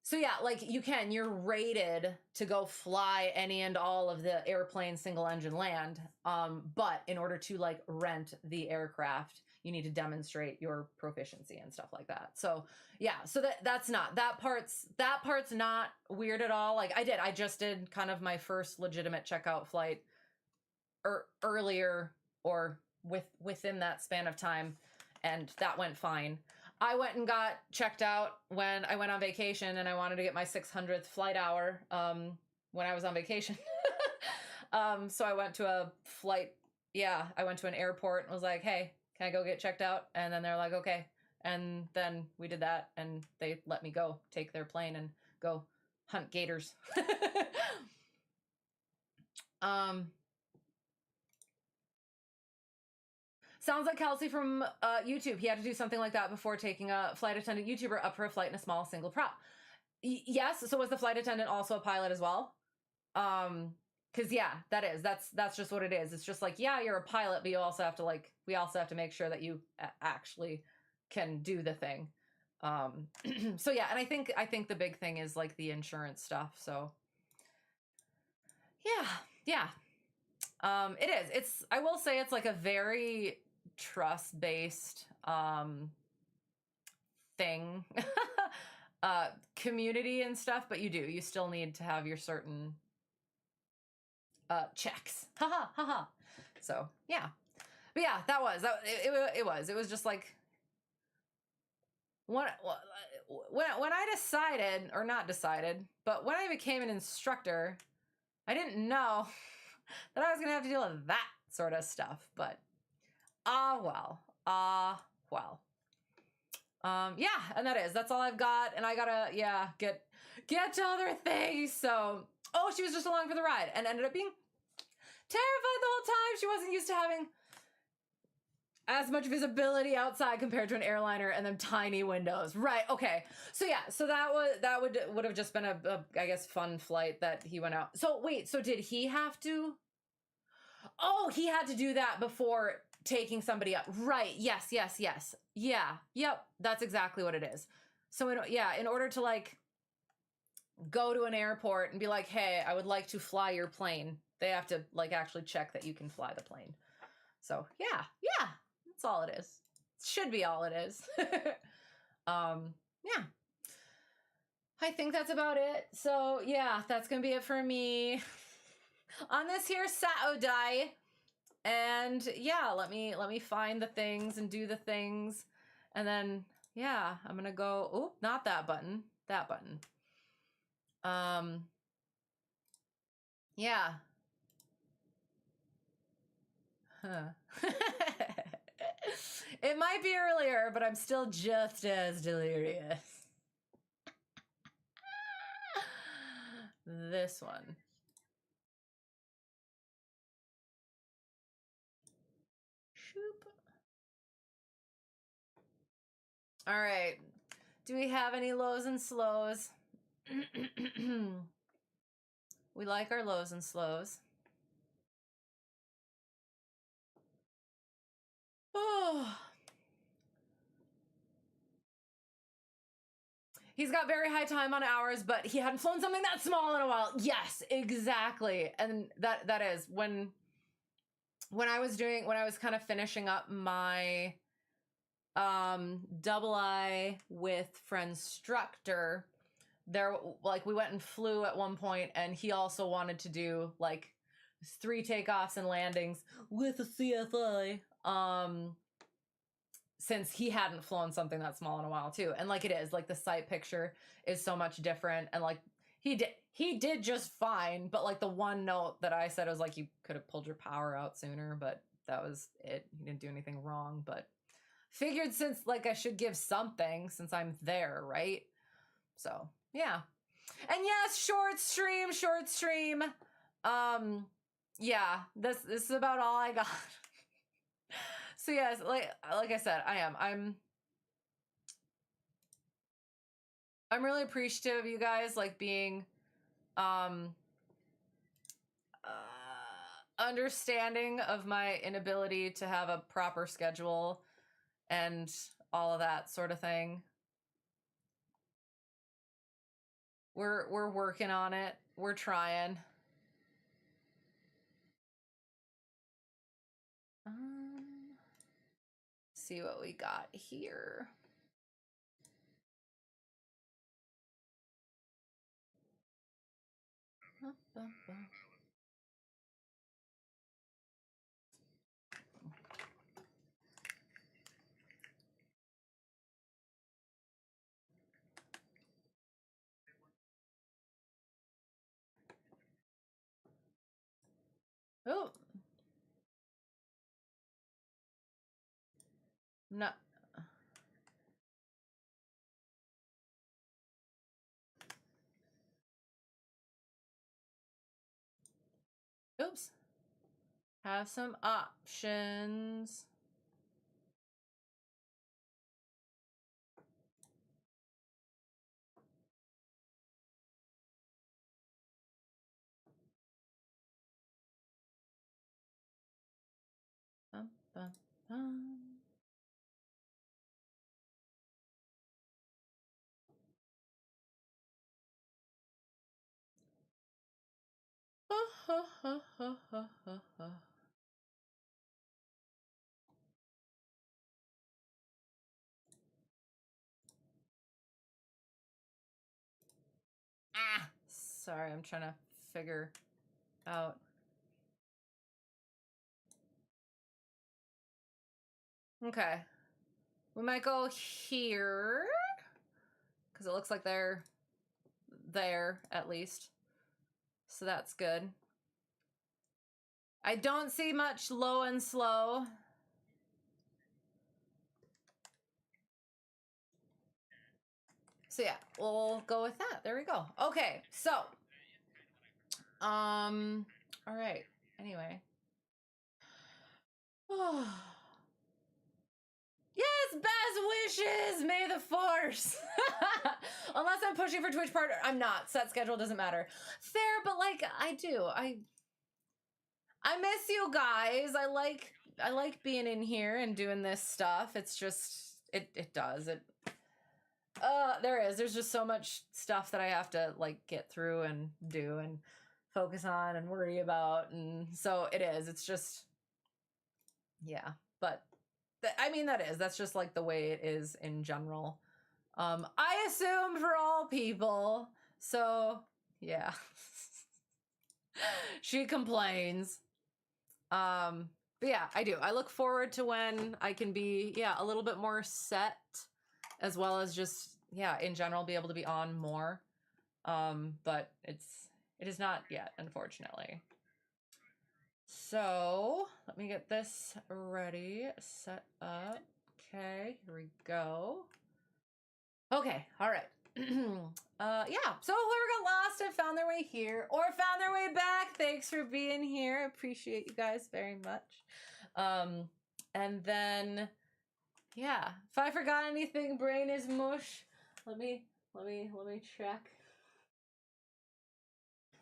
so yeah, like you're rated to go fly any and all of the airplane single engine land. But in order to like rent the aircraft, you need to demonstrate your proficiency and stuff like that. So yeah, so that part's not weird at all. Like I just did kind of my first legitimate checkout flight earlier or within that span of time, and that went fine. I went and got checked out when I went on vacation, and I wanted to get my 600th flight hour when I was on vacation. So I went to a flight. Yeah, I went to an airport and was like, hey, can I go get checked out? And then they're like, okay. And then we did that, and they let me go take their plane and go hunt gators. Sounds like Kelsey from YouTube. He had to do something like that before taking a flight attendant YouTuber up for a flight in a small single prop. Yes. So was the flight attendant also a pilot as well? Cause yeah, that's just what it is. It's just like, yeah, you're a pilot, but you also have to we also have to make sure that you actually can do the thing. So yeah. And I think the big thing is like the insurance stuff. So yeah. It is. I will say it's like a very trust-based thing. Community and stuff, but you still need to have your certain checks. Haha. So yeah. But yeah, it was just like when I decided, or not decided, but when I became an instructor, I didn't know that I was gonna have to deal with that sort of stuff, but well. Yeah, and that's all I've got, and I gotta get to other things. So she was just along for the ride and ended up being terrified the whole time. She wasn't used to having as much visibility outside compared to an airliner and them tiny windows. Right. Okay. So yeah, so that would have just been a I guess fun flight that he went out. So wait, so did he have to? Oh, he had to do that before taking somebody up. Right. Yes. Yeah. Yep. That's exactly what it is. So in order to go to an airport and be like, hey, I would like to fly your plane. They have to like actually check that you can fly the plane. So yeah, that's all it is. Should be all it is. Yeah. I think that's about it. So yeah, that's gonna be it for me on this here Saturday. And yeah, let me find the things and do the things. And then yeah, I'm gonna go, oh, not that button. That button. Yeah. Huh. It might be earlier, but I'm still just as delirious. This one. Shoop. All right. Do we have any lows and slows? We like our lows and slows. Oh. He's got very high time on hours, but he hadn't flown something that small in a while. Yes, exactly. And that is when I was kind of finishing up my double I with Friendstructor, there, like, we went and flew at one point, and he also wanted to do like 3 takeoffs and landings with a CFI. Since he hadn't flown something that small in a while too. And like, it is like the sight picture is so much different, and like he did just fine, but like the one note that I said was like, you could have pulled your power out sooner, but that was it. He didn't do anything wrong, but figured since like I should give something since I'm there, right? So yeah. And yes, short stream. Yeah, this is about all I got. So yes, like I said, I'm really appreciative of you guys like being understanding of my inability to have a proper schedule and all of that sort of thing. We're working on it. We're trying. See what we got here. Oh. No. Oops. Have some options. Bum, bum, bum. Ah, sorry, I'm trying to figure out. Okay. We might go here, because it looks like they're there, at least. So that's good. I don't see much low and slow. So yeah, we'll go with that. There we go. Okay, so. All right. Anyway. Oh. Yes, best wishes! May the force! Unless I'm pushing for Twitch partner. I'm not. Set schedule doesn't matter. Fair, but like, I do. I miss you guys. I like being in here and doing this stuff. It's just, it does. There's just so much stuff that I have to like get through and do and focus on and worry about, and so it's just, yeah. But that's just like the way it is in general. I assume for all people, so yeah. She complains. But yeah, I do. I look forward to when I can be, a little bit more set, as well as just, in general, be able to be on more. But it is not yet, unfortunately. So let me get this ready, set up. Okay, here we go. Okay, all right. So whoever got lost and found their way here or found their way back, thanks for being here. I appreciate you guys very much. And then, if I forgot anything, brain is mush. Let me check.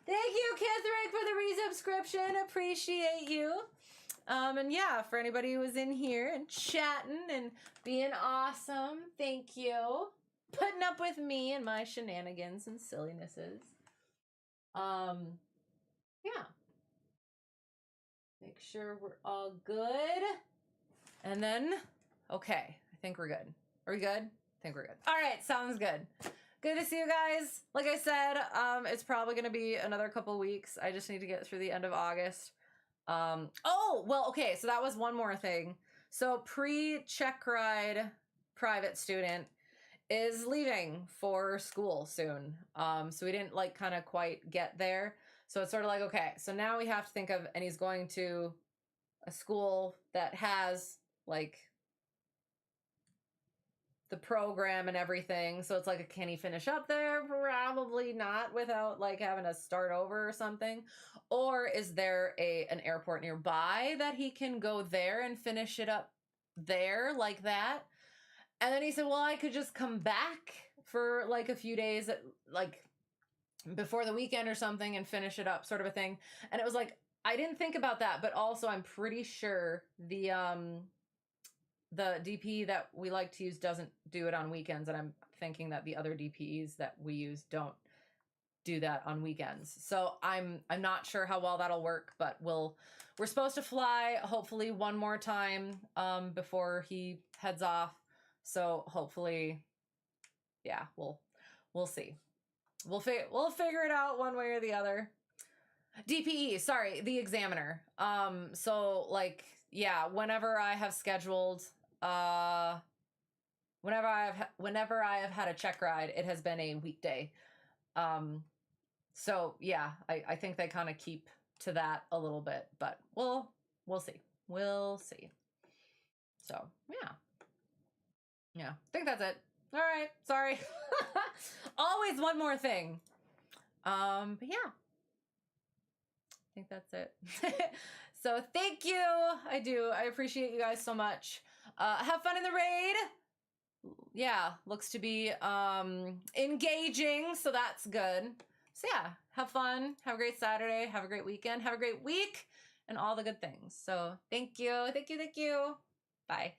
Thank you, Kithrick, for the resubscription. Appreciate you. And for anybody who was in here and chatting and being awesome, thank you. Putting up with me and my shenanigans and sillinesses. Make sure we're all good. And then, okay, I think we're good. Are we good? I think we're good. All right, sounds good. Good to see you guys. Like I said, it's probably going to be another couple weeks. I just need to get through the end of August. Okay, so that was one more thing. So pre-check ride private student is leaving for school soon. So we didn't like kind of quite get there. So it's sort of like, okay, so now we have to think of, and he's going to a school that has like the program and everything. So it's like, can he finish up there? Probably not, without like having to start over or something. Or is there an airport nearby that he can go there and finish it up there like that? And then he said, well, I could just come back for like a few days, like before the weekend or something, and finish it up, sort of a thing. And it was like, I didn't think about that, but also I'm pretty sure the DP that we like to use doesn't do it on weekends, and I'm thinking that the other DPEs that we use don't do that on weekends. So I'm not sure how well that'll work, but we're supposed to fly hopefully one more time before he heads off. So hopefully, we'll see. We'll figure it out one way or the other. DPE, sorry, the examiner. So like, whenever I have scheduled, whenever I have had a check ride, it has been a weekday. So I think they kind of keep to that a little bit, but we'll see. We'll see. So I think that's it. All right, sorry. Always one more thing. But I think that's it. So thank you. I do. I appreciate you guys so much. Have fun in the raid. Looks to be engaging, so that's good. So have fun. Have a great Saturday. Have a great weekend. Have a great week and all the good things. So thank you. Thank you. Thank you. Bye.